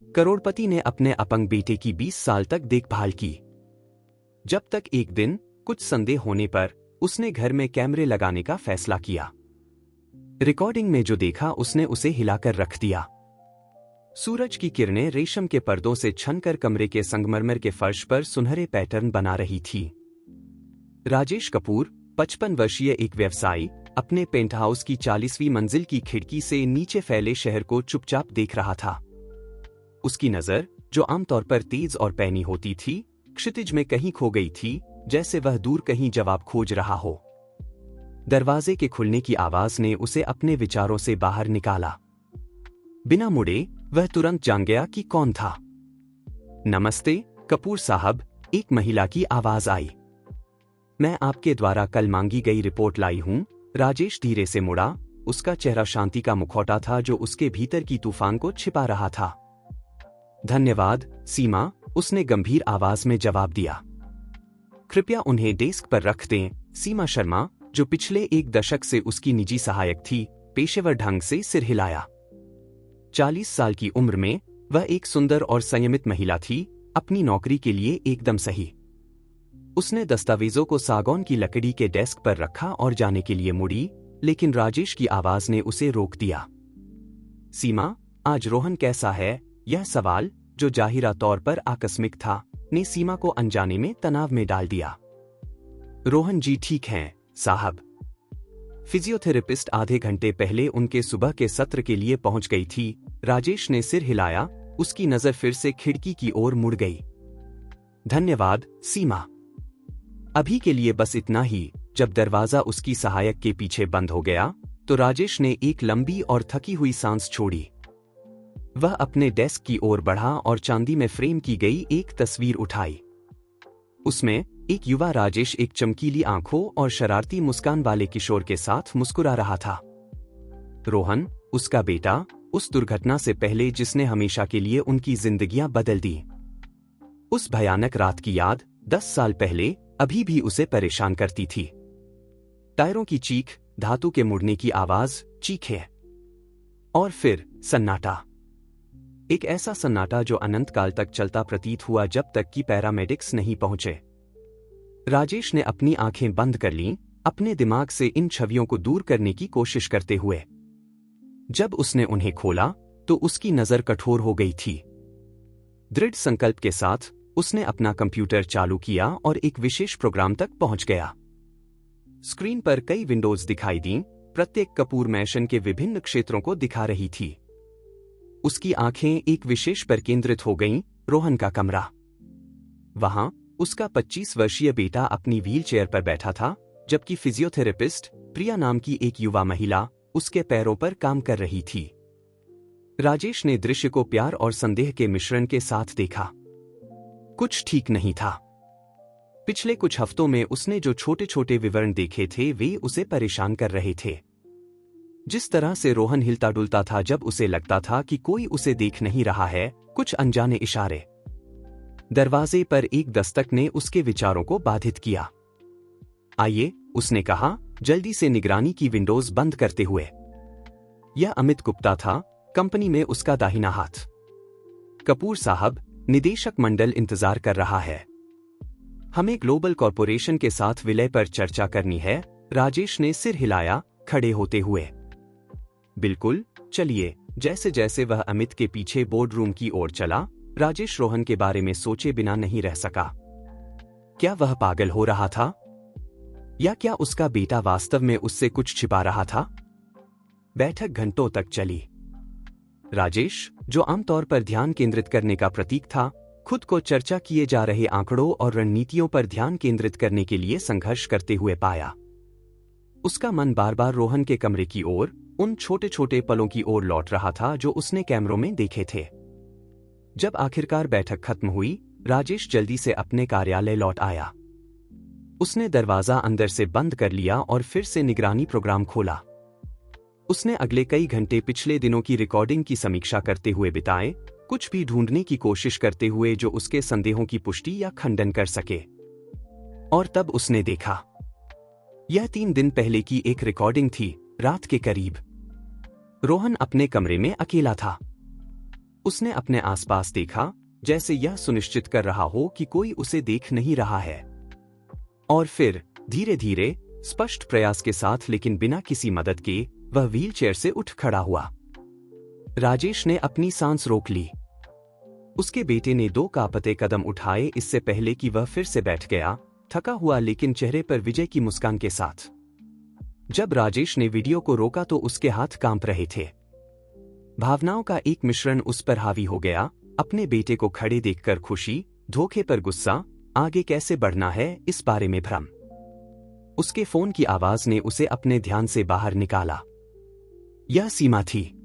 करोड़पति ने अपने अपंग बेटे की 20 साल तक देखभाल की, जब तक एक दिन कुछ संदेह होने पर उसने घर में कैमरे लगाने का फैसला किया। रिकॉर्डिंग में जो देखा उसने उसे हिलाकर रख दिया। सूरज की किरणें रेशम के पर्दों से छनकर कमरे के संगमरमर के फर्श पर सुनहरे पैटर्न बना रही थी। राजेश कपूर 55 वर्षीय एक व्यवसायी अपने पेंटहाउस की 40वीं मंजिल की खिड़की से नीचे फैले शहर को चुपचाप देख रहा था। उसकी नजर, जो आमतौर पर तेज और पैनी होती थी, क्षितिज में कहीं खो गई थी, जैसे वह दूर कहीं जवाब खोज रहा हो। दरवाजे के खुलने की आवाज ने उसे अपने विचारों से बाहर निकाला। बिना मुड़े वह तुरंत जान गया कि कौन था। नमस्ते कपूर साहब, एक महिला की आवाज आई। मैं आपके द्वारा कल मांगी गई रिपोर्ट लाई हूं। राजेश धीरे से मुड़ा। उसका चेहरा शांति का मुखौटा था जो उसके भीतर की तूफान को छिपा रहा था। धन्यवाद सीमा, उसने गंभीर आवाज में जवाब दिया। कृपया उन्हें डेस्क पर रख दें। सीमा शर्मा, जो पिछले एक दशक से उसकी निजी सहायक थी, पेशेवर ढंग से सिर हिलाया। 40 साल की उम्र में वह एक सुंदर और संयमित महिला थी, अपनी नौकरी के लिए एकदम सही। उसने दस्तावेजों को सागौन की लकड़ी के डेस्क पर रखा और जाने के लिए मुड़ी, लेकिन राजेश की आवाज ने उसे रोक दिया। सीमा, आज रोहन कैसा है? यह सवाल, जो जाहिरा तौर पर आकस्मिक था, ने सीमा को अनजाने में तनाव में डाल दिया। रोहन जी ठीक हैं, साहब। फिजियोथेरेपिस्ट आधे घंटे पहले उनके सुबह के सत्र के लिए पहुंच गई थी। राजेश ने सिर हिलाया, उसकी नजर फिर से खिड़की की ओर मुड़ गई। धन्यवाद सीमा। अभी के लिए बस इतना ही। जब दरवाजा उसकी सहायक के पीछे बंद हो गया, तो राजेश ने एक लंबी और थकी हुई सांस छोड़ी। वह अपने डेस्क की ओर बढ़ा और चांदी में फ्रेम की गई एक तस्वीर उठाई। उसमें एक युवा राजेश एक चमकीली आंखों और शरारती मुस्कान वाले किशोर के साथ मुस्कुरा रहा था। रोहन, उसका बेटा, उस दुर्घटना से पहले जिसने हमेशा के लिए उनकी जिंदगियां बदल दी। उस भयानक रात की याद 10 साल पहले अभी भी उसे परेशान करती थी। टायरों की चीख, धातु के मुड़ने की आवाज, चीखें, और फिर सन्नाटा। एक ऐसा सन्नाटा जो अनंत काल तक चलता प्रतीत हुआ, जब तक कि पैरामेडिक्स नहीं पहुंचे। राजेश ने अपनी आंखें बंद कर लीं, अपने दिमाग से इन छवियों को दूर करने की कोशिश करते हुए। जब उसने उन्हें खोला, तो उसकी नजर कठोर हो गई थी। दृढ़ संकल्प के साथ उसने अपना कंप्यूटर चालू किया और एक विशेष प्रोग्राम तक पहुंच गया। स्क्रीन पर कई विंडोज दिखाई दीं, प्रत्येक कपूर मैशन के विभिन्न क्षेत्रों को दिखा रही थी। उसकी आंखें एक विशेष पर केंद्रित हो गईं, रोहन का कमरा। वहां उसका 25 वर्षीय बेटा अपनी व्हीलचेयर पर बैठा था, जबकि फिजियोथेरेपिस्ट प्रिया नाम की एक युवा महिला उसके पैरों पर काम कर रही थी। राजेश ने दृश्य को प्यार और संदेह के मिश्रण के साथ देखा। कुछ ठीक नहीं था। पिछले कुछ हफ्तों में उसने जो छोटे छोटे विवरण देखे थे, वे उसे परेशान कर रहे थे। जिस तरह से रोहन हिलता डुलता था जब उसे लगता था कि कोई उसे देख नहीं रहा है, कुछ अनजाने इशारे। दरवाजे पर एक दस्तक ने उसके विचारों को बाधित किया। आइए, उसने कहा, जल्दी से निगरानी की विंडोज बंद करते हुए। यह अमित गुप्ता था, कंपनी में उसका दाहिना हाथ। कपूर साहब, निदेशक मंडल इंतजार कर रहा है। हमें ग्लोबल कॉरपोरेशन के साथ विलय पर चर्चा करनी है। राजेश ने सिर हिलाया, खड़े होते हुए। बिल्कुल, चलिए। जैसे जैसे वह अमित के पीछे बोर्ड रूम की ओर चला, राजेश रोहन के बारे में सोचे बिना नहीं रह सका। क्या वह पागल हो रहा था? या क्या उसका बेटा वास्तव में उससे कुछ छिपा रहा था? बैठक घंटों तक चली। राजेश, जो आमतौर पर ध्यान केंद्रित करने का प्रतीक था, खुद को चर्चा किए जा रहे आंकड़ों और रणनीतियों पर ध्यान केंद्रित करने के लिए संघर्ष करते हुए पाया। उसका मन बार बार रोहन के कमरे की ओर, उन छोटे छोटे पलों की ओर लौट रहा था जो उसने कैमरों में देखे थे। जब आखिरकार बैठक खत्म हुई, राजेश जल्दी से अपने कार्यालय लौट आया। उसने दरवाजा अंदर से बंद कर लिया और फिर से निगरानी प्रोग्राम खोला। उसने अगले कई घंटे पिछले दिनों की रिकॉर्डिंग की समीक्षा करते हुए बिताए, कुछ भी ढूंढने की कोशिश करते हुए जो उसके संदेहों की पुष्टि या खंडन कर सके। और तब उसने देखा। यह 3 दिन पहले की एक रिकॉर्डिंग थी, रात के करीब। रोहन अपने कमरे में अकेला था। उसने अपने आसपास देखा, जैसे यह सुनिश्चित कर रहा हो कि कोई उसे देख नहीं रहा है। और फिर धीरे धीरे, स्पष्ट प्रयास के साथ लेकिन बिना किसी मदद के, वह व्हीलचेयर से उठ खड़ा हुआ। राजेश ने अपनी सांस रोक ली। उसके बेटे ने 2 कांपते कदम उठाए इससे पहले कि वह फिर से बैठ गया, थका हुआ लेकिन चेहरे पर विजय की मुस्कान के साथ। जब राजेश ने वीडियो को रोका तो उसके हाथ कांप रहे थे। भावनाओं का एक मिश्रण उस पर हावी हो गया, अपने बेटे को खड़े देखकर खुशी, धोखे पर गुस्सा, आगे कैसे बढ़ना है इस बारे में भ्रम। उसके फोन की आवाज ने उसे अपने ध्यान से बाहर निकाला। यह सीमा थी।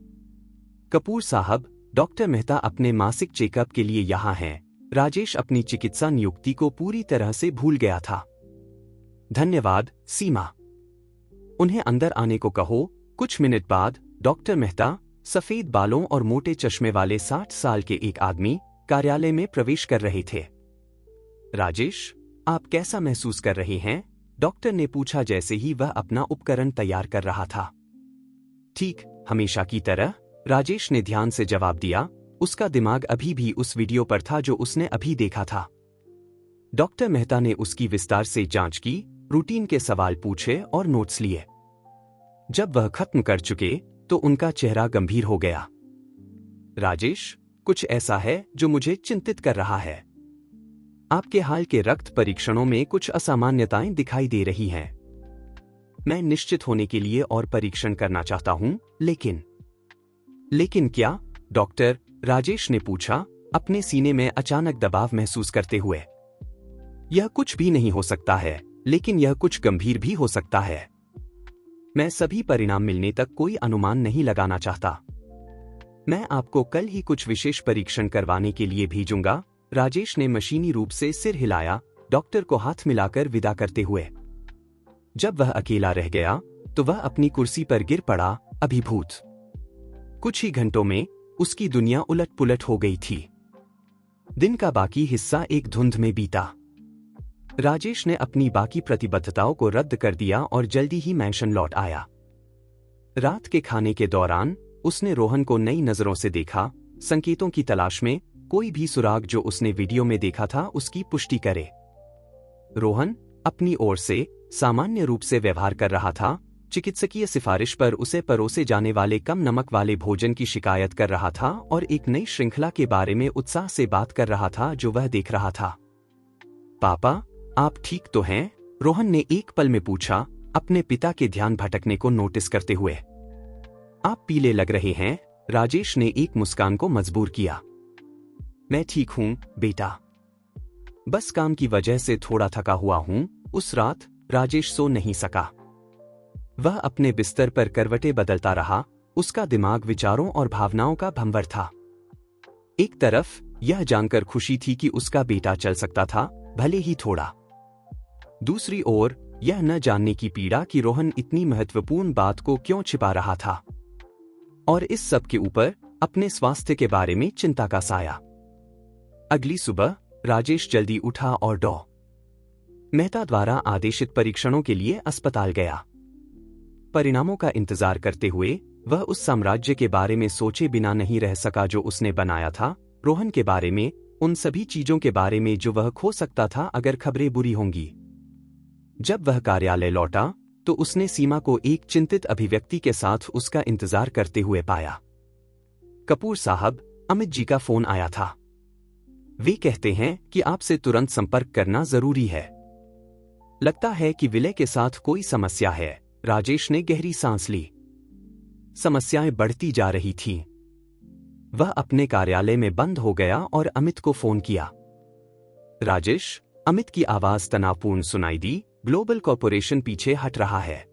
कपूर साहब, डॉक्टर मेहता अपने मासिक चेकअप के लिए यहां हैं। राजेश अपनी चिकित्सा नियुक्ति को पूरी तरह से भूल गया था। धन्यवाद, सीमा। उन्हें अंदर आने को कहो। कुछ मिनट बाद डॉक्टर मेहता, सफेद बालों और मोटे चश्मे वाले 60 साल के एक आदमी, कार्यालय में प्रवेश कर रहे थे। राजेश, आप कैसा महसूस कर रहे हैं? डॉक्टर ने पूछा जैसे ही वह अपना उपकरण तैयार कर रहा था। ठीक, हमेशा की तरह, राजेश ने ध्यान से जवाब दिया। उसका दिमाग अभी भी उस वीडियो पर था जो उसने अभी देखा था। डॉक्टर मेहता ने उसकी विस्तार से जांच की, रूटीन के सवाल पूछे और नोट्स लिए। जब वह खत्म कर चुके तो उनका चेहरा गंभीर हो गया। राजेश, कुछ ऐसा है जो मुझे चिंतित कर रहा है। आपके हाल के रक्त परीक्षणों में कुछ असामान्यताएं दिखाई दे रही हैं। मैं निश्चित होने के लिए और परीक्षण करना चाहता हूं, लेकिन क्या? डॉक्टर, राजेश ने पूछा, अपने सीने में अचानक दबाव महसूस करते हुए। यह कुछ भी नहीं हो सकता है, लेकिन यह कुछ गंभीर भी हो सकता है। मैं सभी परिणाम मिलने तक कोई अनुमान नहीं लगाना चाहता। मैं आपको कल ही कुछ विशेष परीक्षण करवाने के लिए भेजूंगा। राजेश ने मशीनी रूप से सिर हिलाया, डॉक्टर को हाथ मिलाकर विदा करते हुए। जब वह अकेला रह गया तो वह अपनी कुर्सी पर गिर पड़ा, अभिभूत। कुछ ही घंटों में उसकी दुनिया उलट-पुलट हो गई थी। दिन का बाकी हिस्सा एक धुंध में बीता। राजेश ने अपनी बाकी प्रतिबद्धताओं को रद्द कर दिया और जल्दी ही मैंशन लौट आया। रात के खाने के दौरान उसने रोहन को नई नजरों से देखा, संकेतों की तलाश में, कोई भी सुराग जो उसने वीडियो में देखा था उसकी पुष्टि करे। रोहन अपनी ओर से सामान्य रूप से व्यवहार कर रहा था, चिकित्सकीय सिफारिश पर उसे परोसे जाने वाले कम नमक वाले भोजन की शिकायत कर रहा था और एक नई श्रृंखला के बारे में उत्साह से बात कर रहा था जो वह देख रहा था। पापा, आप ठीक तो हैं? रोहन ने एक पल में पूछा, अपने पिता के ध्यान भटकने को नोटिस करते हुए। आप पीले लग रहे हैं, राजेश ने एक मुस्कान को मजबूर किया। मैं ठीक हूं, बेटा। बस काम की वजह से थोड़ा थका हुआ हूं। उस रात राजेश सो नहीं सका। वह अपने बिस्तर पर करवटें बदलता रहा, उसका दिमाग विचारों और भावनाओं का भंवर था। एक तरफ यह जानकर खुशी थी कि उसका बेटा चल सकता था, भले ही थोड़ा। दूसरी ओर यह न जानने की पीड़ा कि रोहन इतनी महत्वपूर्ण बात को क्यों छिपा रहा था। और इस सब के ऊपर अपने स्वास्थ्य के बारे में चिंता का साया। अगली सुबह राजेश जल्दी उठा और डॉ. मेहता द्वारा आदेशित परीक्षणों के लिए अस्पताल गया। परिणामों का इंतजार करते हुए वह उस साम्राज्य के बारे में सोचे बिना नहीं रह सका जो उसने बनाया था, रोहन के बारे में, उन सभी चीजों के बारे में जो वह खो सकता था अगर खबरें बुरी होंगी। जब वह कार्यालय लौटा तो उसने सीमा को एक चिंतित अभिव्यक्ति के साथ उसका इंतजार करते हुए पाया। कपूर साहब, अमित जी का फोन आया था। वे कहते हैं कि आपसे तुरंत संपर्क करना जरूरी है। लगता है कि विलय के साथ कोई समस्या है। राजेश ने गहरी सांस ली। समस्याएं बढ़ती जा रही थीं। वह अपने कार्यालय में बंद हो गया और अमित को फोन किया। राजेश, अमित की आवाज तनावपूर्ण सुनाई दी, ग्लोबल कॉर्पोरेशन पीछे हट रहा है।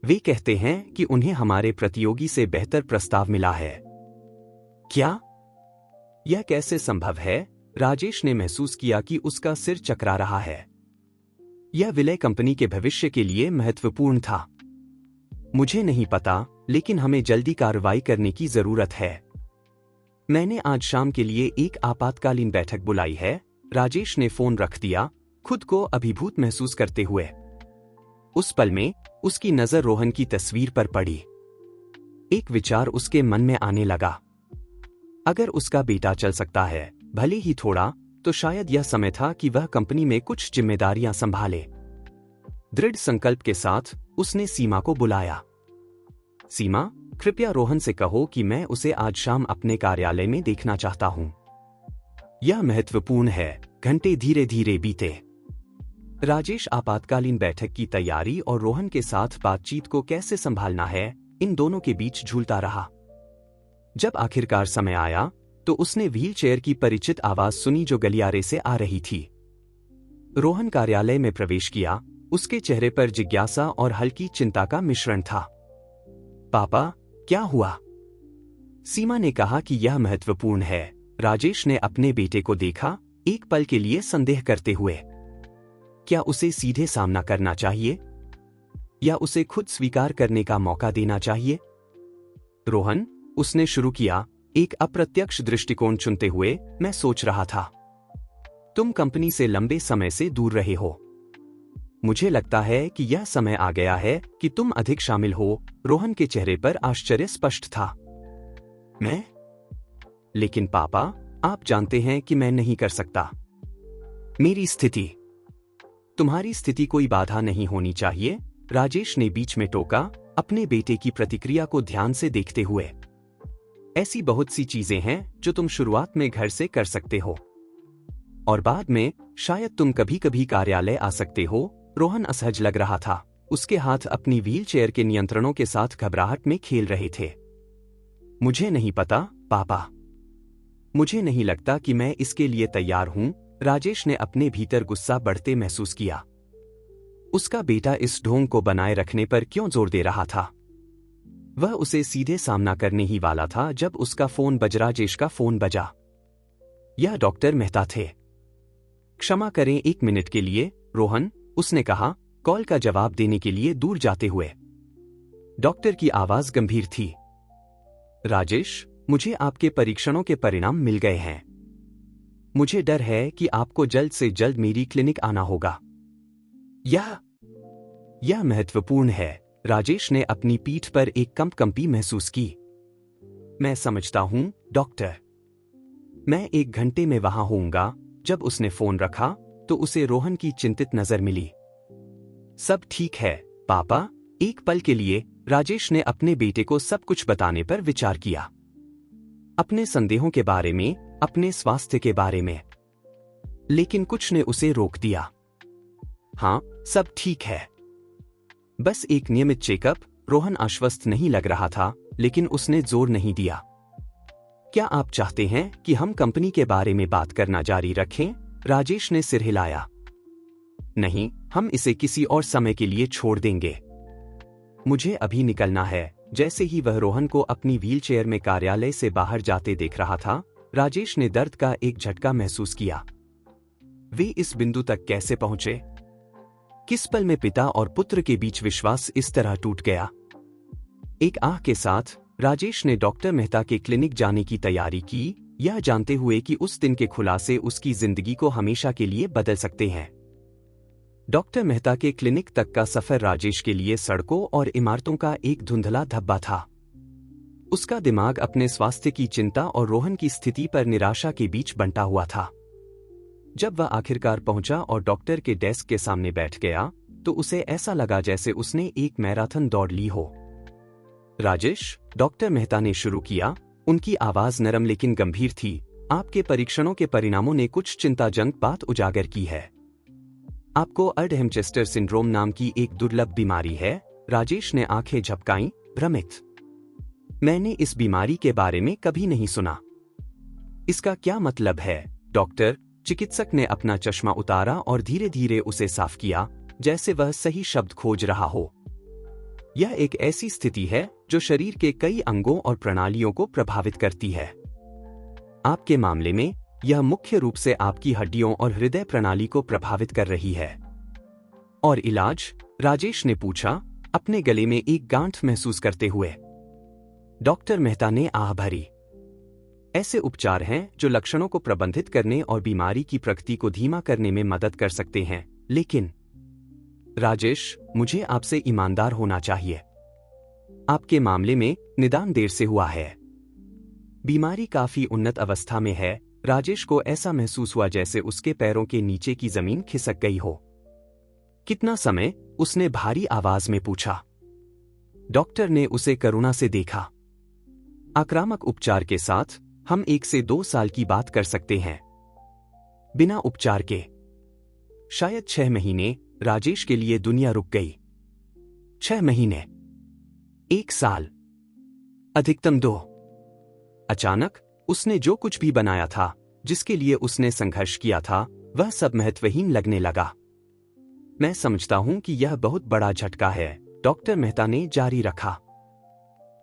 वे कहते हैं कि उन्हें हमारे प्रतियोगी से बेहतर प्रस्ताव मिला है। क्या? यह कैसे संभव है? राजेश ने महसूस किया कि उसका सिर चकरा रहा है। यह विलय कंपनी के भविष्य के लिए महत्वपूर्ण था। मुझे नहीं पता, लेकिन हमें जल्दी कार्रवाई करने की जरूरत है। मैंने आज शाम के लिए एक आपातकालीन बैठक बुलाई है। राजेश ने फोन रख दिया, खुद को अभिभूत महसूस करते हुए। उस पल में उसकी नजर रोहन की तस्वीर पर पड़ी। एक विचार उसके मन में आने लगा। अगर उसका बेटा चल सकता है, भले ही थोड़ा, तो शायद यह समय था कि वह कंपनी में कुछ जिम्मेदारियां संभाले। दृढ़ संकल्प के साथ उसने सीमा को बुलाया। सीमा, कृपया रोहन से कहो कि मैं उसे आज शाम अपने कार्यालय में देखना चाहता हूं। यह महत्वपूर्ण है। घंटे धीरे धीरे बीते। राजेश आपातकालीन बैठक की तैयारी और रोहन के साथ बातचीत को कैसे संभालना है, इन दोनों के बीच झूलता रहा। जब आखिरकार समय आया, तो उसने व्हीलचेयर की परिचित आवाज सुनी जो गलियारे से आ रही थी। रोहन कार्यालय में प्रवेश किया। उसके चेहरे पर जिज्ञासा और हल्की चिंता का मिश्रण था। पापा, क्या हुआ? सीमा ने कहा कि यह महत्वपूर्ण है। राजेश ने अपने बेटे को देखा, एक पल के लिए संदेह करते हुए। क्या उसे सीधे सामना करना चाहिए या उसे खुद स्वीकार करने का मौका देना चाहिए? रोहन, उसने शुरू किया, एक अप्रत्यक्ष दृष्टिकोण चुनते हुए, मैं सोच रहा था, तुम कंपनी से लंबे समय से दूर रहे हो। मुझे लगता है कि यह समय आ गया है कि तुम अधिक शामिल हो। रोहन के चेहरे पर आश्चर्य स्पष्ट था। मैं? लेकिन पापा, आप जानते हैं कि मैं नहीं कर सकता। मेरी स्थिति, तुम्हारी स्थिति कोई बाधा नहीं होनी चाहिए, राजेश ने बीच में टोका, अपने बेटे की प्रतिक्रिया को ध्यान से देखते हुए। ऐसी बहुत सी चीजें हैं जो तुम शुरुआत में घर से कर सकते हो, और बाद में शायद तुम कभी कभी कार्यालय आ सकते हो। रोहन असहज लग रहा था। उसके हाथ अपनी व्हीलचेयर के नियंत्रणों के साथ घबराहट में खेल रहे थे। मुझे नहीं पता, पापा। मुझे नहीं लगता कि मैं इसके लिए तैयार हूं। राजेश ने अपने भीतर गुस्सा बढ़ते महसूस किया। उसका बेटा इस ढोंग को बनाए रखने पर क्यों जोर दे रहा था? वह उसे सीधे सामना करने ही वाला था जब उसका फोन बज। राजेश का फोन बजा। यह डॉक्टर मेहता थे। क्षमा करें, 1 मिनट के लिए, रोहन, उसने कहा, कॉल का जवाब देने के लिए दूर जाते हुए। डॉक्टर की आवाज गंभीर थी। राजेश, मुझे आपके परीक्षणों के परिणाम मिल गए हैं। मुझे डर है कि आपको जल्द से जल्द मेरी क्लिनिक आना होगा। यह महत्वपूर्ण है। राजेश ने अपनी पीठ पर एक कंपकंपी महसूस की। मैं समझता हूं, डॉक्टर। मैं 1 घंटे में वहां होऊंगा। जब उसने फोन रखा, तो उसे रोहन की चिंतित नजर मिली। सब ठीक है, पापा। एक पल के लिए राजेश ने अपने बेटे को सब कुछ बताने पर विचार किया। अपने संदेहों के बारे में, अपने स्वास्थ्य के बारे में। लेकिन कुछ ने उसे रोक दिया। हाँ, सब ठीक है। बस एक नियमित चेकअप। रोहन आश्वस्त नहीं लग रहा था, लेकिन उसने जोर नहीं दिया। क्या आप चाहते हैं कि हम कंपनी के बारे में बात करना जारी रखें? राजेश ने सिर हिलाया। नहीं, हम इसे किसी और समय के लिए छोड़ देंगे। मुझे अभी निकलना है। जैसे ही वह रोहन को अपनी व्हीलचेयर में कार्यालय से बाहर जाते देख रहा था, राजेश ने दर्द का एक झटका महसूस किया। वे इस बिंदु तक कैसे पहुंचे? किस पल में पिता और पुत्र के बीच विश्वास इस तरह टूट गया? एक आह के साथ राजेश ने डॉक्टर मेहता के क्लिनिक जाने की तैयारी की, यह जानते हुए कि उस दिन के खुलासे उसकी जिंदगी को हमेशा के लिए बदल सकते हैं। डॉक्टर मेहता के क्लिनिक तक का सफर राजेश के लिए सड़कों और इमारतों का एक धुंधला धब्बा था। उसका दिमाग अपने स्वास्थ्य की चिंता और रोहन की स्थिति पर निराशा के बीच बंटा हुआ था। जब वह आखिरकार पहुंचा और डॉक्टर के डेस्क के सामने बैठ गया, तो उसे ऐसा लगा जैसे उसने एक मैराथन दौड़ ली हो। राजेश, डॉक्टर मेहता ने शुरू किया। उनकी आवाज नरम लेकिन गंभीर थी। आपके परीक्षणों के परिणामों ने कुछ चिंताजनक बात उजागर की है। आपको अर्डहेमचेस्टर सिंड्रोम नाम की एक दुर्लभ बीमारी है। राजेश ने आंखें झपकाईं, भ्रमित। मैंने इस बीमारी के बारे में कभी नहीं सुना। इसका क्या मतलब है, डॉक्टर? चिकित्सक ने अपना चश्मा उतारा और धीरे धीरे उसे साफ किया, जैसे वह सही शब्द खोज रहा हो। यह एक ऐसी स्थिति है जो शरीर के कई अंगों और प्रणालियों को प्रभावित करती है। आपके मामले में यह मुख्य रूप से आपकी हड्डियों और हृदय प्रणाली को प्रभावित कर रही है। और इलाज? राजेश ने पूछा, अपने गले में एक गांठ महसूस करते हुए। डॉक्टर मेहता ने आह भरी। ऐसे उपचार हैं जो लक्षणों को प्रबंधित करने और बीमारी की प्रगति को धीमा करने में मदद कर सकते हैं, लेकिन राजेश, मुझे आपसे ईमानदार होना चाहिए। आपके मामले में निदान देर से हुआ है। बीमारी काफी उन्नत अवस्था में है। राजेश को ऐसा महसूस हुआ जैसे उसके पैरों के नीचे की जमीन खिसक गई हो। कितना समय? उसने भारी आवाज में पूछा। डॉक्टर ने उसे करुणा से देखा। आक्रामक उपचार के साथ हम 1 से 2 साल की बात कर सकते हैं। बिना उपचार के शायद 6 महीने। राजेश के लिए दुनिया रुक गई। 6 महीने, 1 साल, अधिकतम 2। अचानक उसने जो कुछ भी बनाया था, जिसके लिए उसने संघर्ष किया था, वह सब महत्वहीन लगने लगा। मैं समझता हूं कि यह बहुत बड़ा झटका है, डॉक्टर मेहता ने जारी रखा।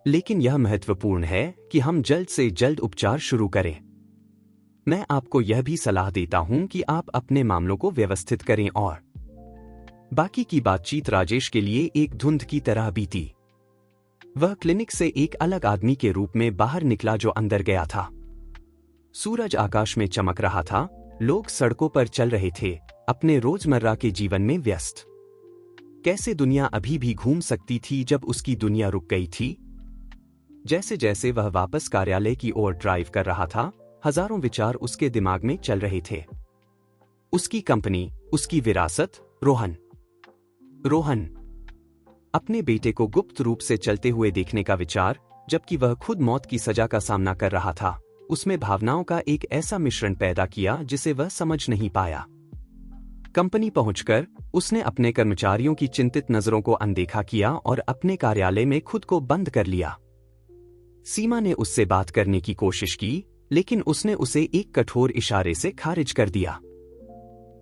लेकिन यह महत्वपूर्ण है कि हम जल्द से जल्द उपचार शुरू करें। मैं आपको यह भी सलाह देता हूं कि आप अपने मामलों को व्यवस्थित करें और बाकी की बातचीत राजेश के लिए एक धुंध की तरह बीती। वह क्लिनिक से एक अलग आदमी के रूप में बाहर निकला जो अंदर गया था। सूरज आकाश में चमक रहा था, लोग सड़कों पर चल रहे थे, अपने रोजमर्रा के जीवन में व्यस्त। कैसे दुनिया अभी भी घूम सकती थी जब उसकी दुनिया रुक गई थी? जैसे जैसे वह वापस कार्यालय की ओर ड्राइव कर रहा था, हजारों विचार उसके दिमाग में चल रहे थे। उसकी कंपनी, उसकी विरासत, रोहन, अपने बेटे को गुप्त रूप से चलते हुए देखने का विचार, जबकि वह खुद मौत की सजा का सामना कर रहा था, उसमें भावनाओं का एक ऐसा मिश्रण पैदा किया जिसे वह समझ नहीं पाया। कंपनी पहुंचकर उसने अपने कर्मचारियों की चिंतित नजरों को अनदेखा किया और अपने कार्यालय में खुद को बंद कर लिया। सीमा ने उससे बात करने की कोशिश की, लेकिन उसने उसे एक कठोर इशारे से खारिज कर दिया।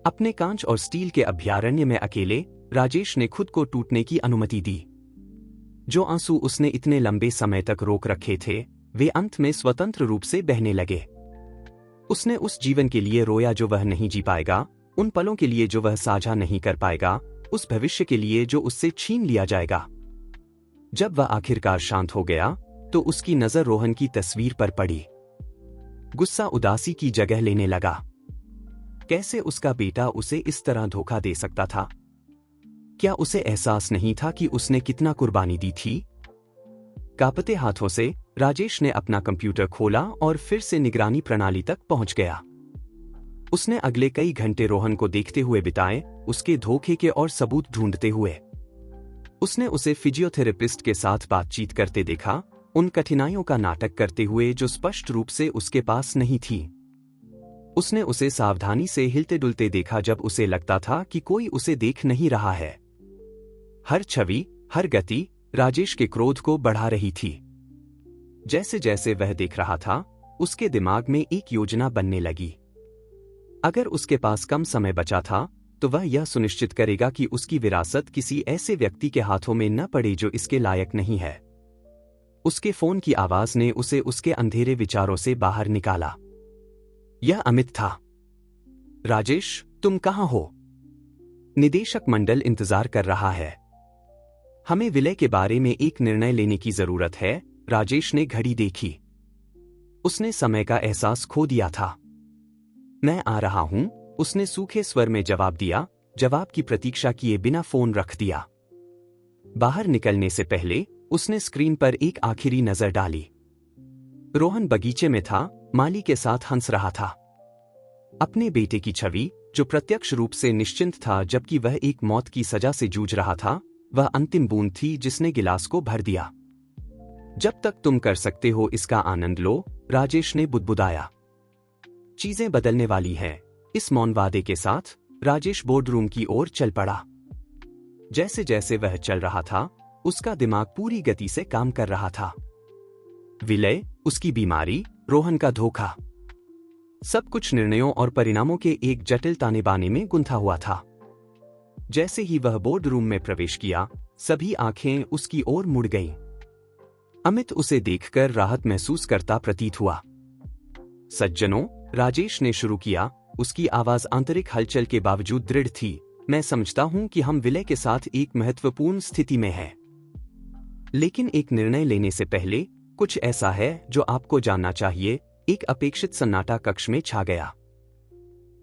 अपने कांच और स्टील के अभयारण्य में अकेले राजेश ने खुद को टूटने की अनुमति दी। जो आंसू उसने इतने लंबे समय तक रोक रखे थे, वे अंत में स्वतंत्र रूप से बहने लगे। उसने उस जीवन के लिए रोया जो वह नहीं जी पाएगा, उन पलों के लिए जो वह साझा नहीं कर पाएगा, उस भविष्य के लिए जो उससे छीन लिया जाएगा। जब वह आखिरकार शांत हो गया, तो उसकी नजर रोहन की तस्वीर पर पड़ी। गुस्सा उदासी की जगह लेने लगा। कैसे उसका बेटा उसे इस तरह धोखा दे सकता था? क्या उसे एहसास नहीं था कि उसने कितना कुर्बानी दी थी? कांपते हाथों से राजेश ने अपना कंप्यूटर खोला और फिर से निगरानी प्रणाली तक पहुंच गया। उसने अगले कई घंटे रोहन को देखते हुए बिताए, उसके धोखे के और सबूत ढूंढते हुए। उसने उसे फिजियोथेरेपिस्ट के साथ बातचीत करते देखा, उन कठिनाइयों का नाटक करते हुए जो स्पष्ट रूप से उसके पास नहीं थी। उसने उसे सावधानी से हिलते डुलते देखा जब उसे लगता था कि कोई उसे देख नहीं रहा है। हर छवि, हर गति राजेश के क्रोध को बढ़ा रही थी। जैसे जैसे वह देख रहा था, उसके दिमाग में एक योजना बनने लगी। अगर उसके पास कम समय बचा था, तो वह यह सुनिश्चित करेगा कि उसकी विरासत किसी ऐसे व्यक्ति के हाथों में न पड़े जो इसके लायक नहीं है। उसके फोन की आवाज ने उसे उसके अंधेरे विचारों से बाहर निकाला। यह अमित था। राजेश, तुम कहां हो? निदेशक मंडल इंतजार कर रहा है। हमें विलय के बारे में एक निर्णय लेने की जरूरत है। राजेश ने घड़ी देखी। उसने समय का एहसास खो दिया था। मैं आ रहा हूं, उसने सूखे स्वर में जवाब दिया, जवाब की प्रतीक्षा किए बिना फोन रख दिया। बाहर निकलने से पहले उसने स्क्रीन पर एक आखिरी नजर डाली। रोहन बगीचे में था, माली के साथ हंस रहा था। अपने बेटे की छवि, जो प्रत्यक्ष रूप से निश्चिंत था जबकि वह एक मौत की सजा से जूझ रहा था, वह अंतिम बूंद थी जिसने गिलास को भर दिया। जब तक तुम कर सकते हो इसका आनंद लो, राजेश ने बुदबुदाया। चीजें बदलने वाली हैं। इस मौन वादे के साथ राजेश बोर्डरूम की ओर चल पड़ा। जैसे जैसे वह चल रहा था, उसका दिमाग पूरी गति से काम कर रहा था। विलय, उसकी बीमारी, रोहन का धोखा, सब कुछ निर्णयों और परिणामों के एक जटिल ताने बाने में गुंथा हुआ था। जैसे ही वह बोर्ड रूम में प्रवेश किया, सभी आंखें उसकी ओर मुड़ गईं। अमित उसे देखकर राहत महसूस करता प्रतीत हुआ। सज्जनों, राजेश ने शुरू किया, उसकी आवाज आंतरिक हलचल के बावजूद दृढ़ थी। मैं समझता हूं कि हम विलय के साथ एक महत्वपूर्ण स्थिति में हैं। लेकिन एक निर्णय लेने से पहले कुछ ऐसा है जो आपको जानना चाहिए। एक अपेक्षित सन्नाटा कक्ष में छा गया।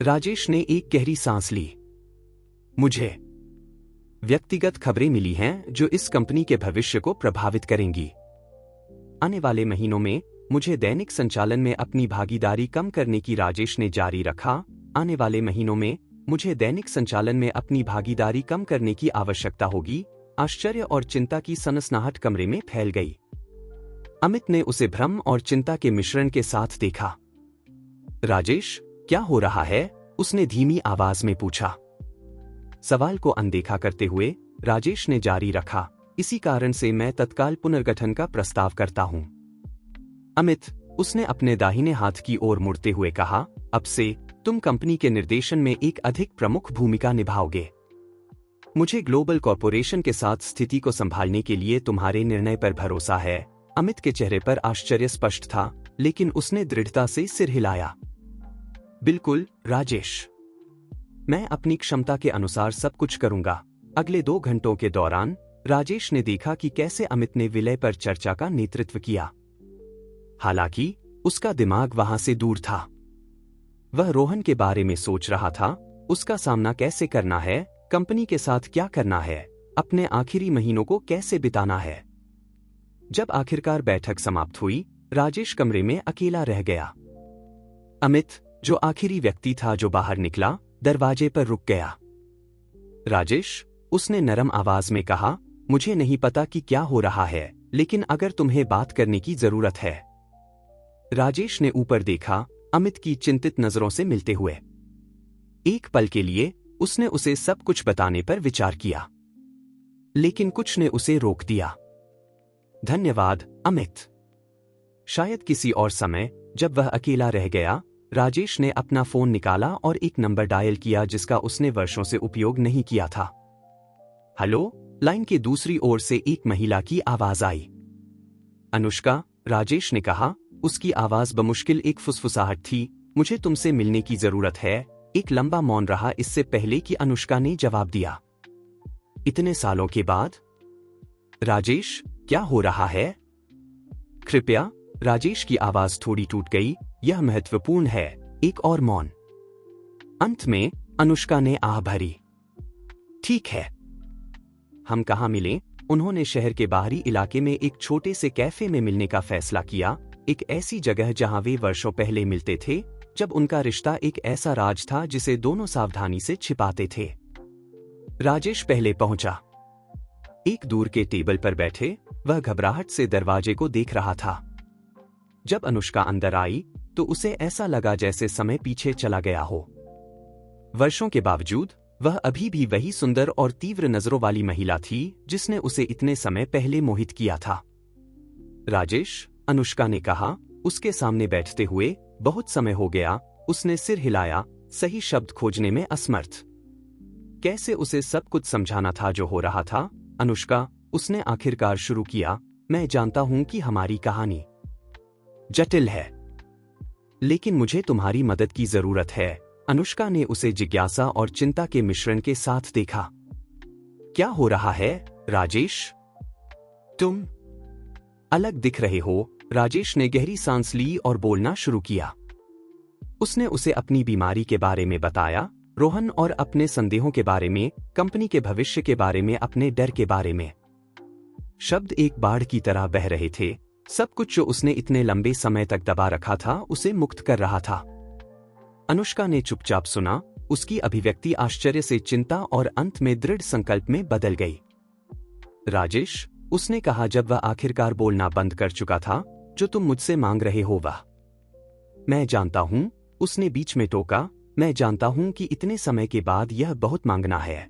राजेश ने एक गहरी सांस ली। मुझे व्यक्तिगत खबरें मिली हैं जो इस कंपनी के भविष्य को प्रभावित करेंगी। आने वाले महीनों में मुझे दैनिक संचालन में अपनी भागीदारी कम करने की राजेश ने जारी रखा। आने वाले महीनों में मुझे दैनिक संचालन में अपनी भागीदारी कम करने की आवश्यकता होगी। आश्चर्य और चिंता की सनसनाहट कमरे में फैल गई। अमित ने उसे भ्रम और चिंता के मिश्रण के साथ देखा। राजेश, क्या हो रहा है? उसने धीमी आवाज में पूछा। सवाल को अनदेखा करते हुए राजेश ने जारी रखा, इसी कारण से मैं तत्काल पुनर्गठन का प्रस्ताव करता हूं। अमित, उसने अपने दाहिने हाथ की ओर मुड़ते हुए कहा, अब से तुम कंपनी के निर्देशन में एक अधिक प्रमुख भूमिका निभाओगे। मुझे ग्लोबल कॉरपोरेशन के साथ स्थिति को संभालने के लिए तुम्हारे निर्णय पर भरोसा है। अमित के चेहरे पर आश्चर्य स्पष्ट था, लेकिन उसने दृढ़ता से सिर हिलाया। बिल्कुल राजेश, मैं अपनी क्षमता के अनुसार सब कुछ करूंगा। अगले 2 घंटों के दौरान राजेश ने देखा कि कैसे अमित ने विलय पर चर्चा का नेतृत्व किया। हालांकि उसका दिमाग वहां से दूर था। वह रोहन के बारे में सोच रहा था, उसका सामना कैसे करना है, कंपनी के साथ क्या करना है, अपने आखिरी महीनों को कैसे बिताना है। जब आखिरकार बैठक समाप्त हुई, राजेश कमरे में अकेला रह गया। अमित, जो आखिरी व्यक्ति था जो बाहर निकला, दरवाजे पर रुक गया। राजेश, उसने नरम आवाज में कहा, मुझे नहीं पता कि क्या हो रहा है, लेकिन अगर तुम्हें बात करने की जरूरत है। राजेश ने ऊपर देखा, अमित की चिंतित नजरों से मिलते हुए। एक पल के लिए उसने उसे सब कुछ बताने पर विचार किया, लेकिन कुछ ने उसे रोक दिया। धन्यवाद अमित। शायद किसी और समय, जब वह अकेला रह गया, राजेश ने अपना फोन निकाला और एक नंबर डायल किया जिसका उसने वर्षों से उपयोग नहीं किया था। हेलो, लाइन के दूसरी ओर से एक महिला की आवाज आई। अनुष्का, राजेश ने कहा। उसकी आवाज बमुश्किल एक फुसफुसाहट थी। मुझे तुमसे मिलने की जरूरत है। एक लंबा मौन रहा इससे पहले कि अनुष्का ने जवाब दिया। इतने सालों के बाद? राजेश, क्या हो रहा है? कृपया। राजेश की आवाज थोड़ी टूट गई। यह महत्वपूर्ण है। एक और मौन। अंत में अनुष्का ने आह भरी। ठीक है, हम कहाँ मिलें? उन्होंने शहर के बाहरी इलाके में एक छोटे से कैफे में मिलने का फैसला किया, एक ऐसी जगह जहां वे वर्षों पहले मिलते थे, जब उनका रिश्ता एक ऐसा राज था जिसे दोनों सावधानी से छिपाते थे। राजेश पहले पहुंचा। एक दूर के टेबल पर बैठे वह घबराहट से दरवाजे को देख रहा था। जब अनुष्का अंदर आई तो उसे ऐसा लगा जैसे समय पीछे चला गया हो। वर्षों के बावजूद वह अभी भी वही सुंदर और तीव्र नजरों वाली महिला थी जिसने उसे इतने समय पहले मोहित किया था। राजेश, अनुष्का ने कहा, उसके सामने बैठते हुए। बहुत समय हो गया। उसने सिर हिलाया, सही शब्द खोजने में असमर्थ। कैसे उसे सब कुछ समझाना था जो हो रहा था? अनुष्का, उसने आखिरकार शुरू किया, मैं जानता हूं कि हमारी कहानी जटिल है, लेकिन मुझे तुम्हारी मदद की जरूरत है। अनुष्का ने उसे जिज्ञासा और चिंता के मिश्रण के साथ देखा। क्या हो रहा है राजेश? तुम अलग दिख रहे हो। राजेश ने गहरी सांस ली और बोलना शुरू किया। उसने उसे अपनी बीमारी के बारे में बताया, रोहन और अपने संदेहों के बारे में, कंपनी के भविष्य के बारे में, अपने डर के बारे में। शब्द एक बाढ़ की तरह बह रहे थे। सब कुछ जो उसने इतने लंबे समय तक दबा रखा था उसे मुक्त कर रहा था। अनुष्का ने चुपचाप सुना। उसकी अभिव्यक्ति आश्चर्य से चिंता और अंत में दृढ़ संकल्प में बदल गई। राजेश, उसने कहा जब वह आखिरकार बोलना बंद कर चुका था, जो तुम मुझसे मांग रहे हो वह मैं जानता हूं। उसने बीच में टोका, मैं जानता हूं कि इतने समय के बाद यह बहुत मांगना है,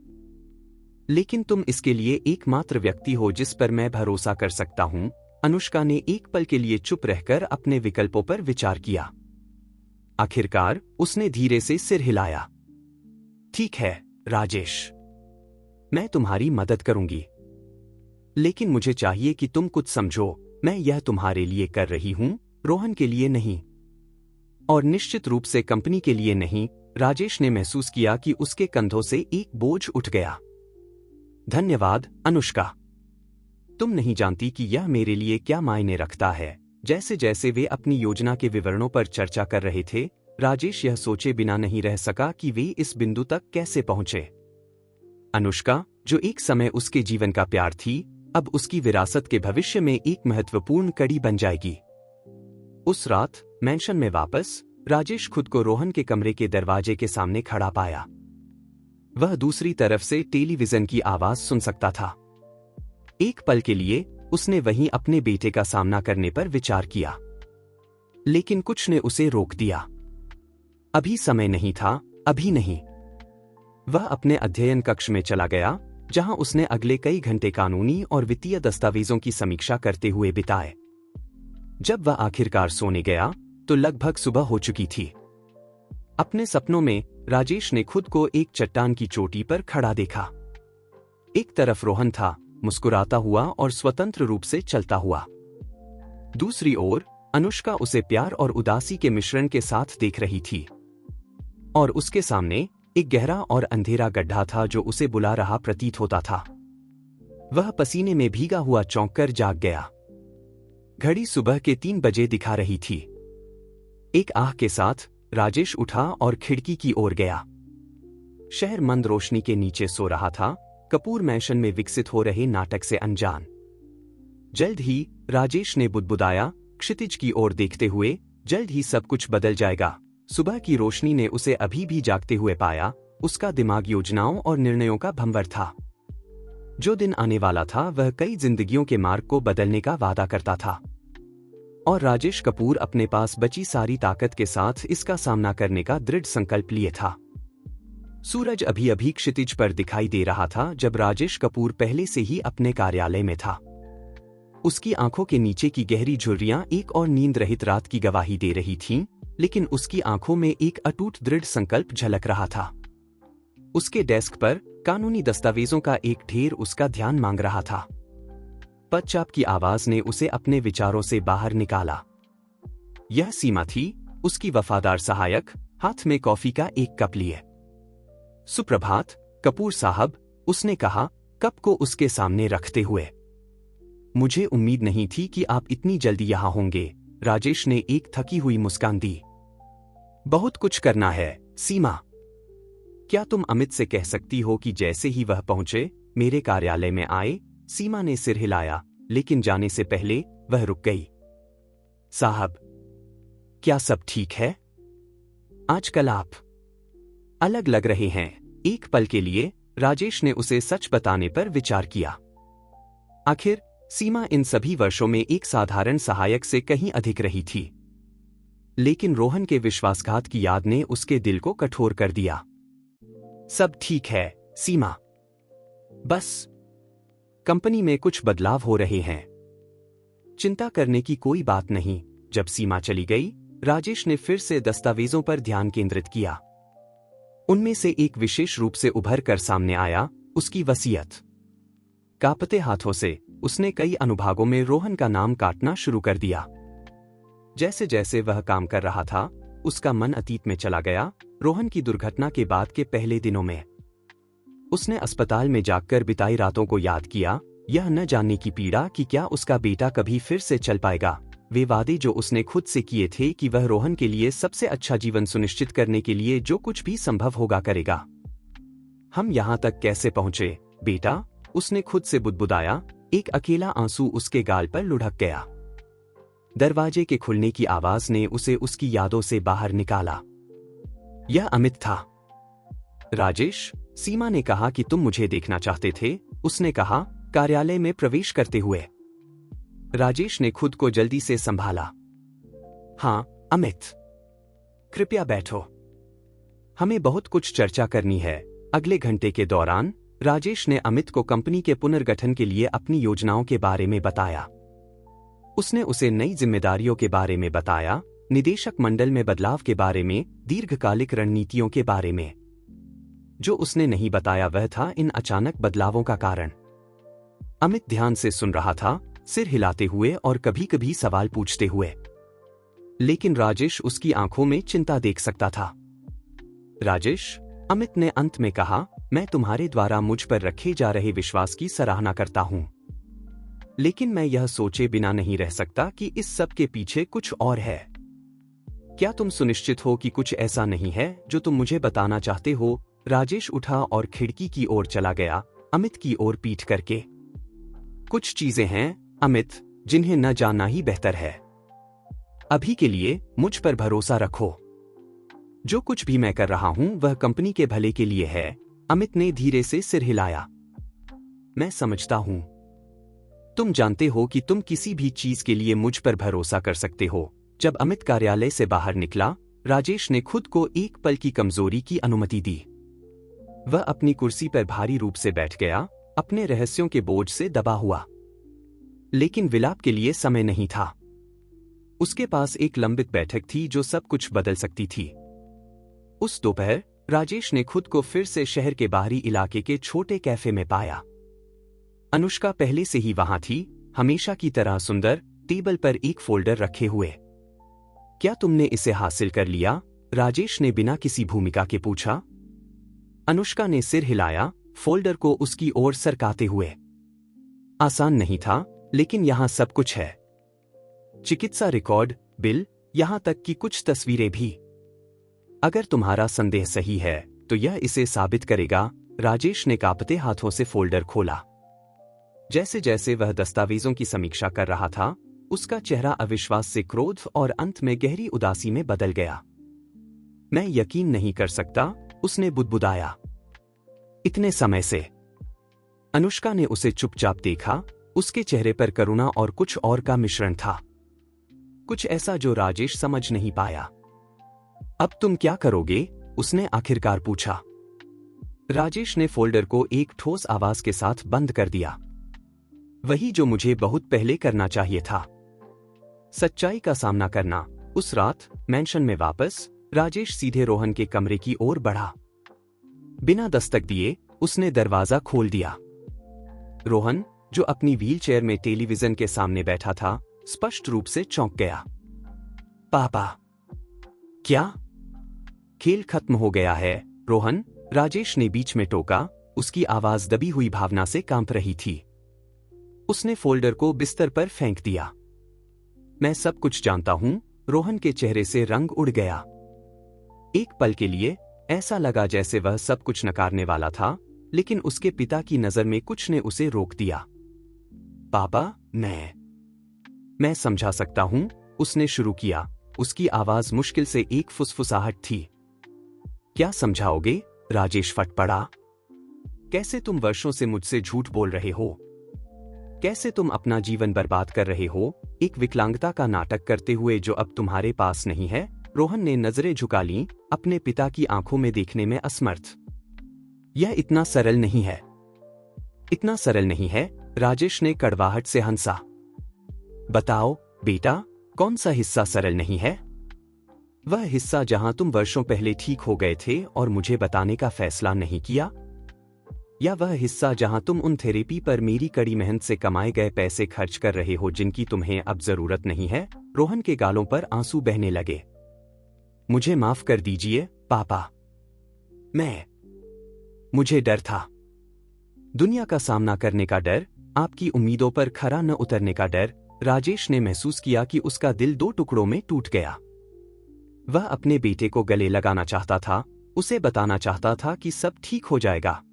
लेकिन तुम इसके लिए एकमात्र व्यक्ति हो जिस पर मैं भरोसा कर सकता हूं। अनुष्का ने एक पल के लिए चुप रहकर अपने विकल्पों पर विचार किया। आखिरकार उसने धीरे से सिर हिलाया। ठीक है राजेश, मैं तुम्हारी मदद करूंगी, लेकिन मुझे चाहिए कि तुम कुछ समझो। मैं यह तुम्हारे लिए कर रही हूं, रोहन के लिए नहीं, और निश्चित रूप से कंपनी के लिए नहीं। राजेश ने महसूस किया कि उसके कंधों से एक बोझ उठ गया। धन्यवाद अनुष्का, तुम नहीं जानती कि यह मेरे लिए क्या मायने रखता है। जैसे जैसे वे अपनी योजना के विवरणों पर चर्चा कर रहे थे, राजेश यह सोचे बिना नहीं रह सका कि वे इस बिंदु तक कैसे पहुंचे। अनुष्का, जो एक समय उसके जीवन का प्यार थी, अब उसकी विरासत के भविष्य में एक महत्वपूर्ण कड़ी बन जाएगी। उस रात मैंशन में वापस राजेश खुद को रोहन के कमरे के दरवाजे के सामने खड़ा पाया। वह दूसरी तरफ से टेलीविजन की आवाज सुन सकता था। एक पल के लिए उसने वहीं अपने बेटे का सामना करने पर विचार किया, लेकिन कुछ ने उसे रोक दिया। अभी समय नहीं था, अभी नहीं। वह अपने अध्ययन कक्ष में चला गया, जहां उसने अगले कई घंटे कानूनी और वित्तीय दस्तावेजों की समीक्षा करते हुए बिताए। जब वह आखिरकार सोने गया तो लगभग सुबह हो चुकी थी। अपने सपनों में राजेश ने खुद को एक चट्टान की चोटी पर खड़ा देखा। एक तरफ रोहन था, मुस्कुराता हुआ और स्वतंत्र रूप से चलता हुआ। दूसरी ओर अनुष्का उसे प्यार और उदासी के मिश्रण के साथ देख रही थी, और उसके सामने एक गहरा और अंधेरा गड्ढा था जो उसे बुला रहा प्रतीत होता था। वह पसीने में भीगा हुआ चौंक कर जाग गया। घड़ी सुबह के 3 बजे दिखा रही थी। एक आह के साथ राजेश उठा और खिड़की की ओर गया। शहर मंद रोशनी के नीचे सो रहा था, कपूर मैंशन में विकसित हो रहे नाटक से अनजान। जल्द ही राजेश ने बुदबुदाया, क्षितिज की ओर देखते हुए, जल्द ही सब कुछ बदल जाएगा। सुबह की रोशनी ने उसे अभी भी जागते हुए पाया। उसका दिमाग योजनाओं और निर्णयों का भंवर था। जो दिन आने वाला था वह कई जिंदगियों के मार्ग को बदलने का वादा करता था, और राजेश कपूर अपने पास बची सारी ताकत के साथ इसका सामना करने का दृढ़ संकल्प लिए था। सूरज अभी अभी क्षितिज पर दिखाई दे रहा था जब राजेश कपूर पहले से ही अपने कार्यालय में था। उसकी आंखों के नीचे की गहरी झुर्रियां एक और नींद रहित रात की गवाही दे रही थीं, लेकिन उसकी आंखों में एक अटूट दृढ़ संकल्प झलक रहा था। उसके डेस्क पर कानूनी दस्तावेजों का एक ढेर उसका ध्यान मांग रहा था। पदचाप की आवाज ने उसे अपने विचारों से बाहर निकाला। यह सीमा थी, उसकी वफादार सहायक, हाथ में कॉफी का एक कप लिए। सुप्रभात कपूर साहब, उसने कहा, कप को उसके सामने रखते हुए। मुझे उम्मीद नहीं थी कि आप इतनी जल्दी यहां होंगे, राजेश ने एक थकी हुई मुस्कान दी। बहुत कुछ करना है, सीमा। क्या तुम अमित से कह सकती हो कि जैसे ही वह पहुंचे मेरे कार्यालय में आए? सीमा ने सिर हिलाया, लेकिन जाने से पहले वह रुक गई। साहब, क्या सब ठीक है? आजकल आप अलग लग रहे हैं। एक पल के लिए राजेश ने उसे सच बताने पर विचार किया। आखिर सीमा इन सभी वर्षों में एक साधारण सहायक से कहीं अधिक रही थी, लेकिन रोहन के विश्वासघात की याद ने उसके दिल को कठोर कर दिया। सब ठीक है सीमा, बस कंपनी में कुछ बदलाव हो रहे हैं। चिंता करने की कोई बात नहीं। जब सीमा चली गई, राजेश ने फिर से दस्तावेजों पर ध्यान केंद्रित किया। उनमें से एक विशेष रूप से उभर कर सामने आया, उसकी वसीयत। कांपते हाथों से उसने कई अनुभागों में रोहन का नाम काटना शुरू कर दिया। जैसे जैसे वह काम कर रहा था, उसका मन अतीत में चला गया, रोहन की दुर्घटना के बाद के पहले दिनों में। उसने अस्पताल में जागकर बिताई रातों को याद किया, यह न जानने की पीड़ा कि क्या उसका बेटा कभी फिर से चल पाएगा। वे वादे जो उसने खुद से किए थे कि वह रोहन के लिए सबसे अच्छा जीवन सुनिश्चित करने के लिए जो कुछ भी संभव होगा करेगा। हम यहां तक कैसे पहुंचे, बेटा? उसने खुद से बुदबुदाया। एक अकेला आंसू उसके गाल पर लुढ़क गया। दरवाजे के खुलने की आवाज ने उसे उसकी यादों से बाहर निकाला। यह अमित था। राजेश, सीमा ने कहा कि तुम मुझे देखना चाहते थे, उसने कहा, कार्यालय में प्रवेश करते हुए। राजेश ने खुद को जल्दी से संभाला। हाँ अमित, कृपया बैठो, हमें बहुत कुछ चर्चा करनी है। अगले घंटे के दौरान राजेश ने अमित को कंपनी के पुनर्गठन के लिए अपनी योजनाओं के बारे में बताया। उसने उसे नई जिम्मेदारियों के बारे में बताया, निदेशक मंडल में बदलाव के बारे में, दीर्घकालिक रणनीतियों के बारे में। जो उसने नहीं बताया वह था इन अचानक बदलावों का कारण। अमित ध्यान से सुन रहा था, सिर हिलाते हुए और कभी कभी सवाल पूछते हुए, लेकिन राजेश उसकी आंखों में चिंता देख सकता था। राजेश, अमित ने अंत में कहा, मैं तुम्हारे द्वारा मुझ पर रखे जा रहे विश्वास की सराहना करता हूं, लेकिन मैं यह सोचे बिना नहीं रह सकता कि इस सब के पीछे कुछ और है। क्या तुम सुनिश्चित हो कि कुछ ऐसा नहीं है जो तुम मुझे बताना चाहते हो? राजेश उठा और खिड़की की ओर चला गया, अमित की ओर पीठ करके। कुछ चीजें हैं अमित, जिन्हें न जानना ही बेहतर है। अभी के लिए मुझ पर भरोसा रखो। जो कुछ भी मैं कर रहा हूं वह कंपनी के भले के लिए है। अमित ने धीरे से सिर हिलाया। मैं समझता हूं। तुम जानते हो कि तुम किसी भी चीज के लिए मुझ पर भरोसा कर सकते हो। जब अमित कार्यालय से बाहर निकला, राजेश ने खुद को एक पल की कमजोरी की अनुमति दी। वह अपनी कुर्सी पर भारी रूप से बैठ गया, अपने रहस्यों के बोझ से दबा हुआ। लेकिन विलाप के लिए समय नहीं था। उसके पास एक लंबित बैठक थी जो सब कुछ बदल सकती थी। उस दोपहर राजेश ने खुद को फिर से शहर के बाहरी इलाके के छोटे कैफे में पाया। अनुष्का पहले से ही वहां थी, हमेशा की तरह सुंदर, टेबल पर एक फोल्डर रखे हुए। क्या तुमने इसे हासिल कर लिया? राजेश ने बिना किसी भूमिका के पूछा। अनुष्का ने सिर हिलाया, फोल्डर को उसकी ओर सरकाते हुए। आसान नहीं था, लेकिन यहां सब कुछ है। चिकित्सा रिकॉर्ड, बिल, यहां तक कि कुछ तस्वीरें भी। अगर तुम्हारा संदेह सही है तो यह इसे साबित करेगा। राजेश ने कांपते हाथों से फोल्डर खोला। जैसे जैसे वह दस्तावेजों की समीक्षा कर रहा था, उसका चेहरा अविश्वास से क्रोध और अंत में गहरी उदासी में बदल गया। मैं यकीन नहीं कर सकता, उसने बुदबुदाया। इतने समय से। अनुष्का ने उसे चुपचाप देखा, उसके चेहरे पर करुणा और कुछ और का मिश्रण था। कुछ ऐसा जो राजेश समझ नहीं पाया। अब तुम क्या करोगे? उसने आखिरकार पूछा। राजेश ने फोल्डर को एक ठोस आवाज के साथ बंद कर दिया। वही जो मुझे बहुत पहले करना चाहिए था। सच्चाई का सामना करना। उस रात मैंशन में वापस राजेश सीधे रोहन के कमरे की ओर बढ़ा। बिना दस्तक दिए उसने दरवाजा खोल दिया। रोहन, जो अपनी व्हीलचेयर में टेलीविजन के सामने बैठा था, स्पष्ट रूप से चौंक गया। पापा! क्या? खेल खत्म हो गया है, रोहन, राजेश ने बीच में टोका, उसकी आवाज दबी हुई भावना से कांप रही थी। उसने फोल्डर को बिस्तर पर फेंक दिया। मैं सब कुछ जानता हूं। रोहन के चेहरे से रंग उड़ गया। एक पल के लिए ऐसा लगा जैसे वह सब कुछ नकारने वाला था, लेकिन उसके पिता की नजर में कुछ ने उसे रोक दिया। पापा, मैं समझा सकता हूं, उसने शुरू किया। उसकी आवाज मुश्किल से एक फुसफुसाहट थी। क्या समझाओगे? राजेश फट पड़ा। कैसे तुम वर्षों से मुझसे झूठ बोल रहे हो? कैसे तुम अपना जीवन बर्बाद कर रहे हो, एक विकलांगता का नाटक करते हुए जो अब तुम्हारे पास नहीं है? रोहन ने नजरें झुका लीं, अपने पिता की आंखों में देखने में असमर्थ। यह इतना सरल नहीं है। इतना सरल नहीं है, राजेश ने कड़वाहट से हंसा। बताओ बेटा, कौन सा हिस्सा सरल नहीं है? वह हिस्सा जहां तुम वर्षों पहले ठीक हो गए थे और मुझे बताने का फैसला नहीं किया? या वह हिस्सा जहां तुम उन थेरेपी पर मेरी कड़ी मेहनत से कमाए गए पैसे खर्च कर रहे हो जिनकी तुम्हें अब जरूरत नहीं है? रोहन के गालों पर आंसू बहने लगे। मुझे माफ कर दीजिए पापा। मुझे डर था। दुनिया का सामना करने का डर, आपकी उम्मीदों पर खरा न उतरने का डर। राजेश ने महसूस किया कि उसका दिल दो टुकड़ों में टूट गया। वह अपने बेटे को गले लगाना चाहता था, उसे बताना चाहता था कि सब ठीक हो जाएगा।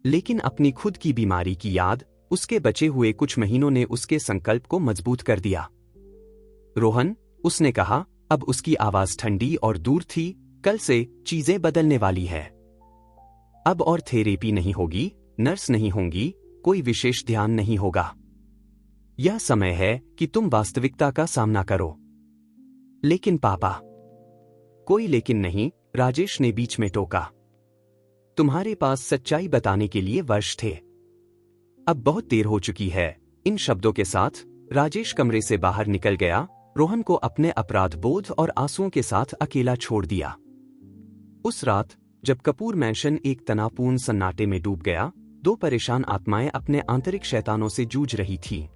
लेकिन अपनी खुद की बीमारी की याद, उसके बचे हुए कुछ महीनों ने उसके संकल्प को मजबूत कर दिया। रोहन, उसने कहा, अब उसकी आवाज ठंडी और दूर थी, कल से चीजें बदलने वाली है। अब और थेरेपी नहीं होगी, नर्स नहीं होंगी, कोई विशेष ध्यान नहीं होगा। यह समय है कि तुम वास्तविकता का सामना करो। लेकिन पापा। कोई लेकिन नहीं, राजेश ने बीच में टोका। तुम्हारे पास सच्चाई बताने के लिए वर्ष थे। अब बहुत देर हो चुकी है। इन शब्दों के साथ राजेश कमरे से बाहर निकल गया, रोहन को अपने अपराध बोध और आंसुओं के साथ अकेला छोड़ दिया। उस रात जब कपूर मैंशन एक तनावपूर्ण सन्नाटे में डूब गया, दो परेशान आत्माएं अपने आंतरिक शैतानों से जूझ रही थीं।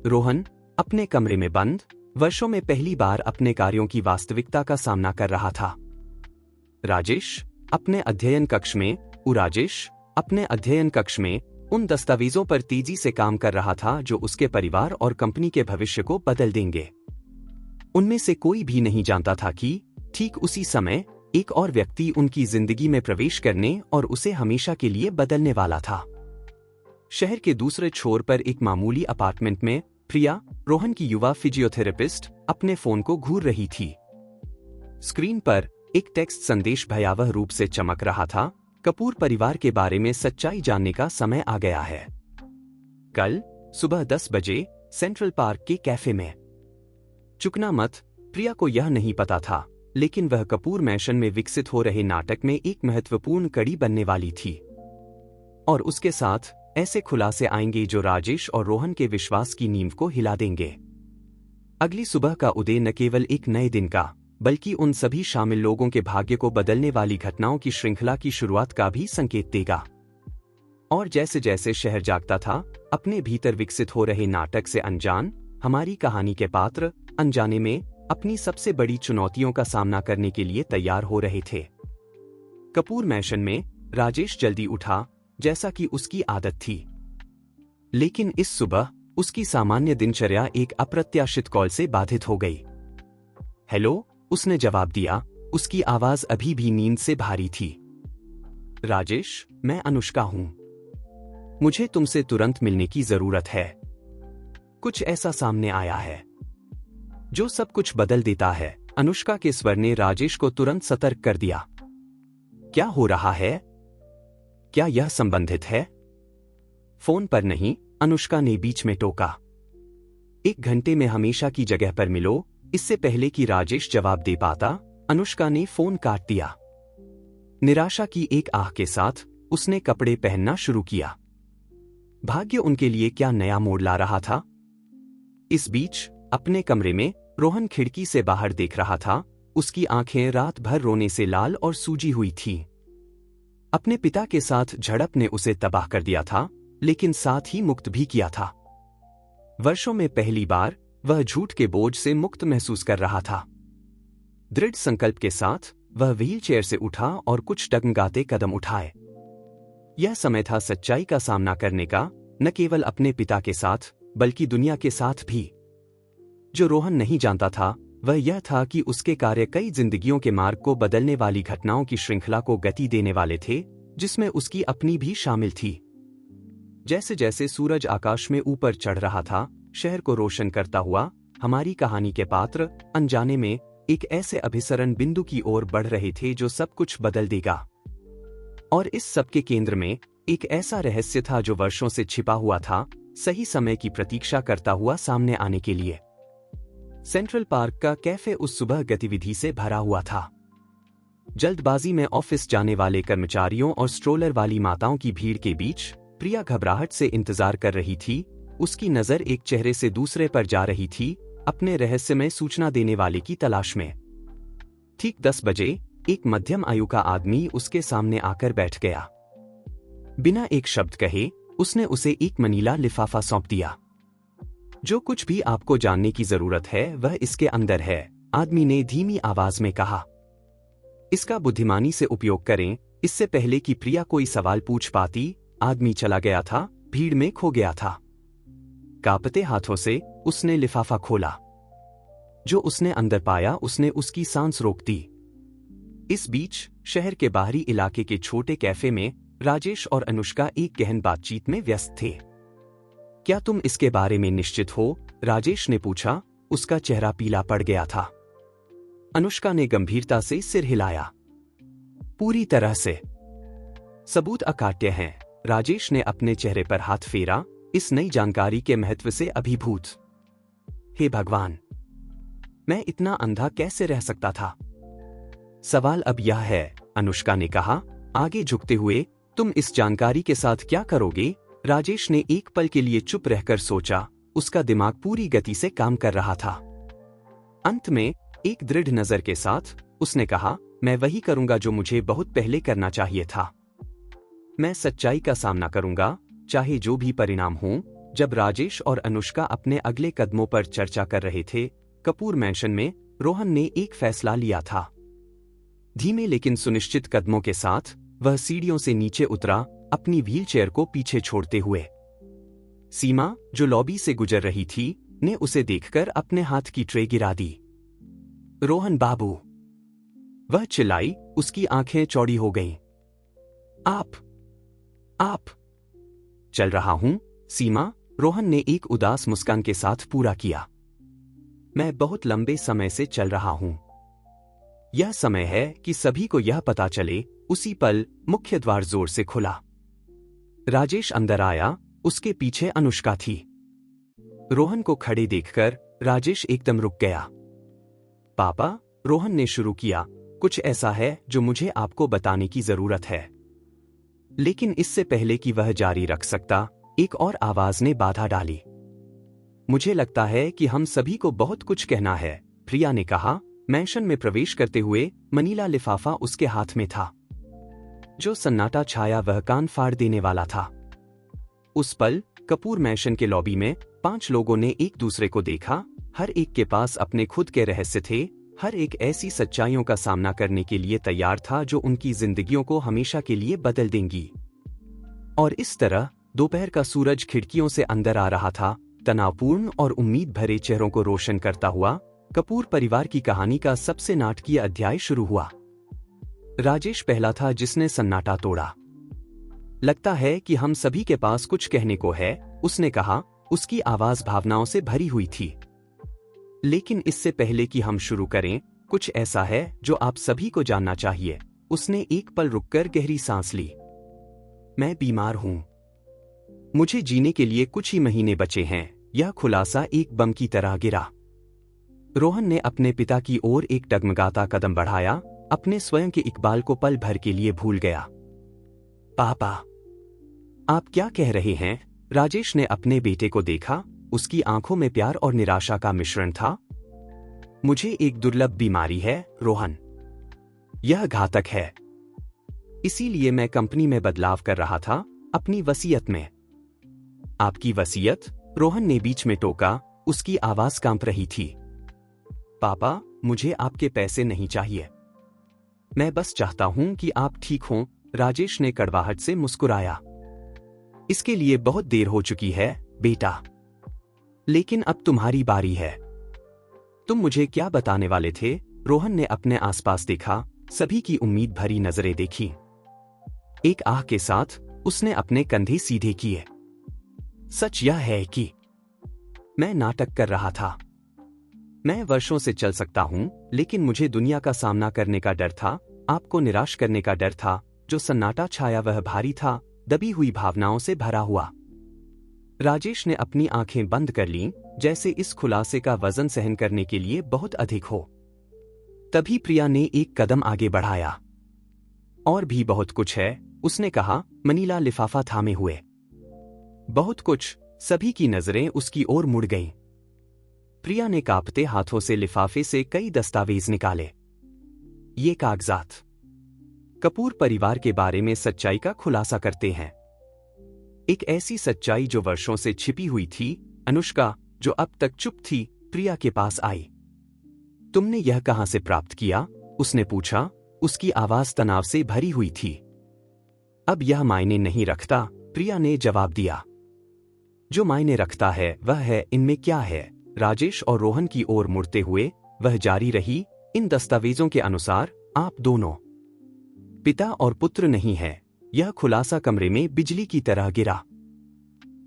रोहन अपने कमरे में बंद, वर्षों में पहली बार अपने कार्यों की वास्तविकता का सामना कर रहा था। राजेश अपने अध्ययन कक्ष में, राजेश अपने अध्ययन कक्ष में उन दस्तावेजों पर तेजी से काम कर रहा था जो उसके परिवार और कंपनी के भविष्य को बदल देंगे। उनमें से कोई भी नहीं जानता था कि ठीक उसी समय एक और व्यक्ति उनकी जिंदगी में प्रवेश करने और उसे हमेशा के लिए बदलने वाला था। शहर के दूसरे छोर पर एक मामूली अपार्टमेंट में प्रिया, रोहन की युवा फिजियोथेरेपिस्ट, अपने फोन को घूर रही थी। स्क्रीन पर एक टेक्स्ट संदेश भयावह रूप से चमक रहा था। कपूर परिवार के बारे में सच्चाई जानने का समय आ गया है। कल सुबह 10 बजे सेंट्रल पार्क के कैफे में। चुकना मत। प्रिया को यह नहीं पता था, लेकिन वह कपूर मैंशन में विकसित हो रहे नाटक में एक महत्वपूर्ण कड़ी बनने वाली थी। और उसके साथ ऐसे खुलासे आएंगे जो राजेश और रोहन के विश्वास की नींव को हिला देंगे। अगली सुबह का उदय न केवल एक नए दिन का, बल्कि उन सभी शामिल लोगों के भाग्य को बदलने वाली घटनाओं की श्रृंखला की शुरुआत का भी संकेत देगा। और जैसे जैसे शहर जागता था, अपने भीतर विकसित हो रहे नाटक से अनजान, हमारी कहानी के पात्र अनजाने में अपनी सबसे बड़ी चुनौतियों का सामना करने के लिए तैयार हो रहे थे। कपूर मैंशन में राजेश जल्दी उठा, जैसा कि उसकी आदत थी। लेकिन इस सुबह उसकी सामान्य दिनचर्या एक अप्रत्याशित कॉल से बाधित हो गई। हेलो, उसने जवाब दिया, उसकी आवाज अभी भी नींद से भारी थी। राजेश, मैं अनुष्का हूं। मुझे तुमसे तुरंत मिलने की जरूरत है। कुछ ऐसा सामने आया है जो सब कुछ बदल देता है। अनुष्का के स्वर ने राजेश को तुरंत सतर्क कर दिया। क्या हो रहा है? क्या यह संबंधित है? फोन पर नहीं, अनुष्का ने बीच में टोका। 1 घंटे में हमेशा की जगह पर मिलो। इससे पहले कि राजेश जवाब दे पाता, अनुष्का ने फोन काट दिया। निराशा की एक आह के साथ उसने कपड़े पहनना शुरू किया। भाग्य उनके लिए क्या नया मोड़ ला रहा था? इस बीच अपने कमरे में रोहन खिड़की से बाहर देख रहा था। उसकी आंखें रात भर रोने से लाल और सूजी हुई थीं। अपने पिता के साथ झड़प ने उसे तबाह कर दिया था, लेकिन साथ ही मुक्त भी किया था। वर्षों में पहली बार वह झूठ के बोझ से मुक्त महसूस कर रहा था। दृढ़ संकल्प के साथ वह व्हीलचेयर से उठा और कुछ डगमगाते कदम उठाए। यह समय था सच्चाई का सामना करने का, न केवल अपने पिता के साथ, बल्कि दुनिया के साथ भी। जो रोहन नहीं जानता था वह यह था कि उसके कार्य कई जिंदगियों के मार्ग को बदलने वाली घटनाओं की श्रृंखला को गति देने वाले थे, जिसमें उसकी अपनी भी शामिल थी। जैसे जैसे सूरज आकाश में ऊपर चढ़ रहा था, शहर को रोशन करता हुआ, हमारी कहानी के पात्र अनजाने में एक ऐसे अभिसरण बिंदु की ओर बढ़ रहे थे जो सब कुछ बदल देगा। और इस सब के केंद्र में एक ऐसा रहस्य था जो वर्षों से छिपा हुआ था, सही समय की प्रतीक्षा करता हुआ सामने आने के लिए। सेंट्रल पार्क का कैफे उस सुबह गतिविधि से भरा हुआ था। जल्दबाजी में ऑफिस जाने वाले कर्मचारियों और स्ट्रोलर वाली माताओं की भीड़ के बीच प्रिया घबराहट से इंतजार कर रही थी। उसकी नजर एक चेहरे से दूसरे पर जा रही थी, अपने रहस्यमय सूचना देने वाले की तलाश में। ठीक 10 बजे एक मध्यम आयु का आदमी उसके सामने आकर बैठ गया। बिना एक शब्द कहे उसने उसे एक मनीला लिफाफा सौंप दिया। जो कुछ भी आपको जानने की जरूरत है वह इसके अंदर है, आदमी ने धीमी आवाज में कहा। इसका बुद्धिमानी से उपयोग करें। इससे पहले कि प्रिया कोई सवाल पूछ पाती, आदमी चला गया था, भीड़ में खो गया था। कांपते हाथों से उसने लिफाफा खोला। जो उसने अंदर पाया उसने उसकी सांस रोक दी। इस बीच शहर के बाहरी इलाके के छोटे कैफे में राजेश और अनुष्का एक गहन बातचीत में व्यस्त थे। क्या तुम इसके बारे में निश्चित हो? राजेश ने पूछा। उसका चेहरा पीला पड़ गया था। अनुष्का ने गंभीरता से सिर हिलाया। पूरी तरह से। सबूत अकाट्य हैं। राजेश ने अपने चेहरे पर हाथ फेरा, इस नई जानकारी के महत्व से अभिभूत। हे भगवान, मैं इतना अंधा कैसे रह सकता था? सवाल अब यह है, अनुष्का ने कहा, आगे झुकते हुए, तुम इस जानकारी के साथ क्या करोगे? राजेश ने एक पल के लिए चुप रहकर सोचा। उसका दिमाग पूरी गति से काम कर रहा था। अंत में एक दृढ़ नजर के साथ उसने कहा, मैं वही करूंगा जो मुझे बहुत पहले करना चाहिए था। मैं सच्चाई का सामना करूंगा, चाहे जो भी परिणाम हो। जब राजेश और अनुष्का अपने अगले कदमों पर चर्चा कर रहे थे, कपूर मैंशन में रोहन ने एक फैसला लिया था। धीमे लेकिन सुनिश्चित कदमों के साथ वह सीढ़ियों से नीचे उतरा, अपनी व्हीलचेयर को पीछे छोड़ते हुए। सीमा, जो लॉबी से गुजर रही थी, ने उसे देखकर अपने हाथ की ट्रे गिरा दी। रोहन बाबू, वह चिल्लाई, उसकी आंखें चौड़ी हो गईं। आप। चल रहा हूं, सीमा, रोहन ने एक उदास मुस्कान के साथ पूरा किया। मैं बहुत लंबे समय से चल रहा हूं। यह समय है कि सभी को यह पता चले। उसी पल मुख्य द्वार जोर से खुला। राजेश अंदर आया, उसके पीछे अनुष्का थी। रोहन को खड़े देखकर राजेश एकदम रुक गया। पापा, रोहन ने शुरू किया, कुछ ऐसा है जो मुझे आपको बताने की जरूरत है। लेकिन इससे पहले कि वह जारी रख सकता, एक और आवाज ने बाधा डाली। मुझे लगता है कि हम सभी को बहुत कुछ कहना है, प्रिया ने कहा। मैंशन में प्रवेश करते हुए मनीला लिफाफा उसके हाथ में था। जो सन्नाटा छाया वह कान फाड़ देने वाला था। उस पल कपूर मैंशन के लॉबी में 5 लोगों ने एक दूसरे को देखा। हर एक के पास अपने खुद के रहस्य थे। हर एक ऐसी सच्चाइयों का सामना करने के लिए तैयार था जो उनकी जिंदगियों को हमेशा के लिए बदल देंगी। और इस तरह दोपहर का सूरज खिड़कियों से अंदर आ रहा था, तनावपूर्ण और उम्मीद भरे चेहरों को रोशन करता हुआ। कपूर परिवार की कहानी का सबसे नाटकीय अध्याय शुरू हुआ। राजेश पहला था जिसने सन्नाटा तोड़ा। लगता है कि हम सभी के पास कुछ कहने को है, उसने कहा। उसकी आवाज भावनाओं से भरी हुई थी। लेकिन इससे पहले कि हम शुरू करें, कुछ ऐसा है जो आप सभी को जानना चाहिए। उसने एक पल रुककर गहरी सांस ली। मैं बीमार हूं। मुझे जीने के लिए कुछ ही महीने बचे हैं। यह खुलासा एक बम की तरह गिरा। रोहन ने अपने पिता की ओर एक डगमगाता कदम बढ़ाया, अपने स्वयं के इकबाल को पल भर के लिए भूल गया। पापा, आप क्या कह रहे हैं? राजेश ने अपने बेटे को देखा। उसकी आंखों में प्यार और निराशा का मिश्रण था। मुझे एक दुर्लभ बीमारी है, रोहन। यह घातक है। इसीलिए मैं कंपनी में बदलाव कर रहा था, अपनी वसीयत में। आपकी वसीयत? रोहन ने बीच में टोका, उसकी आवाज कांप रही थी। पापा, मुझे आपके पैसे नहीं चाहिए। मैं बस चाहता हूं कि आप ठीक हों, राजेश ने कड़वाहट से मुस्कुराया। इसके लिए बहुत देर हो चुकी है, बेटा। लेकिन अब तुम्हारी बारी है। तुम मुझे क्या बताने वाले थे? रोहन ने अपने आसपास देखा, सभी की उम्मीद भरी नजरें देखी। एक आह के साथ उसने अपने कंधे सीधे किए। सच यह है कि मैं नाटक कर रहा था। मैं वर्षों से चल सकता हूं, लेकिन मुझे दुनिया का सामना करने का डर था, आपको निराश करने का डर था। जो सन्नाटा छाया वह भारी था, दबी हुई भावनाओं से भरा हुआ। राजेश ने अपनी आंखें बंद कर लीं, जैसे इस खुलासे का वजन सहन करने के लिए बहुत अधिक हो। तभी प्रिया ने एक कदम आगे बढ़ाया। और भी बहुत कुछ है, उसने कहा, मनीला लिफाफा थामे हुए। बहुत कुछ। सभी की नजरें उसकी ओर मुड़ गईं। प्रिया ने कांपते हाथों से लिफाफे से कई दस्तावेज निकाले। ये कागजात कपूर परिवार के बारे में सच्चाई का खुलासा करते हैं। एक ऐसी सच्चाई जो वर्षों से छिपी हुई थी। अनुष्का, जो अब तक चुप थी, प्रिया के पास आई। तुमने यह कहां से प्राप्त किया? उसने पूछा। उसकी आवाज तनाव से भरी हुई थी। अब यह मायने नहीं रखता, प्रिया ने जवाब दिया। जो मायने रखता है वह है इनमें क्या है। राजेश और रोहन की ओर मुड़ते हुए वह जारी रही। इन दस्तावेजों के अनुसार आप दोनों पिता और पुत्र नहीं है। यह खुलासा कमरे में बिजली की तरह गिरा।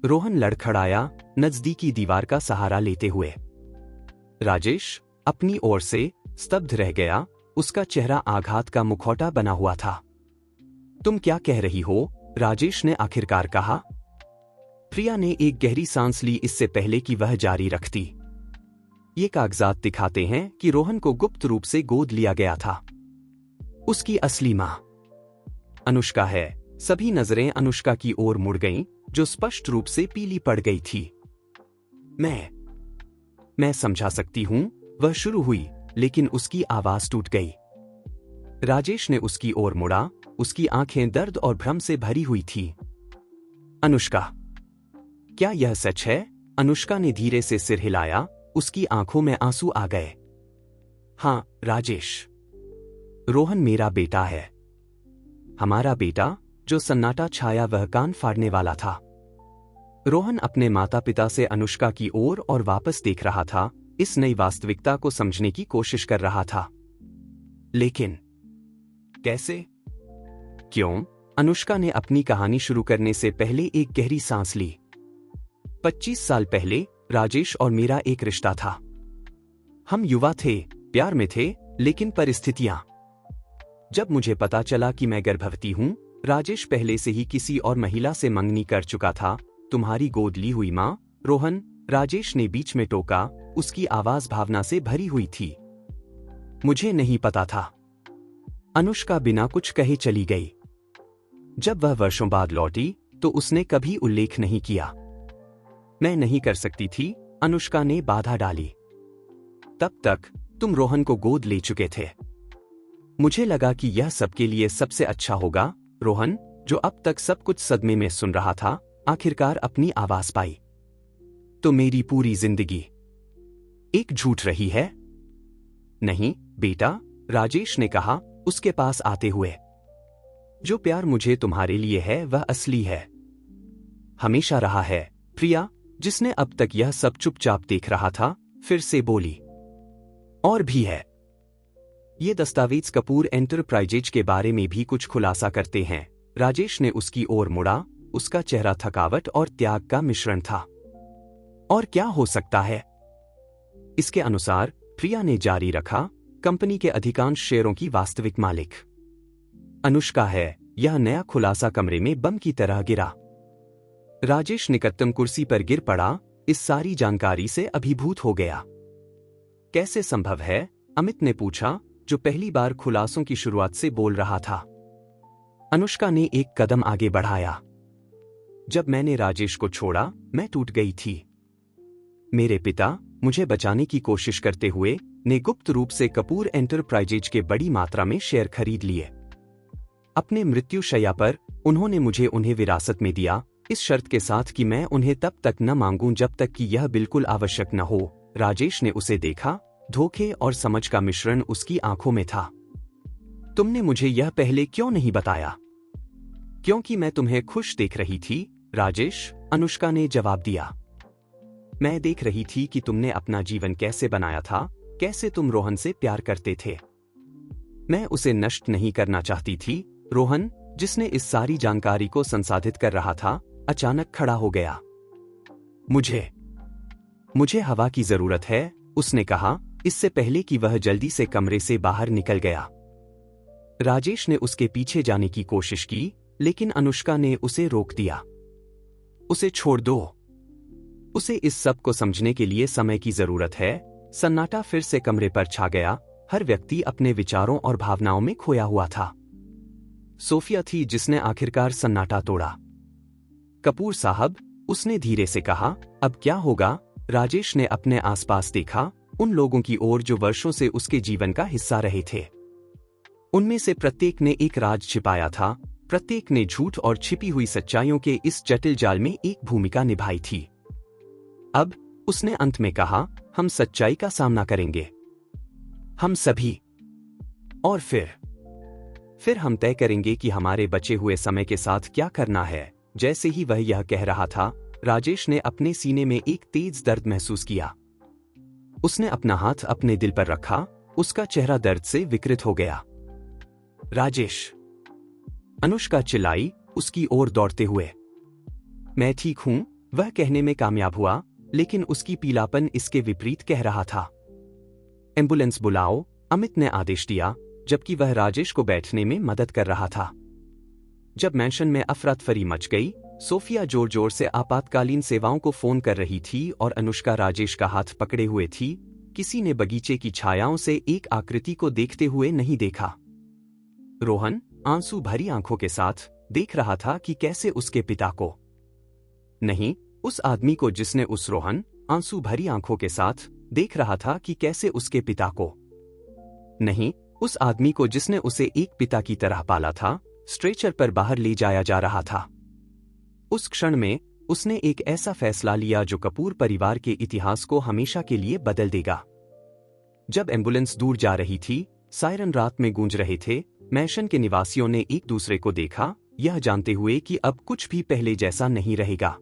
रोहन लड़खड़ाया, नजदीकी दीवार का सहारा लेते हुए। राजेश अपनी ओर से स्तब्ध रह गया। उसका चेहरा आघात का मुखौटा बना हुआ था। तुम क्या कह रही हो? राजेश ने आखिरकार कहा। प्रिया ने एक गहरी सांस ली इससे पहले कि वह जारी रखती। ये कागजात दिखाते हैं कि रोहन को गुप्त रूप से गोद लिया गया था। उसकी असली मां अनुष्का है। सभी नजरें अनुष्का की ओर मुड़ गईं, जो स्पष्ट रूप से पीली पड़ गई थी। मैं समझा सकती हूं, वह शुरू हुई, लेकिन उसकी आवाज टूट गई। राजेश ने उसकी ओर मुड़ा। उसकी आंखें दर्द और भ्रम से भरी हुई थी। अनुष्का, क्या यह सच है? अनुष्का ने धीरे से सिर हिलाया। उसकी आंखों में आंसू आ गए। हां, राजेश। रोहन मेरा बेटा है। हमारा बेटा। जो सन्नाटा छाया वह कान फाड़ने वाला था। रोहन अपने माता पिता से अनुष्का की ओर और वापस देख रहा था, इस नई वास्तविकता को समझने की कोशिश कर रहा था। लेकिन कैसे? क्यों? अनुष्का ने अपनी कहानी शुरू करने से पहले एक गहरी सांस ली। 25 साल पहले राजेश और मेरा एक रिश्ता था। हम युवा थे, प्यार में थे, लेकिन परिस्थितियां। जब मुझे पता चला कि मैं गर्भवती हूं, राजेश पहले से ही किसी और महिला से मंगनी कर चुका था। तुम्हारी गोद ली हुई मां, रोहन, राजेश ने बीच में टोका, उसकी आवाज भावना से भरी हुई थी। मुझे नहीं पता था। अनुष्का बिना कुछ कहे चली गई। जब वह वर्षों बाद लौटी तो उसने कभी उल्लेख नहीं किया। मैं नहीं कर सकती थी, अनुष्का ने बाधा डाली। तब तक तुम रोहन को गोद ले चुके थे। मुझे लगा कि यह सबके लिए सबसे अच्छा होगा। रोहन, जो अब तक सब कुछ सदमे में सुन रहा था, आखिरकार अपनी आवाज पाई। तो मेरी पूरी जिंदगी एक झूठ रही है? नहीं बेटा, राजेश ने कहा उसके पास आते हुए। जो प्यार मुझे तुम्हारे लिए है वह असली है, हमेशा रहा है। प्रिया, जिसने अब तक यह सब चुपचाप देख रहा था, फिर से बोली। और भी है। ये दस्तावेज कपूर एंटरप्राइजेज के बारे में भी कुछ खुलासा करते हैं। राजेश ने उसकी ओर मुड़ा, उसका चेहरा थकावट और त्याग का मिश्रण था। और क्या हो सकता है? इसके अनुसार, प्रिया ने जारी रखा, कंपनी के अधिकांश शेयरों की वास्तविक मालिक अनुष्का है। यह नया खुलासा कमरे में बम की तरह गिरा। राजेश निकटतम कुर्सी पर गिर पड़ा, इस सारी जानकारी से अभिभूत हो गया। कैसे संभव है? अमित ने पूछा, जो पहली बार खुलासों की शुरुआत से बोल रहा था। अनुष्का ने एक कदम आगे बढ़ाया। जब मैंने राजेश को छोड़ा, मैं टूट गई थी। मेरे पिता, मुझे बचाने की कोशिश करते हुए, ने गुप्त रूप से कपूर एंटरप्राइजेज के बड़ी मात्रा में शेयर खरीद लिए। अपने मृत्यु शैया पर उन्होंने मुझे उन्हें विरासत में दिया, इस शर्त के साथ कि मैं उन्हें तब तक न मांगूं जब तक कि यह बिल्कुल आवश्यक न हो। राजेश ने उसे देखा, धोखे और समझ का मिश्रण उसकी आंखों में था। तुमने मुझे यह पहले क्यों नहीं बताया? क्योंकि मैं तुम्हें खुश देख रही थी, राजेश, अनुष्का ने जवाब दिया। मैं देख रही थी कि तुमने अपना जीवन कैसे बनाया था, कैसे तुम रोहन से प्यार करते थे। मैं उसे नष्ट नहीं करना चाहती थी। रोहन, जिसने इस सारी जानकारी को संसाधित कर रहा था, अचानक खड़ा हो गया। मुझे हवा की जरूरत है, उसने कहा, इससे पहले कि वह जल्दी से कमरे से बाहर निकल गया। राजेश ने उसके पीछे जाने की कोशिश की, लेकिन अनुष्का ने उसे रोक दिया। उसे छोड़ दो। उसे इस सब को समझने के लिए समय की जरूरत है। सन्नाटा फिर से कमरे पर छा गया। हर व्यक्ति अपने विचारों और भावनाओं में खोया हुआ था। सोफिया थी जिसने आखिरकार सन्नाटा तोड़ा। कपूर साहब, उसने धीरे से कहा, अब क्या होगा? राजेश ने अपने आसपास देखा, उन लोगों की ओर जो वर्षों से उसके जीवन का हिस्सा रहे थे। उनमें से प्रत्येक ने एक राज छिपाया था, प्रत्येक ने झूठ और छिपी हुई सच्चाइयों के इस जटिल जाल में एक भूमिका निभाई थी। अब, उसने अंत में कहा, हम सच्चाई का सामना करेंगे, हम सभी। और फिर हम तय करेंगे कि हमारे बचे हुए समय के साथ क्या करना है। जैसे ही वह यह कह रहा था, राजेश ने अपने सीने में एक तेज दर्द महसूस किया। उसने अपना हाथ अपने दिल पर रखा, उसका चेहरा दर्द से विकृत हो गया। राजेश, अनुष्का चिल्लाई, उसकी ओर दौड़ते हुए। मैं ठीक हूं, वह कहने में कामयाब हुआ, लेकिन उसकी पीलापन इसके विपरीत कह रहा था। एम्बुलेंस बुलाओ, अमित ने आदेश दिया, जबकि वह राजेश को बैठने में मदद कर रहा था। जब मैंशन में अफरा-तफरी मच गई, सोफिया जोर जोर से आपातकालीन सेवाओं को फोन कर रही थी और अनुष्का राजेश का हाथ पकड़े हुए थी। किसी ने बगीचे की छायाओं से एक आकृति को देखते हुए नहीं देखा। रोहन, आंसू भरी आंखों के साथ, देख रहा था कि कैसे उसके पिता को नहीं, उस आदमी को जिसने उस रोहन, आंसू भरी आंखों के साथ, देख रहा था कि कैसे उसके पिता को नहीं, उस आदमी को जिसने उसे एक पिता की तरह पाला था, स्ट्रेचर पर बाहर ले जाया जा रहा था। उस क्षण में, उसने एक ऐसा फैसला लिया जो कपूर परिवार के इतिहास को हमेशा के लिए बदल देगा। जब एम्बुलेंस दूर जा रही थी, सायरन रात में गूंज रहे थे, मैंशन के निवासियों ने एक दूसरे को देखा, यह जानते हुए कि अब कुछ भी पहले जैसा नहीं रहेगा।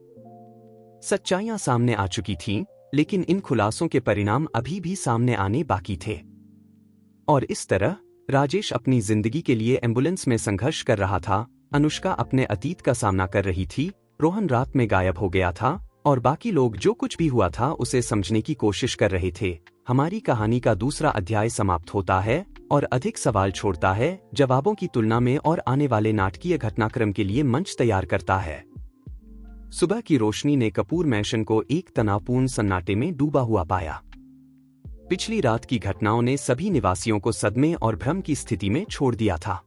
सच्चाइयां सामने आ चुकी थीं, लेकिन इन खुलासों के परिणाम अभी भी सामने आने बाकी थे। और इस तरह, राजेश अपनी जिंदगी के लिए एम्बुलेंस में संघर्ष कर रहा था, अनुष्का अपने अतीत का सामना कर रही थी, रोहन रात में गायब हो गया था, और बाकी लोग जो कुछ भी हुआ था उसे समझने की कोशिश कर रहे थे। हमारी कहानी का दूसरा अध्याय समाप्त होता है और अधिक सवाल छोड़ता है जवाबों की तुलना में और आने वाले नाटकीय घटनाक्रम के लिए मंच तैयार करता है। सुबह की रोशनी ने कपूर मैंशन को एक तनावपूर्ण सन्नाटे में डूबा हुआ पाया। पिछली रात की घटनाओं ने सभी निवासियों को सदमे और भ्रम की स्थिति में छोड़ दिया था।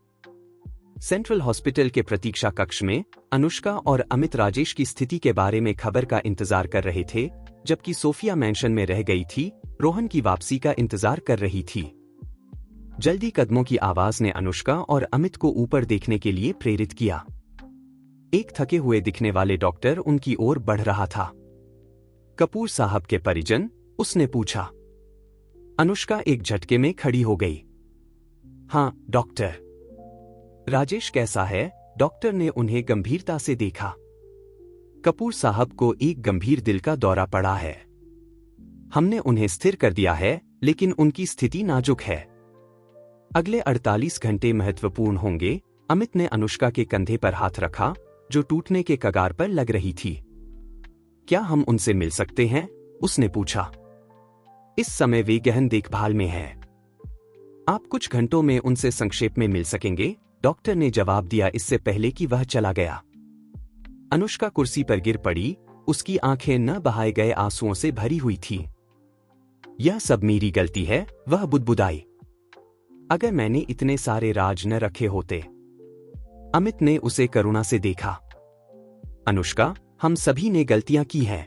सेंट्रल हॉस्पिटल के प्रतीक्षा कक्ष में अनुष्का और अमित राजेश की स्थिति के बारे में खबर का इंतजार कर रहे थे, जबकि सोफिया मैंशन में रह गई थी, रोहन की वापसी का इंतजार कर रही थी। जल्दी कदमों की आवाज ने अनुष्का और अमित को ऊपर देखने के लिए प्रेरित किया। एक थके हुए दिखने वाले डॉक्टर उनकी ओर बढ़ रहा था। कपूर साहब के परिजन? उसने पूछा। अनुष्का एक झटके में खड़ी हो गई। हाँ डॉक्टर। राजेश कैसा है? डॉक्टर ने उन्हें गंभीरता से देखा। कपूर साहब को एक गंभीर दिल का दौरा पड़ा है। हमने उन्हें स्थिर कर दिया है, लेकिन उनकी स्थिति नाजुक है। अगले 48 घंटे महत्वपूर्ण होंगे। अमित ने अनुष्का के कंधे पर हाथ रखा, जो टूटने के कगार पर लग रही थी। क्या हम उनसे मिल सकते हैं? उसने पूछा। इस समय वे गहन देखभाल में हैं। आप कुछ घंटों में उनसे संक्षेप में मिल सकेंगे, डॉक्टर ने जवाब दिया इससे पहले कि वह चला गया। अनुष्का कुर्सी पर गिर पड़ी, उसकी आंखें न बहाए गए आंसुओं से भरी हुई थीं। यह सब मेरी गलती है, वह बुदबुदाई। अगर मैंने इतने सारे राज न रखे होते। अमित ने उसे करुणा से देखा। अनुष्का, हम सभी ने गलतियां की हैं।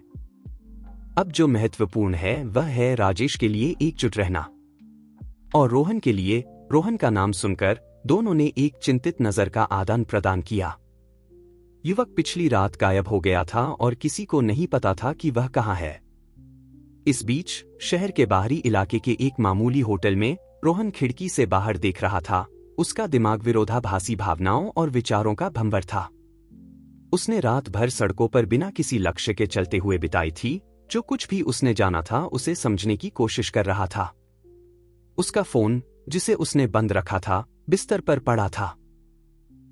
अब जो महत्वपूर्ण है वह है राजेश के लिए एकजुट रहना। और रोहन के लिए। रोहन का नाम सुनकर दोनों ने एक चिंतित नजर का आदान प्रदान किया। युवक पिछली रात गायब हो गया था और किसी को नहीं पता था कि वह कहाँ है। इस बीच शहर के बाहरी इलाके के एक मामूली होटल में रोहन खिड़की से बाहर देख रहा था। उसका दिमाग विरोधाभासी भावनाओं और विचारों का भंवर था। उसने रात भर सड़कों पर बिना किसी लक्ष्य के चलते हुए बिताई थी। जो कुछ भी उसने जाना था उसे समझने की कोशिश कर रहा था। उसका फोन, जिसे उसने बंद रखा था, बिस्तर पर पड़ा था।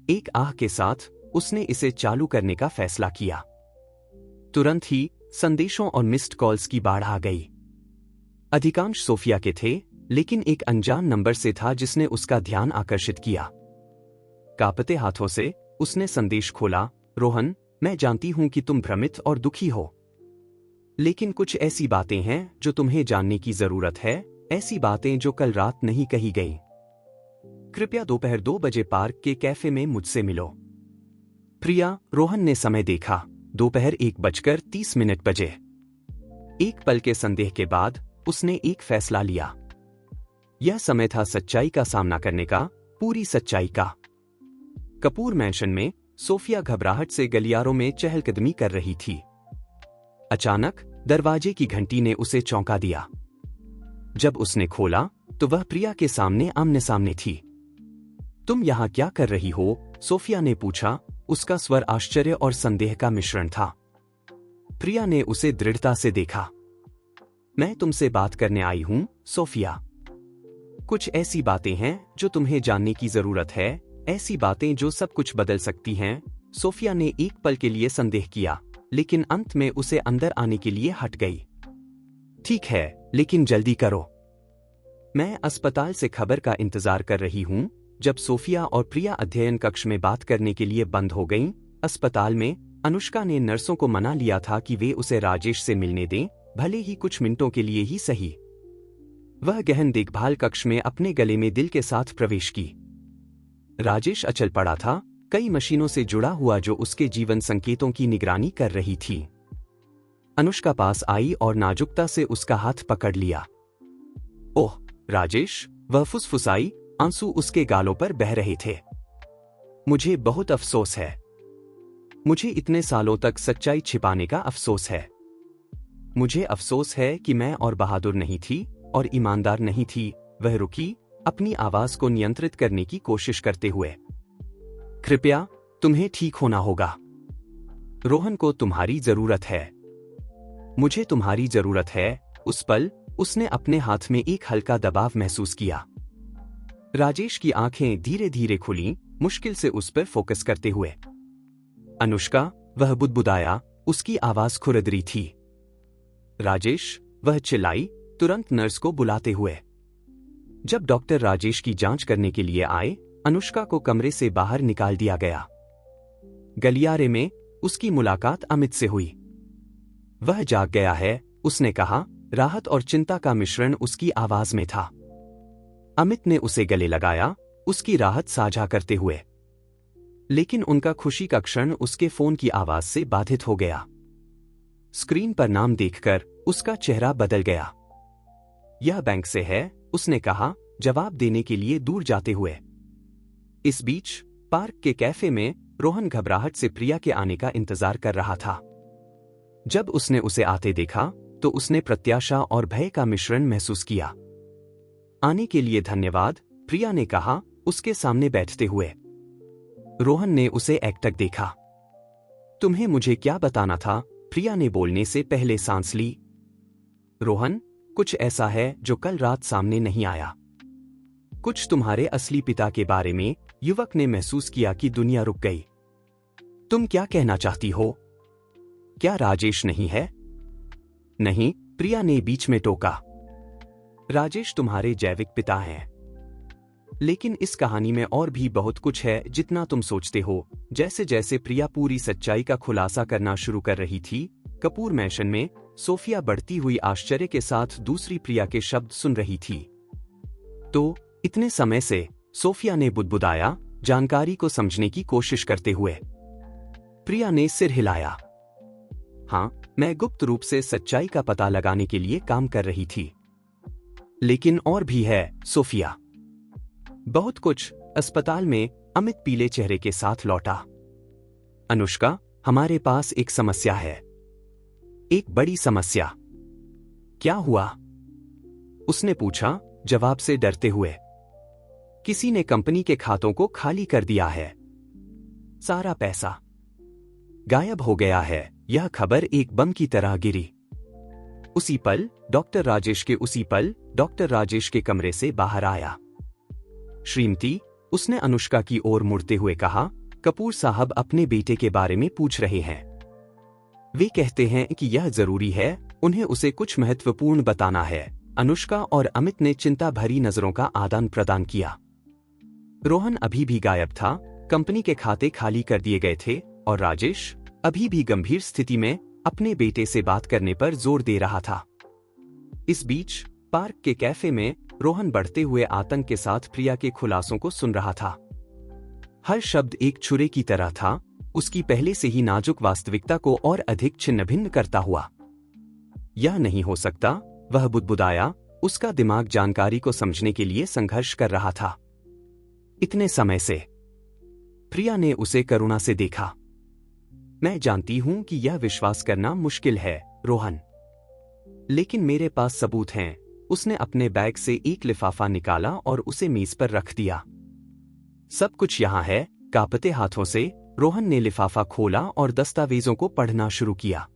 एक आह के साथ उसने इसे चालू करने का फैसला किया। तुरंत ही संदेशों और मिस्ड कॉल्स की बाढ़ आ गई। अधिकांश सोफिया के थे, लेकिन एक अनजान नंबर से था जिसने उसका ध्यान आकर्षित किया। कांपते हाथों से उसने संदेश खोला। रोहन, मैं जानती हूं कि तुम भ्रमित और दुखी हो, लेकिन कुछ ऐसी बातें हैं जो तुम्हें जानने की जरूरत है, ऐसी बातें जो कल रात नहीं कही गई। कृपया दोपहर 2 बजे पार्क के कैफे में मुझसे मिलो। प्रिया। रोहन ने समय देखा। दोपहर 1:30 बजे। एक पल के संदेह के बाद उसने एक फैसला लिया। यह समय था सच्चाई का सामना करने का, पूरी सच्चाई का। कपूर मैंशन में सोफिया घबराहट से गलियारों में चहलकदमी कर रही थी। अचानक दरवाजे की घंटी ने उसे चौंका दिया। जब उसने खोला तो वह प्रिया के सामने आमने सामने थी। तुम यहां क्या कर रही हो? सोफिया ने पूछा। उसका स्वर आश्चर्य और संदेह का मिश्रण था। प्रिया ने उसे दृढ़ता से देखा। मैं तुमसे बात करने आई हूं, सोफिया। कुछ ऐसी बातें हैं जो तुम्हें जानने की जरूरत है, ऐसी बातें जो सब कुछ बदल सकती हैं। सोफिया ने एक पल के लिए संदेह किया, लेकिन अंत में उसे अंदर आने के लिए हट गई। ठीक है, लेकिन जल्दी करो। मैं अस्पताल से खबर का इंतजार कर रही हूं। जब सोफिया और प्रिया अध्ययन कक्ष में बात करने के लिए बंद हो गईं, अस्पताल में अनुष्का ने नर्सों को मना लिया था कि वे उसे राजेश से मिलने दें, भले ही कुछ मिनटों के लिए ही सही। वह गहन देखभाल कक्ष में अपने गले में दिल के साथ प्रवेश की। राजेश अचल पड़ा था, कई मशीनों से जुड़ा हुआ जो उसके जीवन संकेतों की निगरानी कर रही थी। अनुष्का पास आई और नाजुकता से उसका हाथ पकड़ लिया। ओह राजेश, वह फुसफुसाई, आंसू उसके गालों पर बह रहे थे। मुझे बहुत अफसोस है। मुझे इतने सालों तक सच्चाई छिपाने का अफसोस है। मुझे अफसोस है कि मैं और बहादुर नहीं थी और ईमानदार नहीं थी। वह रुकी, अपनी आवाज को नियंत्रित करने की कोशिश करते हुए। कृपया, तुम्हें ठीक होना होगा। रोहन को तुम्हारी जरूरत है। मुझे तुम्हारी जरूरत है। उस पल उसने अपने हाथ में एक हल्का दबाव महसूस किया। राजेश की आंखें धीरे धीरे खुलीं, मुश्किल से उस पर फोकस करते हुए। अनुष्का, वह बुदबुदाया, उसकी आवाज खुरदरी थी। राजेश, वह चिल्लाई, तुरंत नर्स को बुलाते हुए। जब डॉक्टर राजेश की जांच करने के लिए आए, अनुष्का को कमरे से बाहर निकाल दिया गया। गलियारे में उसकी मुलाकात अमित से हुई। वह जाग गया है, उसने कहा। राहत और चिंता का मिश्रण उसकी आवाज में था। अमित ने उसे गले लगाया, उसकी राहत साझा करते हुए। लेकिन उनका खुशी का क्षण उसके फोन की आवाज से बाधित हो गया। स्क्रीन पर नाम देखकर उसका चेहरा बदल गया। यह बैंक से है, उसने कहा, जवाब देने के लिए दूर जाते हुए। इस बीच पार्क के कैफे में रोहन घबराहट से प्रिया के आने का इंतजार कर रहा था। जब उसने उसे आते देखा तो उसने प्रत्याशा और भय का मिश्रण महसूस किया। आने के लिए धन्यवाद, प्रिया ने कहा, उसके सामने बैठते हुए। रोहन ने उसे एकटक देखा। तुम्हें मुझे क्या बताना था? प्रिया ने बोलने से पहले सांस ली। रोहन, कुछ ऐसा है जो कल रात सामने नहीं आया। कुछ तुम्हारे असली पिता के बारे में। युवक ने महसूस किया कि दुनिया रुक गई। तुम क्या कहना चाहती हो? क्या राजेश नहीं है? नहीं, प्रिया ने बीच में टोका। राजेश तुम्हारे जैविक पिता हैं। लेकिन इस कहानी में और भी बहुत कुछ है जितना तुम सोचते हो। जैसे जैसे प्रिया पूरी सच्चाई का खुलासा करना शुरू कर रही थी, कपूर मैंशन में सोफिया बढ़ती हुई आश्चर्य के साथ दूसरी प्रिया के शब्द सुन रही थी। तो इतने समय से? सोफिया ने बुदबुदाया, जानकारी को समझने की कोशिश करते हुए। प्रिया ने सिर हिलाया। हाँ, मैं गुप्त रूप से सच्चाई का पता लगाने के लिए काम कर रही थी। लेकिन और भी है, सोफिया। बहुत कुछ। अस्पताल में अमित पीले चेहरे के साथ लौटा। अनुष्का, हमारे पास एक समस्या है। एक बड़ी समस्या। क्या हुआ? उसने पूछा, जवाब से डरते हुए। किसी ने कंपनी के खातों को खाली कर दिया है। सारा पैसा गायब हो गया है। यह खबर एक बम की तरह गिरी। उसी पल डॉक्टर राजेश के कमरे से बाहर आया। श्रीमती, उसने अनुष्का की ओर मुड़ते हुए कहा, कपूर साहब अपने बेटे के बारे में पूछ रहे हैं। वे कहते हैं कि यह जरूरी है, उन्हें उसे कुछ महत्वपूर्ण बताना है। अनुष्का और अमित ने चिंता भरी नजरों का आदान प्रदान किया। रोहन अभी भी गायब था, कंपनी के खाते खाली कर दिए गए थे और राजेश अभी भी गंभीर स्थिति में अपने बेटे से बात करने पर जोर दे रहा था। इस बीच पार्क के कैफे में रोहन बढ़ते हुए आतंक के साथ प्रिया के खुलासों को सुन रहा था। हर शब्द एक छुरे की तरह था, उसकी पहले से ही नाजुक वास्तविकता को और अधिक छिन्न-भिन्न करता हुआ। यह नहीं हो सकता, वह बुदबुदाया, उसका दिमाग जानकारी को समझने के लिए संघर्ष कर रहा था। इतने समय से। प्रिया ने उसे करुणा से देखा। मैं जानती हूं कि यह विश्वास करना मुश्किल है, रोहन। लेकिन मेरे पास सबूत हैं। उसने अपने बैग से एक लिफाफा निकाला और उसे मेज पर रख दिया। सब कुछ यहां है। कांपते हाथों से रोहन ने लिफाफा खोला और दस्तावेजों को पढ़ना शुरू किया।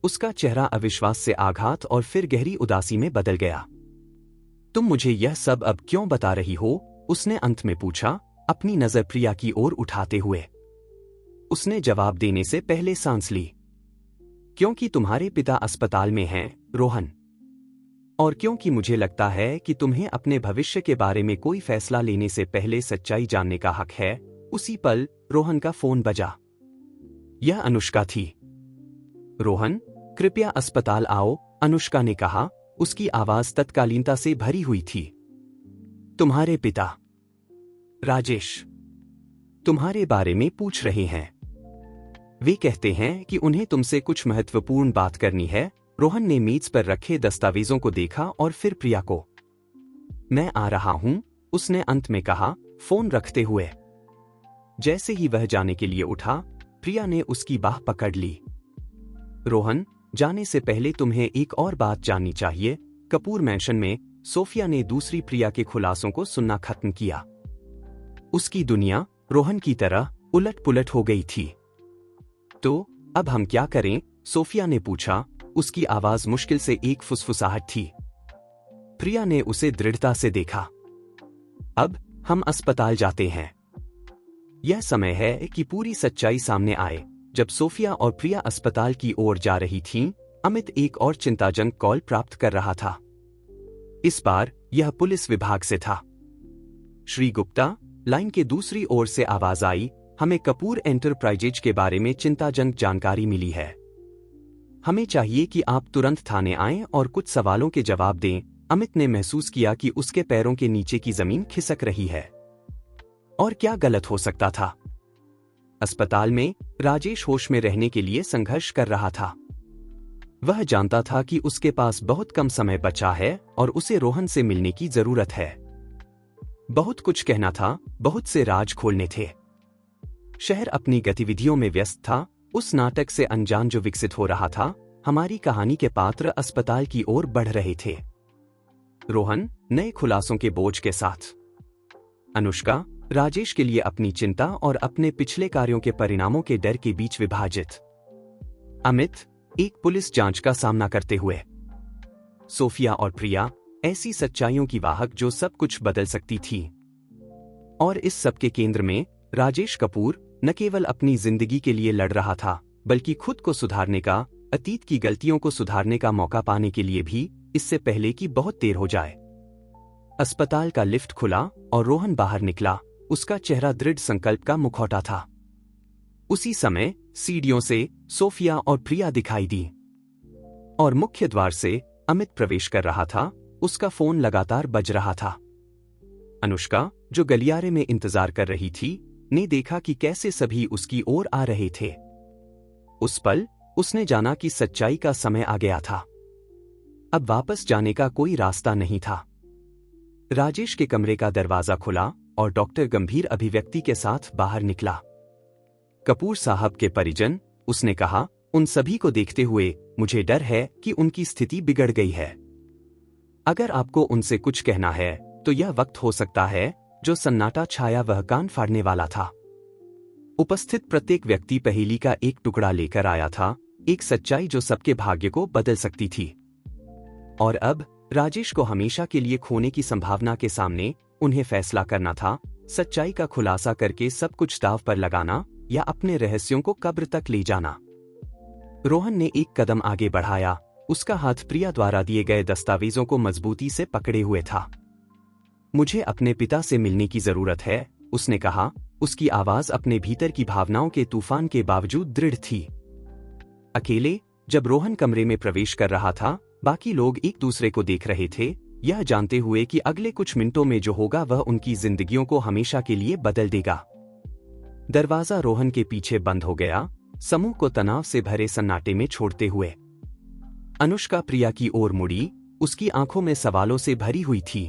उसका चेहरा अविश्वास से आघात और फिर गहरी उदासी में बदल गया। तुम मुझे यह सब अब क्यों बता रही हो? उसने अंत में पूछा, अपनी नजर प्रिया की ओर उठाते हुए। उसने जवाब देने से पहले सांस ली। क्योंकि तुम्हारे पिता अस्पताल में हैं, रोहन। और क्योंकि मुझे लगता है कि तुम्हें अपने भविष्य के बारे में कोई फैसला लेने से पहले सच्चाई जानने का हक है। उसी पल रोहन का फोन बजा। यह अनुष्का थी। रोहन, कृपया अस्पताल आओ, अनुष्का ने कहा। उसकी आवाज तत्कालीनता से भरी हुई थी। तुम्हारे पिता राजेश तुम्हारे बारे में पूछ रहे हैं। वे कहते हैं कि उन्हें तुमसे कुछ महत्वपूर्ण बात करनी है। रोहन ने मेज पर रखे दस्तावेजों को देखा और फिर प्रिया को। मैं आ रहा हूं, उसने अंत में कहा, फोन रखते हुए। जैसे ही वह जाने के लिए उठा, प्रिया ने उसकी बाह पकड़ ली। रोहन, जाने से पहले तुम्हें एक और बात जाननी चाहिए। कपूर मैंशन में सोफिया ने दूसरी प्रिया के खुलासों को सुनना खत्म किया। उसकी दुनिया रोहन की तरह उलट-पुलट हो गई थी। तो अब हम क्या करें? सोफिया ने पूछा। उसकी आवाज मुश्किल से एक फुसफुसाहट थी। प्रिया ने उसे दृढ़ता से देखा। अब हम अस्पताल जाते हैं। यह समय है कि पूरी सच्चाई सामने आए। जब सोफिया और प्रिया अस्पताल की ओर जा रही थीं, अमित एक और चिंताजनक कॉल प्राप्त कर रहा था। इस बार यह पुलिस विभाग से था। श्री गुप्ता, लाइन के दूसरी ओर से आवाज आई, हमें कपूर एंटरप्राइजेज के बारे में चिंताजनक जानकारी मिली है। हमें चाहिए कि आप तुरंत थाने आएं और कुछ सवालों के जवाब दें। अमित ने महसूस किया कि उसके पैरों के नीचे की जमीन खिसक रही है। और क्या गलत हो सकता था? अस्पताल में राजेश होश में रहने के लिए संघर्ष कर रहा था। वह जानता था कि उसके पास बहुत कम समय बचा है और उसे रोहन से मिलने की जरूरत है। बहुत कुछ कहना था, बहुत से राज खोलने थे। शहर अपनी गतिविधियों में व्यस्त था, उस नाटक से अनजान जो विकसित हो रहा था। हमारी कहानी के पात्र अस्पताल की ओर बढ़ रहे थे। रोहन नए खुलासों के बोझ के साथ, अनुष्का राजेश के लिए अपनी चिंता और अपने पिछले कार्यों के परिणामों के डर के बीच विभाजित, अमित एक पुलिस जांच का सामना करते हुए, सोफिया और प्रिया ऐसी सच्चाइयों की वाहक जो सब कुछ बदल सकती थी। और इस सब के केंद्र में राजेश कपूर न केवल अपनी जिंदगी के लिए लड़ रहा था, बल्कि खुद को सुधारने का, अतीत की गलतियों को सुधारने का मौका पाने के लिए भी, इससे पहले कि बहुत देर हो जाए। अस्पताल का लिफ्ट खुला और रोहन बाहर निकला। उसका चेहरा दृढ़ संकल्प का मुखौटा था। उसी समय सीढ़ियों से सोफिया और प्रिया दिखाई दी और मुख्य द्वार से अमित प्रवेश कर रहा था। उसका फोन लगातार बज रहा था। अनुष्का, जो गलियारे में इंतजार कर रही थी, ने देखा कि कैसे सभी उसकी ओर आ रहे थे। उस पल उसने जाना कि सच्चाई का समय आ गया था। अब वापस जाने का कोई रास्ता नहीं था। राजेश के कमरे का दरवाजा खुला और डॉक्टर गंभीर अभिव्यक्ति के साथ बाहर निकला। कपूर साहब के परिजन, उसने कहा, उन सभी को देखते हुए मुझे डर है कि उनकी स्थिति बिगड़ गई है। अगर आपको उनसे कुछ कहना है तो यह वक्त हो सकता है। जो सन्नाटा छाया वह कान फाड़ने वाला था। उपस्थित प्रत्येक व्यक्ति पहेली का एक टुकड़ा लेकर आया था, एक सच्चाई जो सबके भाग्य को बदल सकती थी। और अब राजेश को हमेशा के लिए खोने की संभावना के सामने उन्हें फैसला करना था, सच्चाई का खुलासा करके सब कुछ दांव पर लगाना या अपने रहस्यों को कब्र तक ले जाना। रोहन ने एक कदम आगे बढ़ाया। उसका हाथ प्रिया द्वारा दिए गए दस्तावेजों को मजबूती से पकड़े हुए था। मुझे अपने पिता से मिलने की जरूरत है, उसने कहा। उसकी आवाज अपने भीतर की भावनाओं के तूफान के बावजूद दृढ़ थी। अकेले जब रोहन कमरे में प्रवेश कर रहा था, बाकी लोग एक दूसरे को देख रहे थे, यह जानते हुए कि अगले कुछ मिनटों में जो होगा वह उनकी जिंदगियों को हमेशा के लिए बदल देगा। दरवाजा रोहन के पीछे बंद हो गया, समूह को तनाव से भरे सन्नाटे में छोड़ते हुए। अनुष्का प्रिया की ओर मुड़ी, उसकी आंखों में सवालों से भरी हुई थी।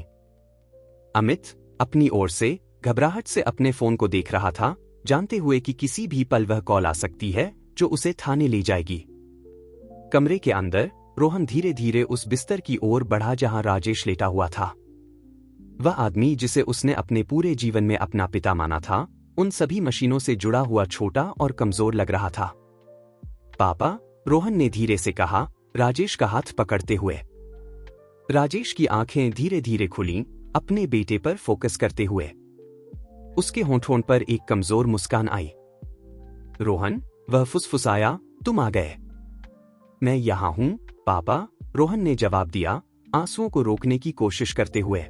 अमित अपनी ओर से घबराहट से अपने फोन को देख रहा था, जानते हुए कि किसी भी पल वह कॉल आ सकती है जो उसे थाने ले जाएगी। कमरे के अंदर रोहन धीरे धीरे उस बिस्तर की ओर बढ़ा जहां राजेश लेटा हुआ था। वह आदमी जिसे उसने अपने पूरे जीवन में अपना पिता माना था, उन सभी मशीनों से जुड़ा हुआ छोटा और कमजोर लग रहा था। पापा, रोहन ने धीरे से कहा, राजेश का हाथ पकड़ते हुए। राजेश की आंखें धीरे धीरे खुलीं, अपने बेटे पर फोकस करते हुए। उसके होंठों पर एक कमजोर मुस्कान आई। रोहन, वह फुसफुसाया, तुम आ गए। मैं यहां हूं पापा, रोहन ने जवाब दिया, आंसुओं को रोकने की कोशिश करते हुए।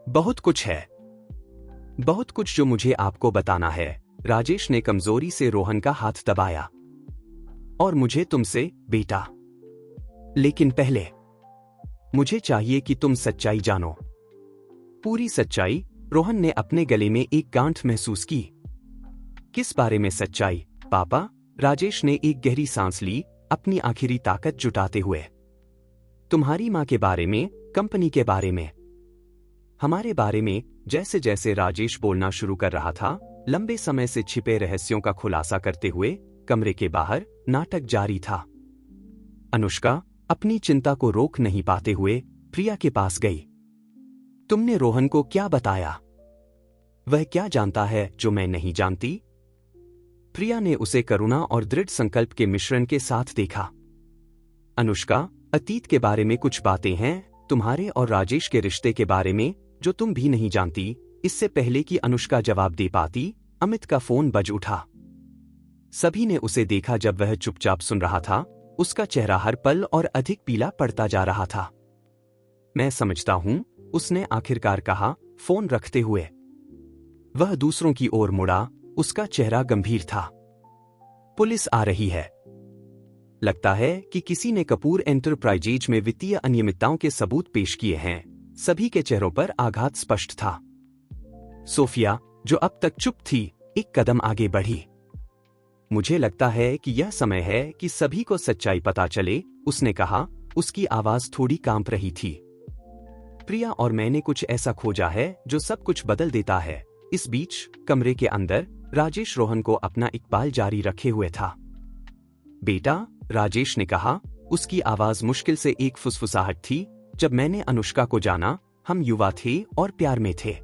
बहुत कुछ है, बहुत कुछ जो मुझे आपको बताना है। राजेश ने कमजोरी से रोहन का हाथ दबाया। और मुझे तुमसे, बेटा। लेकिन पहले मुझे चाहिए कि तुम सच्चाई जानो। पूरी सच्चाई। रोहन ने अपने गले में एक गांठ महसूस की। किस बारे में सच्चाई, पापा? राजेश ने एक गहरी सांस ली, अपनी आखिरी ताकत जुटाते हुए। तुम्हारी मां के बारे में, कंपनी के बारे में, हमारे बारे में। जैसे जैसे राजेश बोलना शुरू कर रहा था, लंबे समय से छिपे रहस्यों का खुलासा करते हुए कमरे के बाहर नाटक जारी था। अनुष्का अपनी चिंता को रोक नहीं पाते हुए प्रिया के पास गई। तुमने रोहन को क्या बताया? वह क्या जानता है जो मैं नहीं जानती? प्रिया ने उसे करुणा और दृढ़ संकल्प के मिश्रण के साथ देखा। अनुष्का, अतीत के बारे में कुछ बातें हैं, तुम्हारे और राजेश के रिश्ते के बारे में, जो तुम भी नहीं जानती। इससे पहले कि अनुष्का जवाब दे पाती, अमित का फोन बज उठा। सभी ने उसे देखा जब वह चुपचाप सुन रहा था। उसका चेहरा हर पल और अधिक पीला पड़ता जा रहा था। मैं समझता हूं, उसने आखिरकार कहा, फोन रखते हुए। वह दूसरों की ओर मुड़ा, उसका चेहरा गंभीर था। पुलिस आ रही है। लगता है कि किसी ने कपूर एंटरप्राइजेज में वित्तीय अनियमितताओं के सबूत पेश किए हैं। सभी के चेहरों पर आघात स्पष्ट था। सोफिया, जो अब तक चुप थी, एक कदम आगे बढ़ी। मुझे लगता है कि यह समय है कि सभी को सच्चाई पता चले, उसने कहा। उसकी आवाज थोड़ी कांप रही थी। प्रिया और मैंने कुछ ऐसा खोजा है जो सब कुछ बदल देता है। इस बीच कमरे के अंदर राजेश रोहन को अपना इकबाल जारी रखे हुए था। बेटा, राजेश ने कहा। उसकी आवाज मुश्किल से एक फुसफुसाहट थी। जब मैंने अनुष्का को जाना, हम युवा थे और प्यार में थे।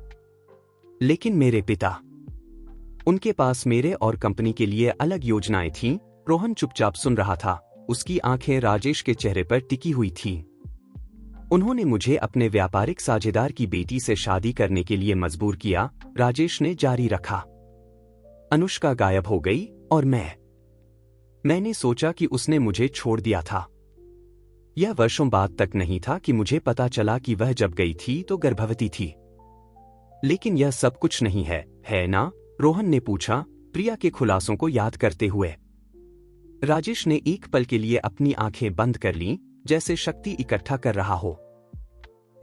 लेकिन मेरे पिता, उनके पास मेरे और कंपनी के लिए अलग योजनाएं थीं। रोहन चुपचाप सुन रहा था। उसकी आंखें राजेश के चेहरे पर टिकी हुई थीं। उन्होंने मुझे अपने व्यापारिक साझेदार की बेटी से शादी करने के लिए मजबूर किया, राजेश ने जारी रखा। अनुष्का गायब हो गई और मैंने सोचा कि उसने मुझे छोड़ दिया था। यह वर्षों बाद तक नहीं था कि मुझे पता चला कि वह जब गई थी तो गर्भवती थी। लेकिन यह सब कुछ नहीं है ना? रोहन ने पूछा, प्रिया के खुलासों को याद करते हुए। राजेश ने एक पल के लिए अपनी आंखें बंद कर लीं, जैसे शक्ति इकट्ठा कर रहा हो।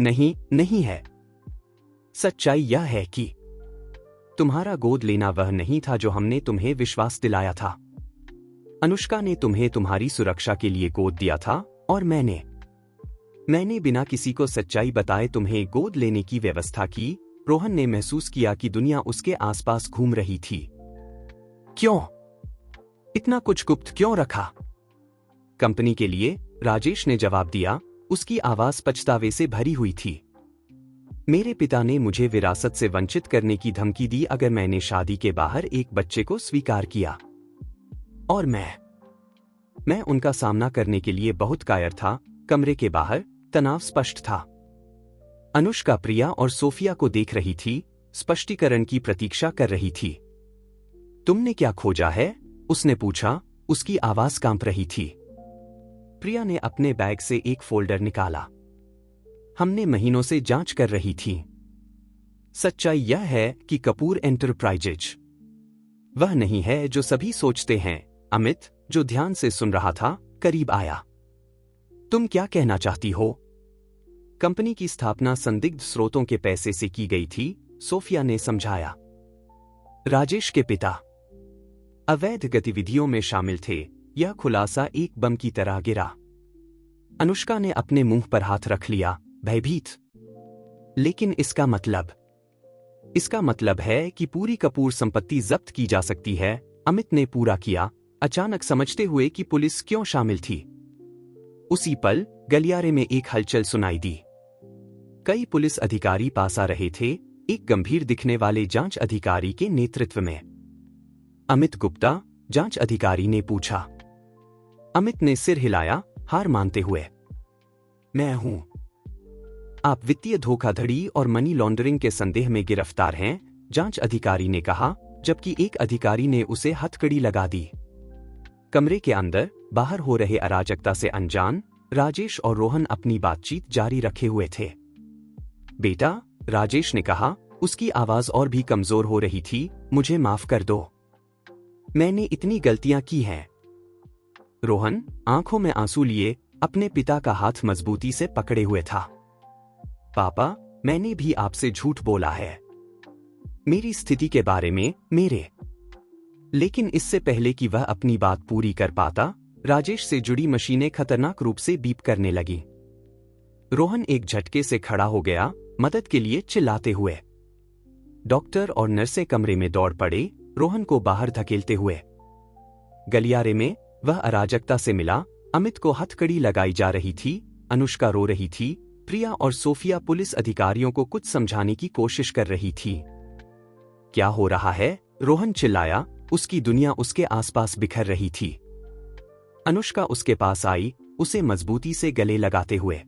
नहीं है। सच्चाई यह है कि तुम्हारा गोद लेना वह नहीं था जो हमने तुम्हें विश्वास दिलाया था। अनुष्का ने तुम्हें तुम्हारी सुरक्षा के लिए गोद दिया था और मैंने बिना किसी को सच्चाई बताए तुम्हें गोद लेने की व्यवस्था की। रोहन ने महसूस किया कि दुनिया उसके आसपास घूम रही थी। क्यों? इतना कुछ गुप्त क्यों रखा? कंपनी के लिए, राजेश ने जवाब दिया। उसकी आवाज पछतावे से भरी हुई थी। मेरे पिता ने मुझे विरासत से वंचित करने की धमकी दी अगर मैंने शादी के बाहर एक बच्चे को स्वीकार किया। और मैं उनका सामना करने के लिए बहुत कायर था। कमरे के बाहर तनाव स्पष्ट था। अनुष्का प्रिया और सोफिया को देख रही थी, स्पष्टीकरण की प्रतीक्षा कर रही थी। तुमने क्या खोजा है? उसने पूछा। उसकी आवाज कांप रही थी। प्रिया ने अपने बैग से एक फोल्डर निकाला। हमने महीनों से जांच कर रही थी। सच्चाई यह है कि कपूर एंटरप्राइजेज वह नहीं है जो सभी सोचते हैं। अमित, जो ध्यान से सुन रहा था, करीब आया। तुम क्या कहना चाहती हो? कंपनी की स्थापना संदिग्ध स्रोतों के पैसे से की गई थी, सोफिया ने समझाया। राजेश के पिता अवैध गतिविधियों में शामिल थे। यह खुलासा एक बम की तरह गिरा। अनुष्का ने अपने मुंह पर हाथ रख लिया, भयभीत। लेकिन इसका मतलब है कि पूरी कपूर संपत्ति जब्त की जा सकती है, अमित ने पूरा किया, अचानक समझते हुए कि पुलिस क्यों शामिल थी। उसी पल गलियारे में एक हलचल सुनाई दी। कई पुलिस अधिकारी पास आ रहे थे, एक गंभीर दिखने वाले जांच अधिकारी के नेतृत्व में। अमित गुप्ता? जांच अधिकारी ने पूछा। अमित ने सिर हिलाया, हार मानते हुए। मैं हूं। आप वित्तीय धोखाधड़ी और मनी लॉन्ड्रिंग के संदेह में गिरफ्तार हैं, जांच अधिकारी ने कहा, जबकि एक अधिकारी ने उसे हथकड़ी लगा दी। कमरे के अंदर बाहर हो रहे अराजकता से अनजान राजेश और रोहन अपनी बातचीत जारी रखे हुए थे। बेटा, राजेश ने कहा, उसकी आवाज और भी कमजोर हो रही थी, मुझे माफ कर दो। मैंने इतनी गलतियां की हैं। रोहन आंखों में आंसू लिए अपने पिता का हाथ मजबूती से पकड़े हुए था। पापा, मैंने भी आपसे झूठ बोला है, मेरी स्थिति के बारे में, लेकिन इससे पहले कि वह अपनी बात पूरी कर पाता, राजेश से जुड़ी मशीनें खतरनाक रूप से बीप करने लगी। रोहन एक झटके से खड़ा हो गया, मदद के लिए चिल्लाते हुए। डॉक्टर और नर्सें कमरे में दौड़ पड़े, रोहन को बाहर धकेलते हुए। गलियारे में वह अराजकता से मिला। अमित को हथकड़ी लगाई जा रही थी, अनुष्का रो रही थी, प्रिया और सोफिया पुलिस अधिकारियों को कुछ समझाने की कोशिश कर रही थी। क्या हो रहा है? रोहन चिल्लाया, उसकी दुनिया उसके आसपास बिखर रही थी। अनुष्का उसके पास आई, उसे मजबूती से गले लगाते हुए।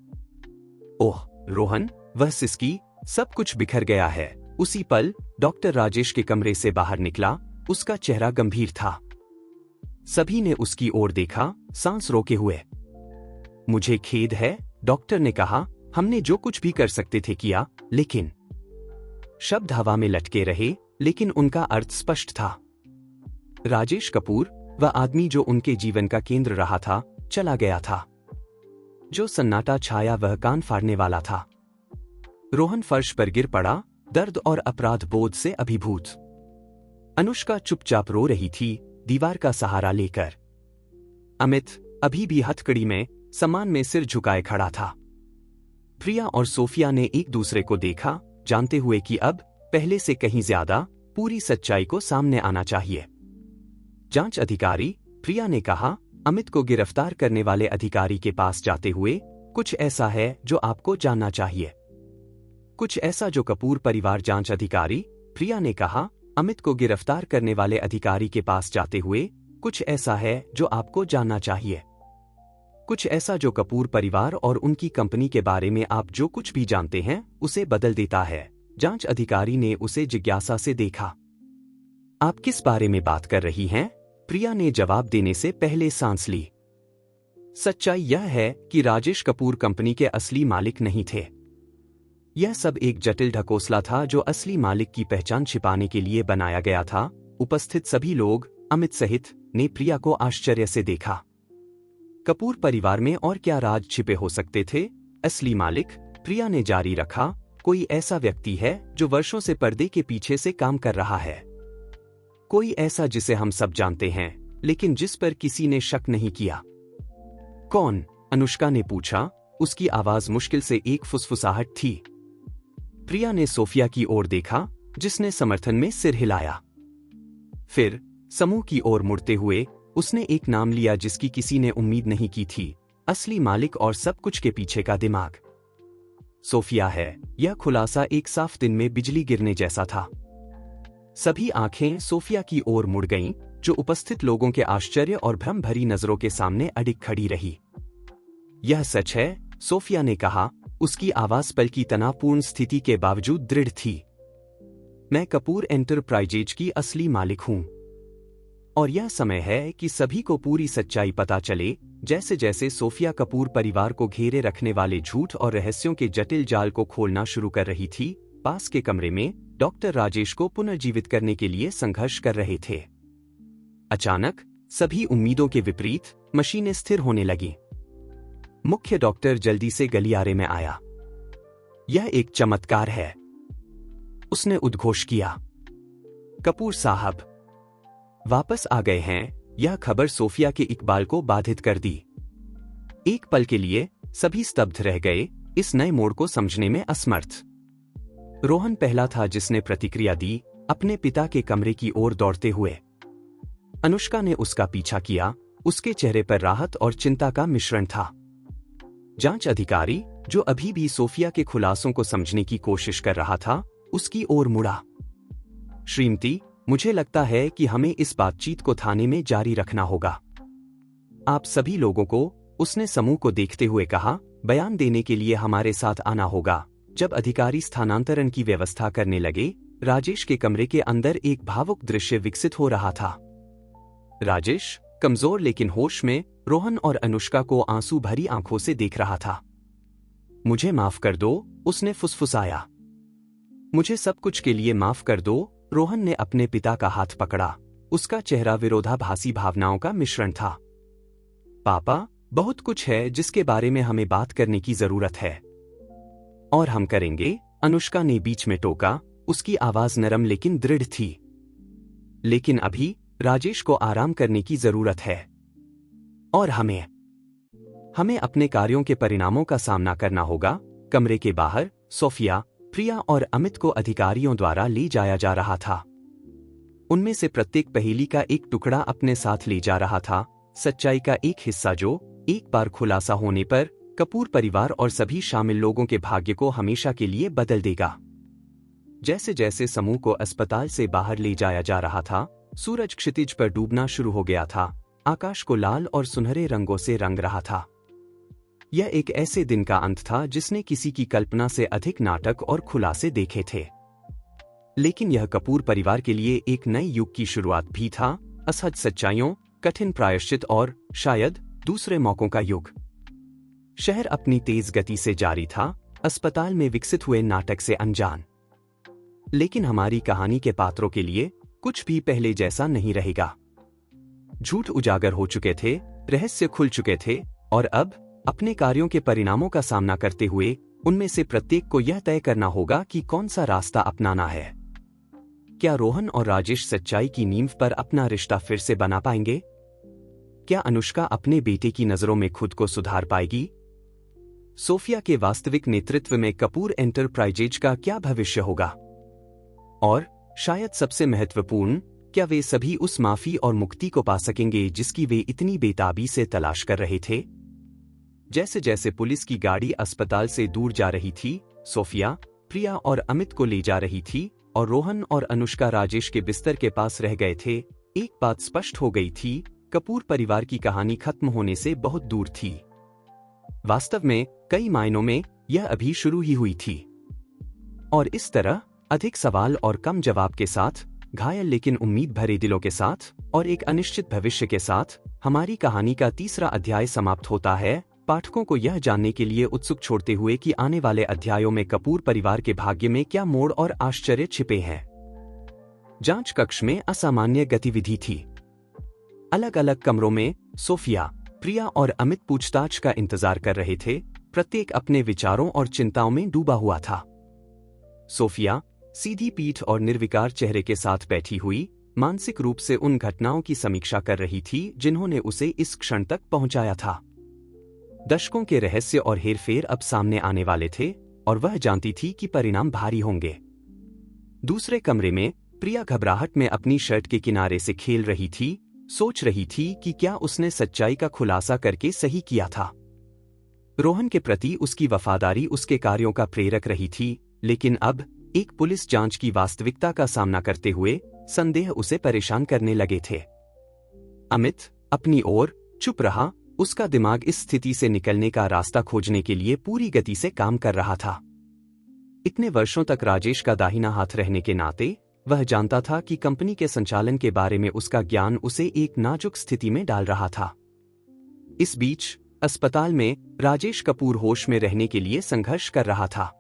ओह रोहन, वह सिसकी, सब कुछ बिखर गया है। उसी पल डॉक्टर राजेश के कमरे से बाहर निकला, उसका चेहरा गंभीर था। सभी ने उसकी ओर देखा, सांस रोके हुए। मुझे खेद है, डॉक्टर ने कहा, हमने जो कुछ भी कर सकते थे किया, लेकिन। शब्द हवा में लटके रहे, लेकिन उनका अर्थ स्पष्ट था। राजेश कपूर, वह आदमी जो उनके जीवन का केंद्र रहा था, चला गया था। जो सन्नाटा छाया वह कान फाड़ने वाला था। रोहन फर्श पर गिर पड़ा, दर्द और अपराध बोध से अभिभूत। अनुष्का चुपचाप रो रही थी, दीवार का सहारा लेकर। अमित अभी भी हथकड़ी में, सम्मान में सिर झुकाए खड़ा था। प्रिया और सोफिया ने एक दूसरे को देखा, जानते हुए कि अब पहले से कहीं ज्यादा पूरी सच्चाई को सामने आना चाहिए। जांच अधिकारी, प्रिया ने कहा, अमित को गिरफ्तार करने वाले अधिकारी के पास जाते हुए, कुछ ऐसा है जो आपको जानना चाहिए। कुछ ऐसा जो कपूर परिवार। जांच अधिकारी, प्रिया ने कहा, अमित को गिरफ्तार करने वाले अधिकारी के पास जाते हुए, कुछ ऐसा है जो आपको जानना चाहिए। कुछ ऐसा जो कपूर परिवार और उनकी कंपनी के बारे में आप जो कुछ भी जानते हैं उसे बदल देता है। जांच अधिकारी ने उसे जिज्ञासा से देखा। आप किस बारे में बात कर रही हैं? प्रिया ने जवाब देने से पहले सांस ली। सच्चाई यह है कि राजेश कपूर कंपनी के असली मालिक नहीं थे। यह सब एक जटिल ढकोसला था जो असली मालिक की पहचान छिपाने के लिए बनाया गया था। उपस्थित सभी लोग, अमित सहित, ने प्रिया को आश्चर्य से देखा। कपूर परिवार में और क्या राज छिपे हो सकते थे? असली मालिक, प्रिया ने जारी रखा, कोई ऐसा व्यक्ति है जो वर्षों से पर्दे के पीछे से काम कर रहा है। कोई ऐसा जिसे हम सब जानते हैं, लेकिन जिस पर किसी ने शक नहीं किया। कौन? अनुष्का ने पूछा, उसकी आवाज मुश्किल से एक फुसफुसाहट थी। प्रिया ने सोफिया की ओर देखा, जिसने समर्थन में सिर हिलाया। फिर समूह की ओर मुड़ते हुए उसने एक नाम लिया जिसकी किसी ने उम्मीद नहीं की थी, असली मालिक और सब कुछ के पीछे का दिमाग। सोफिया है। यह खुलासा एक साफ दिन में बिजली गिरने जैसा था। सभी आंखें सोफिया की ओर मुड़ गईं, जो उपस्थित लोगों के आश्चर्य और भ्रम भरी नजरों के सामने अडिग खड़ी रही। यह सच है, सोफिया ने कहा, उसकी आवाज पल की तनावपूर्ण स्थिति के बावजूद दृढ़ थी। मैं कपूर एंटरप्राइजेज की असली मालिक हूं। और यह समय है कि सभी को पूरी सच्चाई पता चले। जैसे जैसे सोफिया कपूर परिवार को घेरे रखने वाले झूठ और रहस्यों के जटिल जाल को खोलना शुरू कर रही थी, पास के कमरे में डॉक्टर राजेश को पुनर्जीवित करने के लिए संघर्ष कर रहे थे। अचानक सभी उम्मीदों के विपरीत मशीनें स्थिर होने लगीं। मुख्य डॉक्टर जल्दी से गलियारे में आया। यह एक चमत्कार है, उसने उद्घोष किया। कपूर साहब वापस आ गए हैं। यह खबर सोफिया के इकबाल को बाधित कर दी। एक पल के लिए सभी स्तब्ध रह गए, इस नए मोड़ को समझने में असमर्थ। रोहन पहला था जिसने प्रतिक्रिया दी, अपने पिता के कमरे की ओर दौड़ते हुए। अनुष्का ने उसका पीछा किया, उसके चेहरे पर राहत और चिंता का मिश्रण था। जांच अधिकारी, जो अभी भी सोफिया के खुलासों को समझने की कोशिश कर रहा था, उसकी ओर मुड़ा। श्रीमती, मुझे लगता है कि हमें इस बातचीत को थाने में जारी रखना होगा। आप सभी लोगों को, उसने समूह को देखते हुए कहा, बयान देने के लिए हमारे साथ आना होगा। जब अधिकारी स्थानांतरण की व्यवस्था करने लगे, राजेश के कमरे के अंदर एक भावुक दृश्य विकसित हो रहा था। राजेश, कमजोर लेकिन होश में, रोहन और अनुष्का को आंसू भरी आंखों से देख रहा था। मुझे माफ कर दो, उसने फुसफुसाया। मुझे सब कुछ के लिए माफ कर दो। रोहन ने अपने पिता का हाथ पकड़ा, उसका चेहरा विरोधाभासी भावनाओं का मिश्रण था। पापा, बहुत कुछ है जिसके बारे में हमें बात करने की जरूरत है। और हम करेंगे, अनुष्का ने बीच में टोका, उसकी आवाज नरम लेकिन दृढ़ थी। लेकिन अभी राजेश को आराम करने की जरूरत है। और हमें अपने कार्यों के परिणामों का सामना करना होगा। कमरे के बाहर सोफिया, प्रिया और अमित को अधिकारियों द्वारा ले जाया जा रहा था। उनमें से प्रत्येक पहेली का एक टुकड़ा अपने साथ ले जा रहा था, सच्चाई का एक हिस्सा जो एक बार खुलासा होने पर कपूर परिवार और सभी शामिल लोगों के भाग्य को हमेशा के लिए बदल देगा। जैसे जैसे समूह को अस्पताल से बाहर ले जाया जा रहा था, सूरज क्षितिज पर डूबना शुरू हो गया था, आकाश को लाल और सुनहरे रंगों से रंग रहा था। यह एक ऐसे दिन का अंत था जिसने किसी की कल्पना से अधिक नाटक और खुलासे देखे थे। लेकिन यह कपूर परिवार के लिए एक नए युग की शुरुआत भी था। असहज सच्चाइयों, कठिन प्रायश्चित और शायद दूसरे मौकों का युग। शहर अपनी तेज गति से जारी था, अस्पताल में विकसित हुए नाटक से अनजान। लेकिन हमारी कहानी के पात्रों के लिए कुछ भी पहले जैसा नहीं रहेगा। झूठ उजागर हो चुके थे, रहस्य खुल चुके थे, और अब अपने कार्यों के परिणामों का सामना करते हुए उनमें से प्रत्येक को यह तय करना होगा कि कौन सा रास्ता अपनाना है। क्या रोहन और राजेश सच्चाई की नींव पर अपना रिश्ता फिर से बना पाएंगे? क्या अनुष्का अपने बेटे की नजरों में खुद को सुधार पाएगी? सोफिया के वास्तविक नेतृत्व में कपूर एंटरप्राइजेज का क्या भविष्य होगा? और शायद सबसे महत्वपूर्ण, क्या वे सभी उस माफी और मुक्ति को पा सकेंगे जिसकी वे इतनी बेताबी से तलाश कर रहे थे? जैसे जैसे पुलिस की गाड़ी अस्पताल से दूर जा रही थी, सोफिया प्रिया और अमित को ले जा रही थी और रोहन और अनुष्का राजेश के बिस्तर के पास रह गए थे, एक बात स्पष्ट हो गई थी, कपूर परिवार की कहानी खत्म होने से बहुत दूर थी। वास्तव में कई मायनों में यह अभी शुरू ही हुई थी। और इस तरह अधिक सवाल और कम जवाब के साथ, घायल लेकिन उम्मीद भरे दिलों के साथ और एक अनिश्चित भविष्य के साथ हमारी कहानी का तीसरा अध्याय समाप्त होता है, पाठकों को यह जानने के लिए उत्सुक छोड़ते हुए कि आने वाले अध्यायों में कपूर परिवार के भाग्य में क्या मोड़ और आश्चर्य छिपे हैं। जांच कक्ष में असामान्य गतिविधि थी। अलग अलग कमरों में सोफिया, प्रिया और अमित पूछताछ का इंतजार कर रहे थे, प्रत्येक अपने विचारों और चिंताओं में डूबा हुआ था। सोफिया सीधी पीठ और निर्विकार चेहरे के साथ बैठी हुई, मानसिक रूप से उन घटनाओं की समीक्षा कर रही थी जिन्होंने उसे इस क्षण तक पहुंचाया था। दशकों के रहस्य और हेरफेर अब सामने आने वाले थे और वह जानती थी कि परिणाम भारी होंगे। दूसरे कमरे में प्रिया घबराहट में अपनी शर्ट के किनारे से खेल रही थी, सोच रही थी कि क्या उसने सच्चाई का खुलासा करके सही किया था। रोहन के प्रति उसकी वफादारी उसके कार्यों का प्रेरक रही थी, लेकिन अब एक पुलिस जांच की वास्तविकता का सामना करते हुए संदेह उसे परेशान करने लगे थे। अमित अपनी ओर चुप रहा, उसका दिमाग इस स्थिति से निकलने का रास्ता खोजने के लिए पूरी गति से काम कर रहा था। इतने वर्षों तक राजेश का दाहिना हाथ रहने के नाते वह जानता था कि कंपनी के संचालन के बारे में उसका ज्ञान उसे एक नाजुक स्थिति में डाल रहा था। इस बीच अस्पताल में राजेश कपूर होश में रहने के लिए संघर्ष कर रहा था।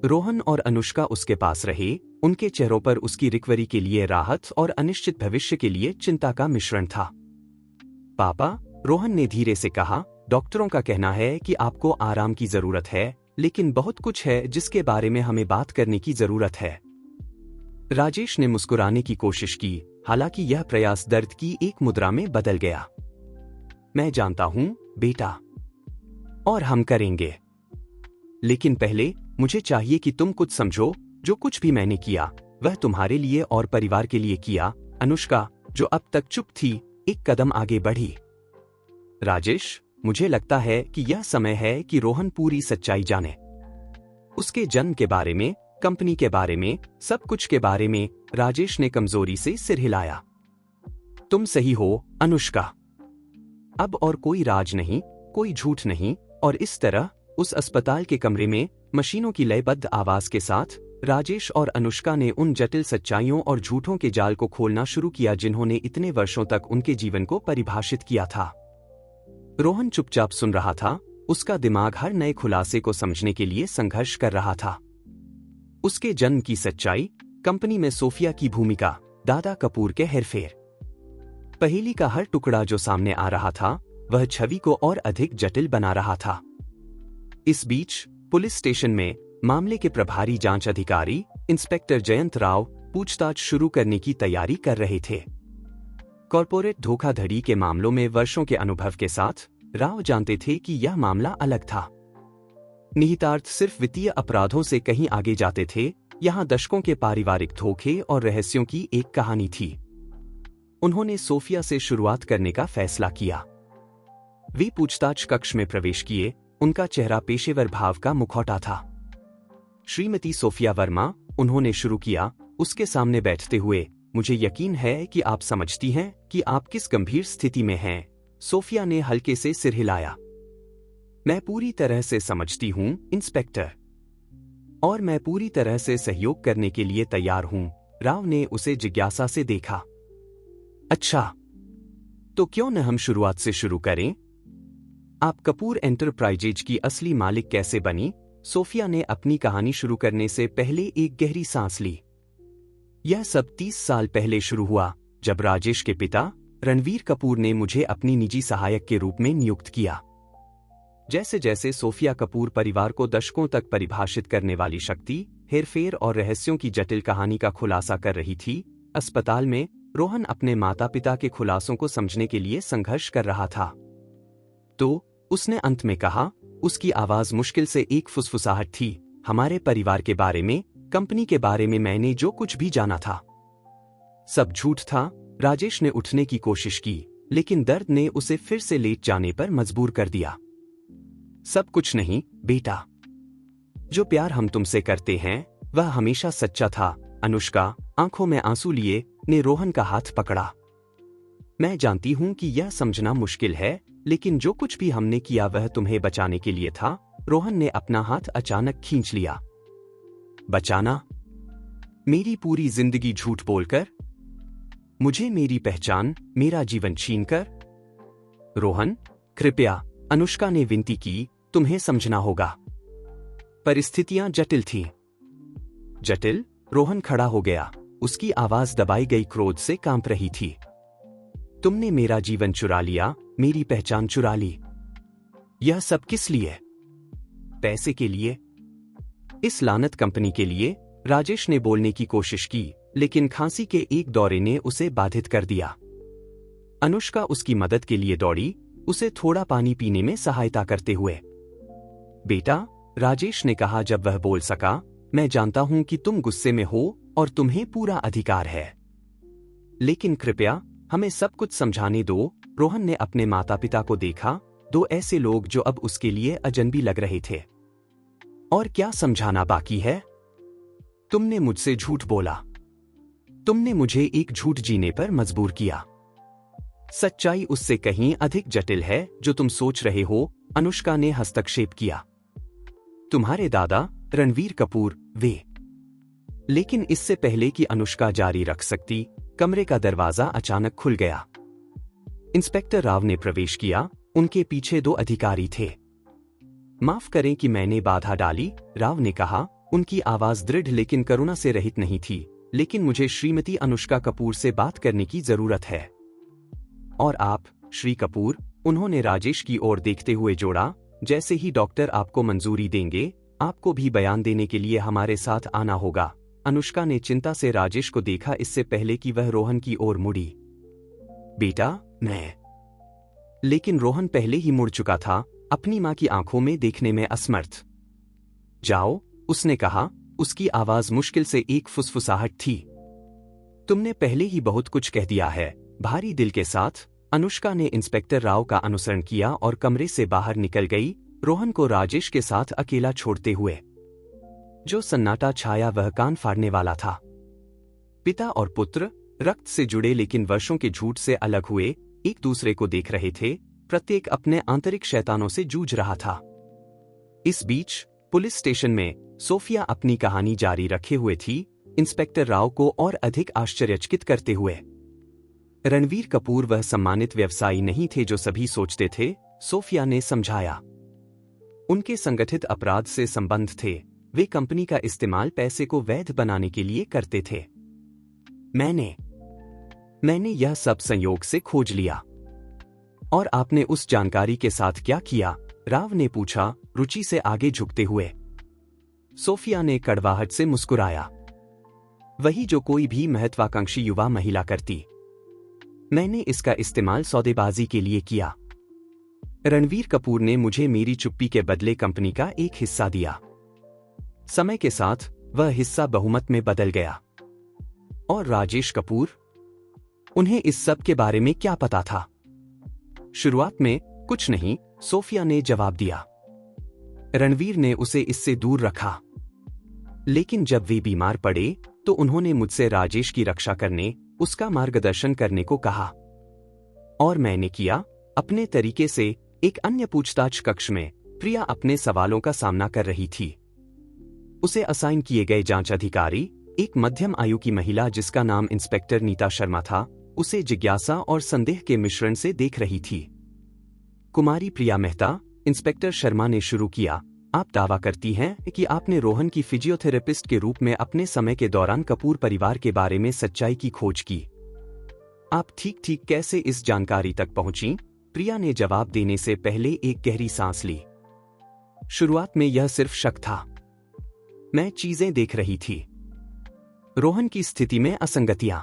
रोहन और अनुष्का उसके पास रहे, उनके चेहरों पर उसकी रिकवरी के लिए राहत और अनिश्चित भविष्य के लिए चिंता का मिश्रण था। पापा, रोहन ने धीरे से कहा, डॉक्टरों का कहना है कि आपको आराम की जरूरत है, लेकिन बहुत कुछ है जिसके बारे में हमें बात करने की जरूरत है। राजेश ने मुस्कुराने की कोशिश की, हालांकि यह प्रयास दर्द की एक मुद्रा में बदल गया। मैं जानता हूं, बेटा, और हम करेंगे। लेकिन पहले मुझे चाहिए कि तुम कुछ समझो, जो कुछ भी मैंने किया वह तुम्हारे लिए और परिवार के लिए किया। अनुष्का, जो अब तक चुप थी, एक कदम आगे बढ़ी। राजेश, मुझे लगता है कि यह समय है कि रोहन पूरी सच्चाई जाने। उसके जन्म के बारे में, कंपनी के बारे में, सब कुछ के बारे में। राजेश ने कमजोरी से सिर हिलाया। तुम सही हो, अनुष्का। अब और कोई राज नहीं, कोई झूठ नहीं। और इस तरह उस अस्पताल के कमरे में मशीनों की लयबद्ध आवाज के साथ राजेश और अनुष्का ने उन जटिल सच्चाइयों और झूठों के जाल को खोलना शुरू किया जिन्होंने इतने वर्षों तक उनके जीवन को परिभाषित किया था। रोहन चुपचाप सुन रहा था, उसका दिमाग हर नए खुलासे को समझने के लिए संघर्ष कर रहा था। उसके जन्म की सच्चाई, कंपनी में सोफिया की भूमिका, दादा कपूर के हेरफेर। पहेली का हर टुकड़ा जो सामने आ रहा था, वह छवि को और अधिक जटिल बना रहा था। इस बीच पुलिस स्टेशन में मामले के प्रभारी जांच अधिकारी इंस्पेक्टर जयंत राव पूछताछ शुरू करने की तैयारी कर रहे थे। कॉर्पोरेट धोखाधड़ी के मामलों में वर्षों के अनुभव के साथ राव जानते थे कि यह मामला अलग था। निहितार्थ सिर्फ वित्तीय अपराधों से कहीं आगे जाते थे, यहां दशकों के पारिवारिक धोखे और रहस्यों की एक कहानी थी। उन्होंने सोफिया से शुरुआत करने का फैसला किया। वे पूछताछ कक्ष में प्रवेश किए, उनका चेहरा पेशेवर भाव का मुखौटा था। श्रीमती सोफिया वर्मा, उन्होंने शुरू किया, उसके सामने बैठते हुए, मुझे यकीन है कि आप समझती हैं कि आप किस गंभीर स्थिति में हैं। सोफिया ने हल्के से सिर हिलाया। मैं पूरी तरह से समझती हूं, इंस्पेक्टर, और मैं पूरी तरह से सहयोग करने के लिए तैयार हूं। राव ने उसे जिज्ञासा से देखा। अच्छा, तो क्यों न हम शुरुआत से शुरू करें? आप कपूर एंटरप्राइजेज की असली मालिक कैसे बनी? सोफिया ने अपनी कहानी शुरू करने से पहले एक गहरी सांस ली। यह सब 30 साल पहले शुरू हुआ, जब राजेश के पिता रणवीर कपूर ने मुझे अपनी निजी सहायक के रूप में नियुक्त किया। जैसे जैसे सोफिया कपूर परिवार को दशकों तक परिभाषित करने वाली शक्ति, हेरफेर और रहस्यों की जटिल कहानी का खुलासा कर रही थी, अस्पताल में रोहन अपने माता पिता के खुलासों को समझने के लिए संघर्ष कर रहा था। तो उसने अंत में कहा, उसकी आवाज मुश्किल से एक फुसफुसाहट थी, हमारे परिवार के बारे में, कंपनी के बारे में मैंने जो कुछ भी जाना था सब झूठ था। राजेश ने उठने की कोशिश की, लेकिन दर्द ने उसे फिर से लेट जाने पर मजबूर कर दिया। सब कुछ नहीं बेटा, जो प्यार हम तुमसे करते हैं वह हमेशा सच्चा था। अनुष्का आंखों में आंसू लिए ने रोहन का हाथ पकड़ा। मैं जानती हूं कि यह समझना मुश्किल है, लेकिन जो कुछ भी हमने किया वह तुम्हें बचाने के लिए था। रोहन ने अपना हाथ अचानक खींच लिया। बचाना? मेरी पूरी जिंदगी झूठ बोलकर? मुझे मेरी पहचान, मेरा जीवन छीनकर? रोहन, कृपया, अनुष्का ने विनती की, तुम्हें समझना होगा। परिस्थितियां जटिल थीं। जटिल? रोहन खड़ा हो गया, उसकी आवाज दबाई गई क्रोध से कांप रही थी। तुमने मेरा जीवन चुरा लिया, मेरी पहचान चुरा ली। यह सब किस लिए? पैसे के लिए? इस लानत कंपनी के लिए? राजेश ने बोलने की कोशिश की, लेकिन खांसी के एक दौरे ने उसे बाधित कर दिया। अनुष्का उसकी मदद के लिए दौड़ी, उसे थोड़ा पानी पीने में सहायता करते हुए। बेटा, राजेश ने कहा जब वह बोल सका, मैं जानता हूं कि तुम गुस्से में हो और तुम्हें पूरा अधिकार है, लेकिन कृपया हमें सब कुछ समझाने दो। रोहन ने अपने माता पिता को देखा, दो ऐसे लोग जो अब उसके लिए अजनबी लग रहे थे। और क्या समझाना बाकी है? तुमने मुझसे झूठ बोला, तुमने मुझे एक झूठ जीने पर मजबूर किया। सच्चाई उससे कहीं अधिक जटिल है जो तुम सोच रहे हो, अनुष्का ने हस्तक्षेप किया। तुम्हारे दादा रणवीर कपूर, वे। लेकिन इससे पहले कि अनुष्का जारी रख सकती, कमरे का दरवाजा अचानक खुल गया। इंस्पेक्टर राव ने प्रवेश किया, उनके पीछे दो अधिकारी थे। माफ करें कि मैंने बाधा डाली, राव ने कहा, उनकी आवाज दृढ़ लेकिन करुणा से रहित नहीं थी, लेकिन मुझे श्रीमती अनुष्का कपूर से बात करने की जरूरत है। और आप, श्री कपूर, उन्होंने राजेश की ओर देखते हुए जोड़ा, जैसे ही डॉक्टर आपको मंजूरी देंगे, आपको भी बयान देने के लिए हमारे साथ आना होगा। अनुष्का ने चिंता से राजेश को देखा इससे पहले कि वह रोहन की ओर मुड़ी। बेटा, मैं। लेकिन रोहन पहले ही मुड़ चुका था, अपनी मां की आंखों में देखने में असमर्थ। जाओ, उसने कहा, उसकी आवाज मुश्किल से एक फुसफुसाहट थी। तुमने पहले ही बहुत कुछ कह दिया है। भारी दिल के साथ अनुष्का ने इंस्पेक्टर राव का अनुसरण किया और कमरे से बाहर निकल गई, रोहन को राजेश के साथ अकेला छोड़ते हुए। जो सन्नाटा छाया वह कान फाड़ने वाला था। पिता और पुत्र, रक्त से जुड़े लेकिन वर्षों के झूठ से अलग हुए, एक दूसरे को देख रहे थे, प्रत्येक अपने आंतरिक शैतानों से जूझ रहा था। इस बीच पुलिस स्टेशन में सोफिया अपनी कहानी जारी रखे हुए थी, इंस्पेक्टर राव को और अधिक आश्चर्यचकित करते हुए। रणवीर कपूर वह सम्मानित व्यवसायी नहीं थे जो सभी सोचते थे, सोफिया ने समझाया। उनके संगठित अपराध से संबंध थे, वे कंपनी का इस्तेमाल पैसे को वैध बनाने के लिए करते थे। मैंने यह सब संयोग से खोज लिया। और आपने उस जानकारी के साथ क्या किया? राव ने पूछा, रुचि से आगे झुकते हुए। सोफिया ने कड़वाहट से मुस्कुराया। वही जो कोई भी महत्वाकांक्षी युवा महिला करती। मैंने इसका इस्तेमाल सौदेबाजी के लिए किया। रणवीर कपूर ने मुझे मेरी चुप्पी के बदले कंपनी का एक हिस्सा दिया। समय के साथ वह हिस्सा बहुमत में बदल गया। और राजेश कपूर? उन्हें इस सब के बारे में क्या पता था? शुरुआत में कुछ नहीं, सोफिया ने जवाब दिया। रणवीर ने उसे इससे दूर रखा। लेकिन जब वे बीमार पड़े तो उन्होंने मुझसे राजेश की रक्षा करने, उसका मार्गदर्शन करने को कहा। और मैंने किया, अपने तरीके से। एक अन्य पूछताछ कक्ष में प्रिया अपने सवालों का सामना कर रही थी। उसे असाइन किए गए जांच अधिकारी, एक मध्यम आयु की महिला जिसका नाम इंस्पेक्टर नीता शर्मा था, उसे जिज्ञासा और संदेह के मिश्रण से देख रही थी। कुमारी प्रिया मेहता, इंस्पेक्टर शर्मा ने शुरू किया, आप दावा करती हैं कि आपने रोहन की फिजियोथेरेपिस्ट के रूप में अपने समय के दौरान कपूर परिवार के बारे में सच्चाई की खोज की। आप ठीक कैसे इस जानकारी तक पहुंची? प्रिया ने जवाब देने से पहले एक गहरी सांस ली। शुरुआत में यह सिर्फ शक था। मैं चीजें देख रही थी, रोहन की स्थिति में असंगतियां।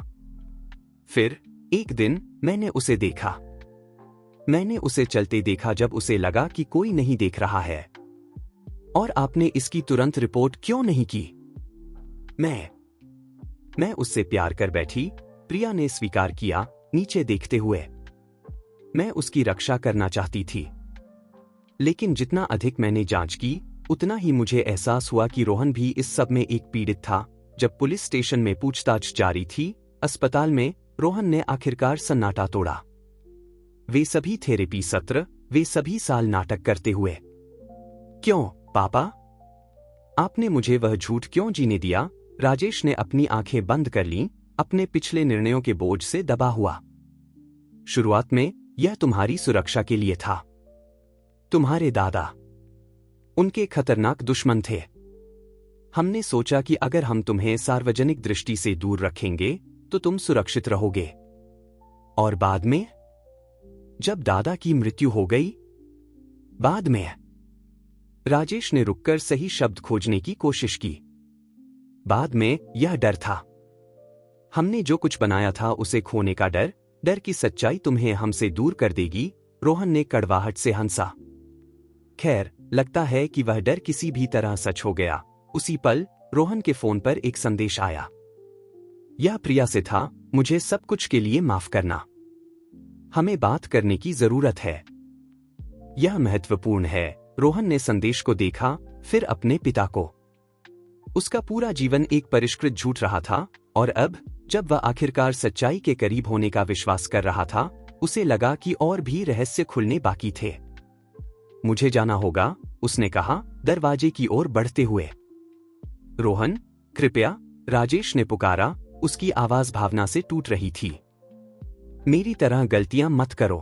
फिर एक दिन मैंने उसे देखा। मैंने उसे चलते देखा जब उसे लगा कि कोई नहीं देख रहा है। और आपने इसकी तुरंत रिपोर्ट क्यों नहीं की? मैं उससे प्यार कर बैठी, प्रिया ने स्वीकार किया, नीचे देखते हुए। मैं उसकी रक्षा करना चाहती थी, लेकिन जितना अधिक मैंने जांच की, उतना ही मुझे एहसास हुआ कि रोहन भी इस सब में एक पीड़ित था। जब पुलिस स्टेशन में पूछताछ जारी थी, अस्पताल में, रोहन ने आखिरकार सन्नाटा तोड़ा। वे सभी थेरेपी सत्र, वे सभी साल नाटक करते हुए। क्यों पापा? आपने मुझे वह झूठ क्यों जीने दिया? राजेश ने अपनी आंखें बंद कर लीं, अपने पिछले निर्णयों के बोझ से दबा हुआ। शुरुआत में यह तुम्हारी सुरक्षा के लिए था। तुम्हारे दादा, उनके खतरनाक दुश्मन थे। हमने सोचा कि अगर हम तुम्हें सार्वजनिक दृष्टि से दूर रखेंगे तो तुम सुरक्षित रहोगे। और बाद में, जब दादा की मृत्यु हो गई, बाद में, राजेश ने रुककर सही शब्द खोजने की कोशिश की। बाद में यह डर था। हमने जो कुछ बनाया था उसे खोने का डर, डर की सच्चाई तुम्हें हमसे दूर कर देगी। रोहन ने कड़वाहट से हंसा। खैर, लगता है कि वह डर किसी भी तरह सच हो गया। उसी पल रोहन के फोन पर एक संदेश आया। यह प्रिया से था, मुझे सब कुछ के लिए माफ करना। हमें बात करने की जरूरत है। यह महत्वपूर्ण है। रोहन ने संदेश को देखा, फिर अपने पिता को। उसका पूरा जीवन एक परिष्कृत झूठ रहा था, और अब जब वह आखिरकार सच्चाई के करीब होने का विश्वास कर रहा था, उसे लगा कि और भी रहस्य खुलने बाकी थे। मुझे जाना होगा, उसने कहा, दरवाजे की ओर बढ़ते हुए। रोहन, कृपया, राजेश ने पुकारा, उसकी आवाज भावना से टूट रही थी। मेरी तरह गलतियां मत करो।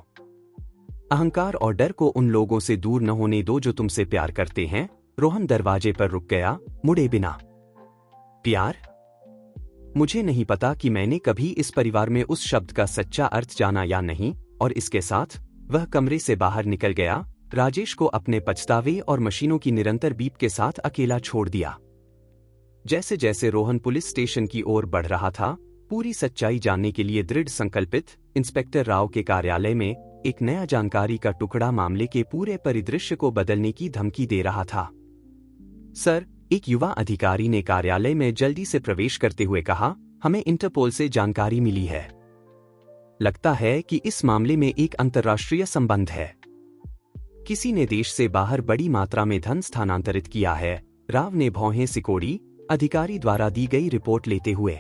अहंकार और डर को उन लोगों से दूर न होने दो जो तुमसे प्यार करते हैं। रोहन दरवाजे पर रुक गया, मुड़े बिना। प्यार? मुझे नहीं पता कि मैंने कभी इस परिवार में उस शब्द का सच्चा अर्थ जाना या नहीं। और इसके साथ वह कमरे से बाहर निकल गया, राजेश को अपने पछतावे और मशीनों की निरंतर बीप के साथ अकेला छोड़ दिया। जैसे जैसे रोहन पुलिस स्टेशन की ओर बढ़ रहा था, पूरी सच्चाई जानने के लिए दृढ़ संकल्पित, इंस्पेक्टर राव के कार्यालय में एक नया जानकारी का टुकड़ा मामले के पूरे परिदृश्य को बदलने की धमकी दे रहा था। सर, एक युवा अधिकारी ने कार्यालय में जल्दी से प्रवेश करते हुए कहा, हमें इंटरपोल से जानकारी मिली है। लगता है कि इस मामले में एक अंतर्राष्ट्रीय संबंध है। किसी ने देश से बाहर बड़ी मात्रा में धन स्थानांतरित किया है। राव ने भौहें सिकोड़ी, अधिकारी द्वारा दी गई रिपोर्ट लेते हुए।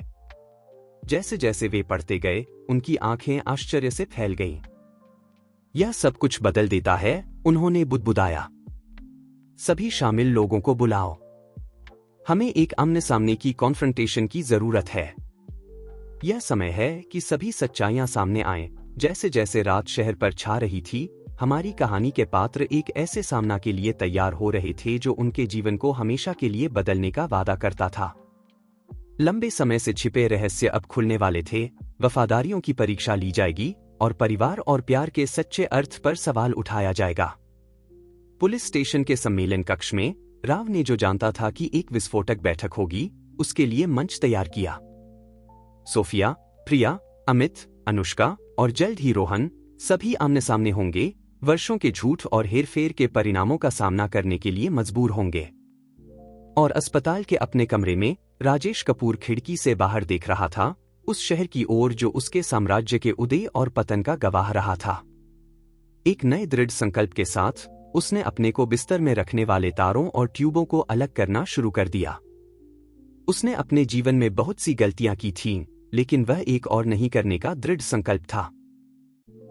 जैसे जैसे वे पढ़ते गए, उनकी आंखें आश्चर्य से फैल गईं। यह सब कुछ बदल देता है, उन्होंने बुदबुदाया। सभी शामिल लोगों को बुलाओ। हमें एक आमने सामने की कॉन्फ्रंटेशन की जरूरत है। यह समय है कि सभी सच्चाइयां सामने आएं। जैसे जैसे रात शहर पर छा रही थी, हमारी कहानी के पात्र एक ऐसे सामना के लिए तैयार हो रहे थे जो उनके जीवन को हमेशा के लिए बदलने का वादा करता था। लंबे समय से छिपे रहस्य अब खुलने वाले थे। वफादारियों की परीक्षा ली जाएगी और परिवार और प्यार के सच्चे अर्थ पर सवाल उठाया जाएगा। पुलिस स्टेशन के सम्मेलन कक्ष में राव ने जो जानता था कि एक विस्फोटक बैठक होगी, उसके लिए मंच तैयार किया। सोफिया, प्रिया, अमित, अनुष्का और जल्द ही रोहन सभी आमने सामने होंगे, वर्षों के झूठ और हेरफेर के परिणामों का सामना करने के लिए मजबूर होंगे। और अस्पताल के अपने कमरे में राजेश कपूर खिड़की से बाहर देख रहा था, उस शहर की ओर जो उसके साम्राज्य के उदय और पतन का गवाह रहा था। एक नए दृढ़ संकल्प के साथ उसने अपने को बिस्तर में रखने वाले तारों और ट्यूबों को अलग करना शुरू कर दिया। उसने अपने जीवन में बहुत सी गलतियां की थीं, लेकिन वह एक और नहीं करने का दृढ़ संकल्प था।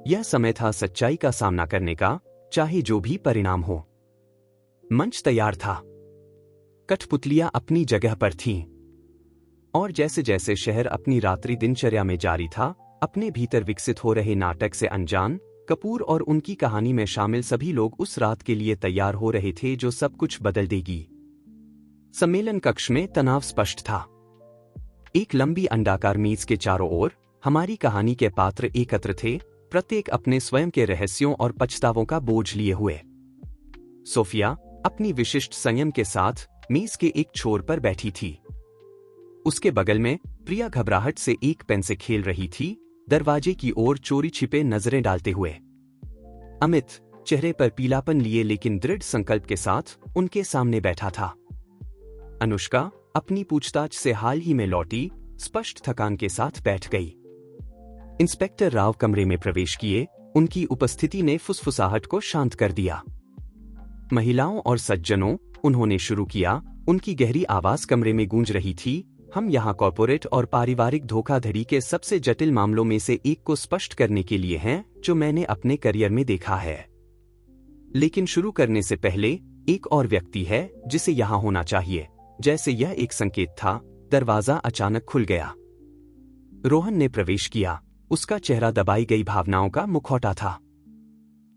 यह समय था सच्चाई का सामना करने का, चाहे जो भी परिणाम हो। मंच तैयार था, कठपुतलियां अपनी जगह पर थीं, और जैसे जैसे शहर अपनी रात्रि दिनचर्या में जारी था, अपने भीतर विकसित हो रहे नाटक से अनजान, कपूर और उनकी कहानी में शामिल सभी लोग उस रात के लिए तैयार हो रहे थे जो सब कुछ बदल देगी। सम्मेलन कक्ष में तनाव स्पष्ट था। एक लंबी अंडाकार मेज के चारों ओर हमारी कहानी के पात्र एकत्र थे, प्रत्येक अपने स्वयं के रहस्यों और पछतावों का बोझ लिए हुए। सोफिया अपनी विशिष्ट संयम के साथ मेज के एक छोर पर बैठी थी। उसके बगल में प्रिया घबराहट से एक पेन से खेल रही थी, दरवाजे की ओर चोरी छिपे नजरें डालते हुए। अमित चेहरे पर पीलापन लिए लेकिन दृढ़ संकल्प के साथ उनके सामने बैठा था। अनुष्का अपनी पूछताछ से हाल ही में लौटी, स्पष्ट थकान के साथ बैठ गई। इंस्पेक्टर राव कमरे में प्रवेश किए, उनकी उपस्थिति ने फुसफुसाहट को शांत कर दिया। महिलाओं और सज्जनों, उन्होंने शुरू किया, उनकी गहरी आवाज कमरे में गूंज रही थी, हम यहाँ कॉर्पोरेट और पारिवारिक धोखाधड़ी के सबसे जटिल मामलों में से एक को स्पष्ट करने के लिए हैं जो मैंने अपने करियर में देखा है। लेकिन शुरू करने से पहले एक और व्यक्ति है जिसे यहाँ होना चाहिए। जैसे यह एक संकेत था, दरवाजा अचानक खुल गया। रोहन ने प्रवेश किया, उसका चेहरा दबाई गई भावनाओं का मुखौटा था।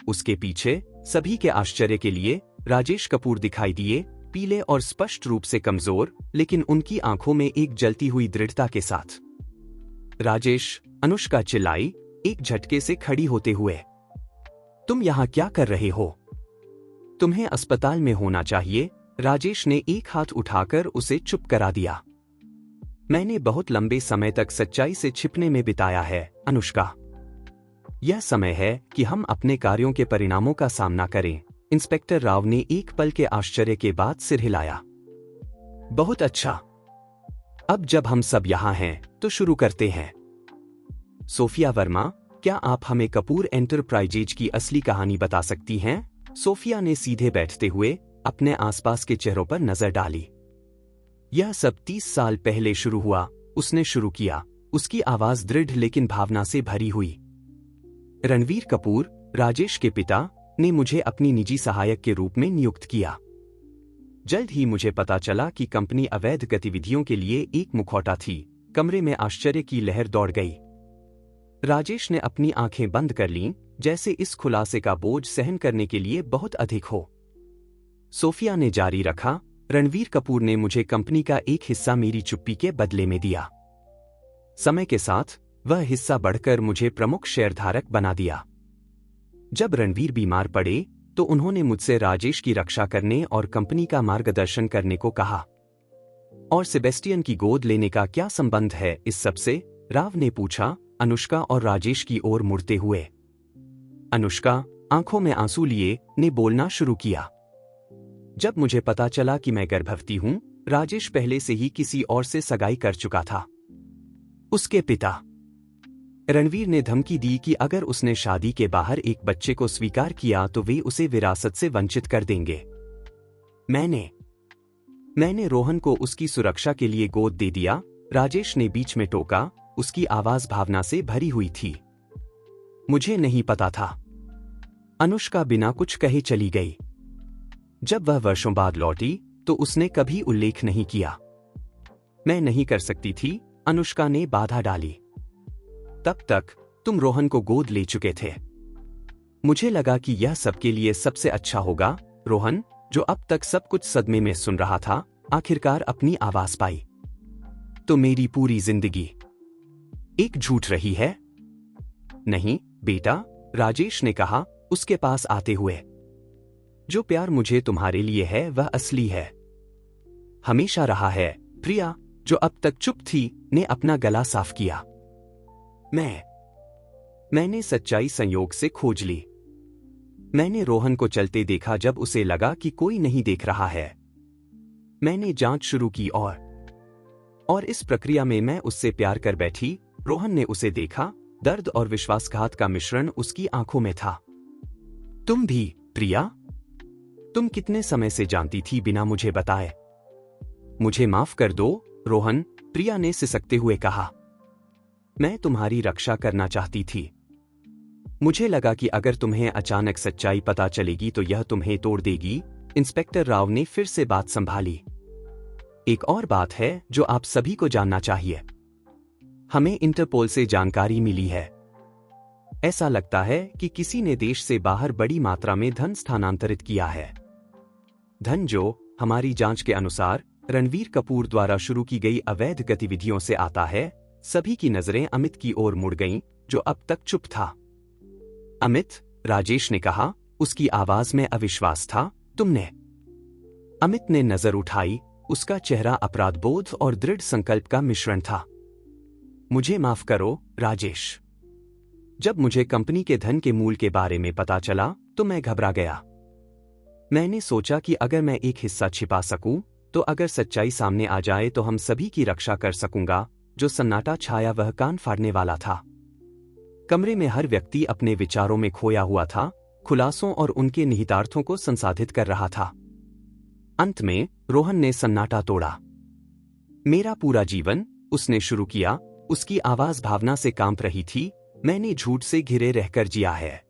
उसके पीछे सभी के आश्चर्य के लिए राजेश कपूर दिखाई दिए, पीले और स्पष्ट रूप से कमजोर, लेकिन उनकी आंखों में एक जलती हुई दृढ़ता के साथ। राजेश, अनुष्का चिल्लाई, एक झटके से खड़ी होते हुए। तुम यहां क्या कर रहे हो? तुम्हें अस्पताल में होना चाहिए। राजेश ने एक हाथ उठाकर उसे चुप करा दिया। मैंने बहुत लंबे समय तक सच्चाई से छिपने में बिताया है, अनुष्का। यह समय है कि हम अपने कार्यों के परिणामों का सामना करें। इंस्पेक्टर राव ने एक पल के आश्चर्य के बाद सिर हिलाया। बहुत अच्छा, अब जब हम सब यहां हैं तो शुरू करते हैं। सोफिया वर्मा, क्या आप हमें कपूर एंटरप्राइजेज की असली कहानी बता सकती हैं? सोफिया ने सीधे बैठते हुए अपने आसपास के चेहरों पर नजर डाली। यह सब 30 साल पहले शुरू हुआ, उसने शुरू किया। उसकी आवाज दृढ़ लेकिन भावना से भरी हुई। रणवीर कपूर, राजेश के पिता, ने मुझे अपनी निजी सहायक के रूप में नियुक्त किया। जल्द ही मुझे पता चला कि कंपनी अवैध गतिविधियों के लिए एक मुखौटा थी। कमरे में आश्चर्य की लहर दौड़ गई। राजेश ने अपनी आंखें बंद कर लीं, जैसे इस खुलासे का बोझ सहन करने के लिए बहुत अधिक हो। सोफिया ने जारी रखा, रणवीर कपूर ने मुझे कंपनी का एक हिस्सा मेरी चुप्पी के बदले में दिया। समय के साथ वह हिस्सा बढ़कर मुझे प्रमुख शेयरधारक बना दिया। जब रणवीर बीमार पड़े तो उन्होंने मुझसे राजेश की रक्षा करने और कंपनी का मार्गदर्शन करने को कहा। और सेबेस्टियन की गोद लेने का क्या संबंध है इस सब से? राव ने पूछा, अनुष्का और राजेश की ओर मुड़ते हुए। अनुष्का, आंखों में आंसू लिए, ने बोलना शुरू किया। जब मुझे पता चला कि मैं गर्भवती हूं, राजेश पहले से ही किसी और से सगाई कर चुका था। उसके पिता रणवीर ने धमकी दी कि अगर उसने शादी के बाहर एक बच्चे को स्वीकार किया तो वे उसे विरासत से वंचित कर देंगे। मैंने रोहन को उसकी सुरक्षा के लिए गोद दे दिया, राजेश ने बीच में टोका, उसकी आवाज भावना से भरी हुई थी। मुझे नहीं पता था। अनुष्का बिना कुछ कहे चली गई। जब वह वर्षों बाद लौटी तो उसने कभी उल्लेख नहीं किया। मैं नहीं कर सकती थी, अनुष्का ने बाधा डाली। तब तक तुम रोहन को गोद ले चुके थे। मुझे लगा कि यह सबके लिए सबसे अच्छा होगा। रोहन, जो अब तक सब कुछ सदमे में सुन रहा था, आखिरकार अपनी आवाज पाई। तो मेरी पूरी जिंदगी एक झूठ रही है? नहीं बेटा, राजेश ने कहा, उसके पास आते हुए। जो प्यार मुझे तुम्हारे लिए है वह असली है, हमेशा रहा है। प्रिया, जो अब तक चुप थी, ने अपना गला साफ किया। मैंने सच्चाई संयोग से खोज ली। मैंने रोहन को चलते देखा जब उसे लगा कि कोई नहीं देख रहा है। मैंने जांच शुरू की और इस प्रक्रिया में मैं उससे प्यार कर बैठी। रोहन ने उसे देखा, दर्द और विश्वासघात का मिश्रण उसकी आंखों में था। तुम भी, प्रिया? तुम कितने समय से जानती थी बिना मुझे बताए? मुझे माफ कर दो, रोहन, प्रिया ने सिसकते हुए कहा। मैं तुम्हारी रक्षा करना चाहती थी। मुझे लगा कि अगर तुम्हें अचानक सच्चाई पता चलेगी तो यह तुम्हें तोड़ देगी। इंस्पेक्टर राव ने फिर से बात संभाली। एक और बात है जो आप सभी को जानना चाहिए। हमें इंटरपोल से जानकारी मिली है। ऐसा लगता है कि किसी ने देश से बाहर बड़ी मात्रा में धन स्थानांतरित किया है। धन जो हमारी जांच के अनुसार रणवीर कपूर द्वारा शुरू की गई अवैध गतिविधियों से आता है। सभी की नजरें अमित की ओर मुड़ गईं, जो अब तक चुप था। अमित, राजेश ने कहा, उसकी आवाज में अविश्वास था। तुमने? अमित ने नजर उठाई। उसका चेहरा अपराधबोध और दृढ़ संकल्प का मिश्रण था। मुझे माफ करो, राजेश। जब मुझे कंपनी के धन के मूल के बारे में पता चला तो मैं घबरा गया। मैंने सोचा कि अगर मैं एक हिस्सा छिपा सकूं, तो अगर सच्चाई सामने आ जाए तो हम सभी की रक्षा कर सकूंगा। जो सन्नाटा छाया वह कान फाड़ने वाला था। कमरे में हर व्यक्ति अपने विचारों में खोया हुआ था, खुलासों और उनके निहितार्थों को संसाधित कर रहा था। अंत में रोहन ने सन्नाटा तोड़ा। मेरा पूरा जीवन, उसने शुरू किया। उसकी आवाज भावना से कांप रही थी। मैंने झूठ से घिरे रहकर जिया है।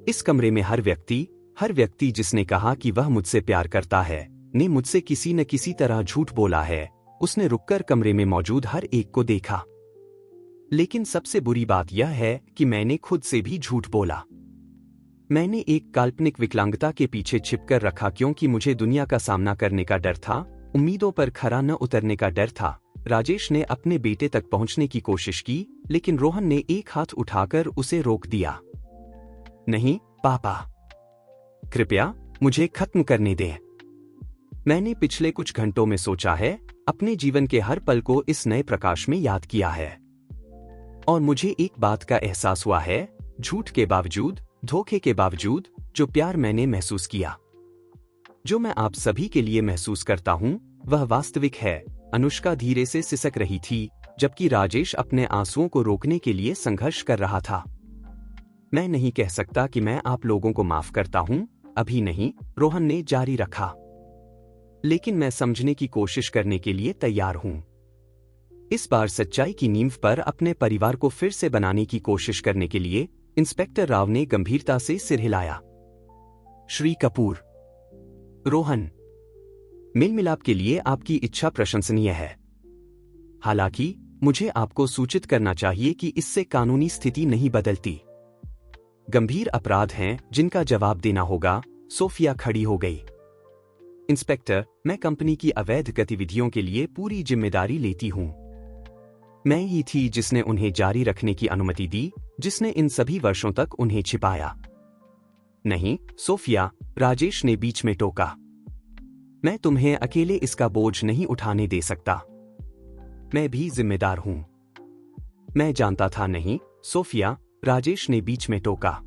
इस कमरे में हर व्यक्ति जिसने कहा कि वह मुझसे प्यार करता है, ने मुझसे किसी न किसी तरह झूठ बोला है। उसने रुककर कमरे में मौजूद हर एक को देखा। लेकिन सबसे बुरी बात यह है कि मैंने खुद से भी झूठ बोला। मैंने एक काल्पनिक विकलांगता के पीछे छिपकर रखा, क्योंकि मुझे दुनिया का सामना करने का डर था, उम्मीदों पर खरा न उतरने का डर था। राजेश ने अपने बेटे तक पहुंचने की कोशिश की, लेकिन रोहन ने एक हाथ उठाकर उसे रोक दिया। नहीं पापा, कृपया मुझे खत्म करने दें। मैंने पिछले कुछ घंटों में सोचा है, अपने जीवन के हर पल को इस नए प्रकाश में याद किया है। और मुझे एक बात का एहसास हुआ है, झूठ के बावजूद, धोखे के बावजूद, जो प्यार मैंने महसूस किया, जो मैं आप सभी के लिए महसूस करता हूं, वह वास्तविक है। अनुष्का धीरे से सिसक रही थी, जबकि राजेश अपने आंसुओं को रोकने के लिए संघर्ष कर रहा था। मैं नहीं कह सकता कि मैं आप लोगों को माफ करता हूं, अभी नहीं, रोहन ने जारी रखा। लेकिन मैं समझने की कोशिश करने के लिए तैयार हूं। इस बार सच्चाई की नींव पर अपने परिवार को फिर से बनाने की कोशिश करने के लिए इंस्पेक्टर राव ने गंभीरता से सिर हिलाया। श्री कपूर, रोहन, मेल मिलाप के लिए आपकी इच्छा प्रशंसनीय है। हालांकि मुझे आपको सूचित करना चाहिए कि इससे कानूनी स्थिति नहीं बदलती। गंभीर अपराध हैं जिनका जवाब देना होगा। सोफिया खड़ी हो गई। इंस्पेक्टर, मैं कंपनी की अवैध गतिविधियों के लिए पूरी जिम्मेदारी लेती हूं। मैं ही थी जिसने उन्हें जारी रखने की अनुमति दी, जिसने इन सभी वर्षों तक उन्हें छिपाया। नहीं सोफिया, राजेश ने बीच में टोका। मैं तुम्हें अकेले इसका बोझ नहीं उठाने दे सकता। मैं भी जिम्मेदार हूं। मैं जानता था। नहीं सोफिया, राजेश ने बीच में टोका।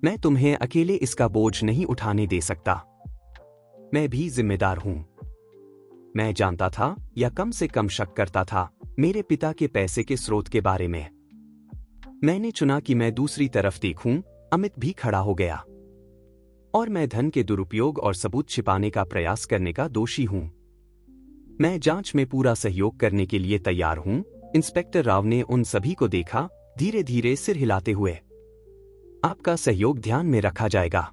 मैं तुम्हें अकेले इसका बोझ नहीं उठाने दे सकता। मैं भी जिम्मेदार हूं। मैं जानता था, या कम से कम शक करता था, मेरे पिता के पैसे के स्रोत के बारे में। मैंने चुना कि मैं दूसरी तरफ देखूं। अमित भी खड़ा हो गया। और मैं धन के दुरुपयोग और सबूत छिपाने का प्रयास करने का दोषी हूं। मैं जांच में पूरा सहयोग करने के लिए तैयार हूं। इंस्पेक्टर राव ने उन सभी को देखा, धीरे धीरे सिर हिलाते हुए। आपका सहयोग ध्यान में रखा जाएगा।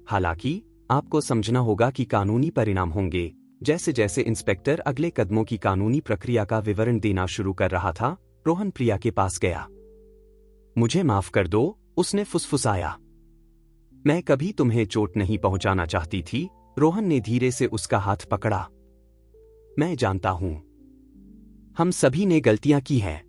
हालांकि आपको समझना होगा कि कानूनी परिणाम होंगे। जैसे जैसे इंस्पेक्टर अगले कदमों की कानूनी प्रक्रिया का विवरण देना शुरू कर रहा था, रोहन प्रिया के पास गया। मुझे माफ कर दो, उसने फुसफुसाया। मैं कभी तुम्हें चोट नहीं पहुंचाना चाहती थी। रोहन ने धीरे से उसका हाथ पकड़ा। मैं जानता हूं, हम सभी ने गलतियां की हैं,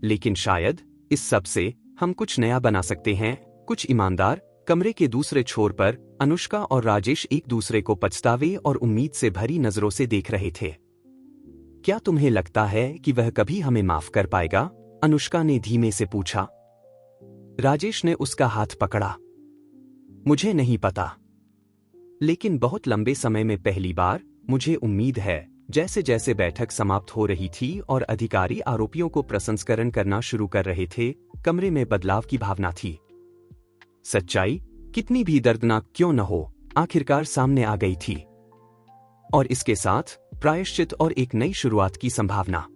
लेकिन शायद इस सब से हम कुछ नया बना सकते हैं, कुछ ईमानदार। कमरे के दूसरे छोर पर अनुष्का और राजेश एक दूसरे को पछतावे और उम्मीद से भरी नजरों से देख रहे थे। क्या तुम्हें लगता है कि वह कभी हमें माफ कर पाएगा? अनुष्का ने धीमे से पूछा। राजेश ने उसका हाथ पकड़ा। मुझे नहीं पता, लेकिन बहुत लंबे समय में पहली बार मुझे उम्मीद है। जैसे जैसे बैठक समाप्त हो रही थी और अधिकारी आरोपियों को प्रसंस्करण करना शुरू कर रहे थे, कमरे में बदलाव की भावना थी। सच्चाई, कितनी भी दर्दनाक क्यों न हो, आखिरकार सामने आ गई थी। और इसके साथ प्रायश्चित और एक नई शुरुआत की संभावना।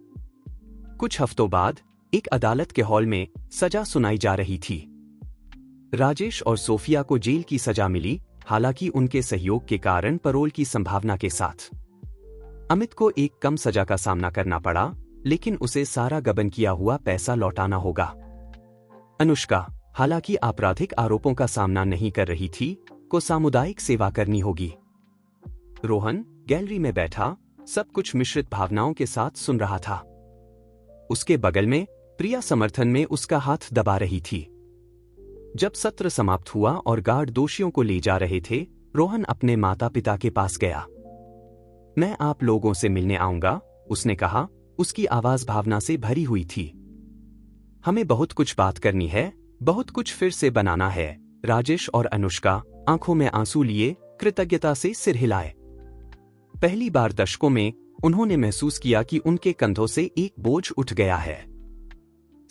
कुछ हफ्तों बाद एक अदालत के हॉल में सजा सुनाई जा रही थी। राजेश और सोफिया को जेल की सजा मिली, हालांकि उनके सहयोग के कारण पैरोल की संभावना के साथ। अमित को एक कम सजा का सामना करना पड़ा। लेकिन उसे सारा गबन किया हुआ पैसा लौटाना होगा। अनुष्का, हालांकि आपराधिक आरोपों का सामना नहीं कर रही थी, को सामुदायिक सेवा करनी होगी। रोहन गैलरी में बैठा सब कुछ मिश्रित भावनाओं के साथ सुन रहा था। उसके बगल में प्रिया समर्थन में उसका हाथ दबा रही थी। जब सत्र समाप्त हुआ और गार्ड दोषियों को ले जा रहे थे, रोहन अपने माता पिता के पास गया। मैं आप लोगों से मिलने आऊंगा, उसने कहा। उसकी आवाज भावना से भरी हुई थी। हमें बहुत कुछ बात करनी है, बहुत कुछ फिर से बनाना है। राजेश और अनुष्का आंखों में आंसू लिए कृतज्ञता से सिर हिलाए। पहली बार दशकों में उन्होंने महसूस किया कि उनके कंधों से एक बोझ उठ गया है।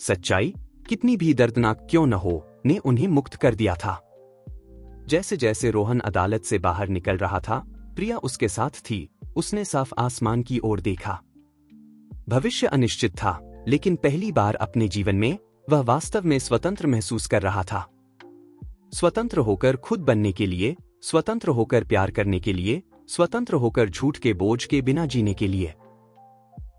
सच्चाई, कितनी भी दर्दनाक क्यों न हो, ने उन्हें मुक्त कर दिया था। जैसे जैसे रोहन अदालत से बाहर निकल रहा था, प्रिया उसके साथ थी। उसने साफ आसमान की ओर देखा। भविष्य अनिश्चित था, लेकिन पहली बार अपने जीवन में वह वास्तव में स्वतंत्र महसूस कर रहा था। स्वतंत्र होकर खुद बनने के लिए, स्वतंत्र होकर प्यार करने के लिए, स्वतंत्र होकर झूठ के बोझ के बिना जीने के लिए।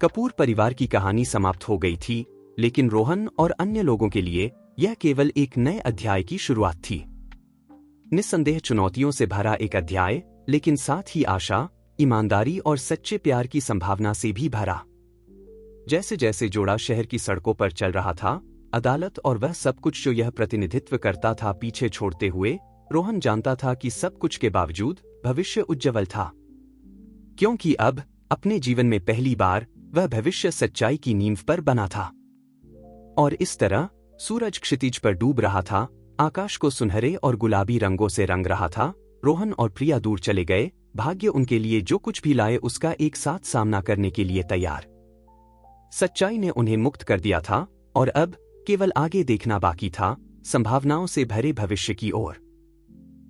कपूर परिवार की कहानी समाप्त हो गई थी, लेकिन रोहन और अन्य लोगों के लिए यह केवल एक नए अध्याय की शुरुआत थी। निस्संदेह चुनौतियों से भरा एक अध्याय, लेकिन साथ ही आशा, ईमानदारी और सच्चे प्यार की संभावना से भी भरा। जैसे जैसे जोड़ा शहर की सड़कों पर चल रहा था, अदालत और वह सब कुछ जो यह प्रतिनिधित्व करता था पीछे छोड़ते हुए, रोहन जानता था कि सब कुछ के बावजूद भविष्य उज्ज्वल था। क्योंकि अब अपने जीवन में पहली बार वह भविष्य सच्चाई की नींव पर बना था। और इस तरह सूरज क्षितिज पर डूब रहा था, आकाश को सुनहरे और गुलाबी रंगों से रंग रहा था। रोहन और प्रिया दूर चले गए, भाग्य उनके लिए जो कुछ भी लाए उसका एक साथ सामना करने के लिए तैयार। सच्चाई ने उन्हें मुक्त कर दिया था और अब केवल आगे देखना बाकी था, संभावनाओं से भरे भविष्य की ओर।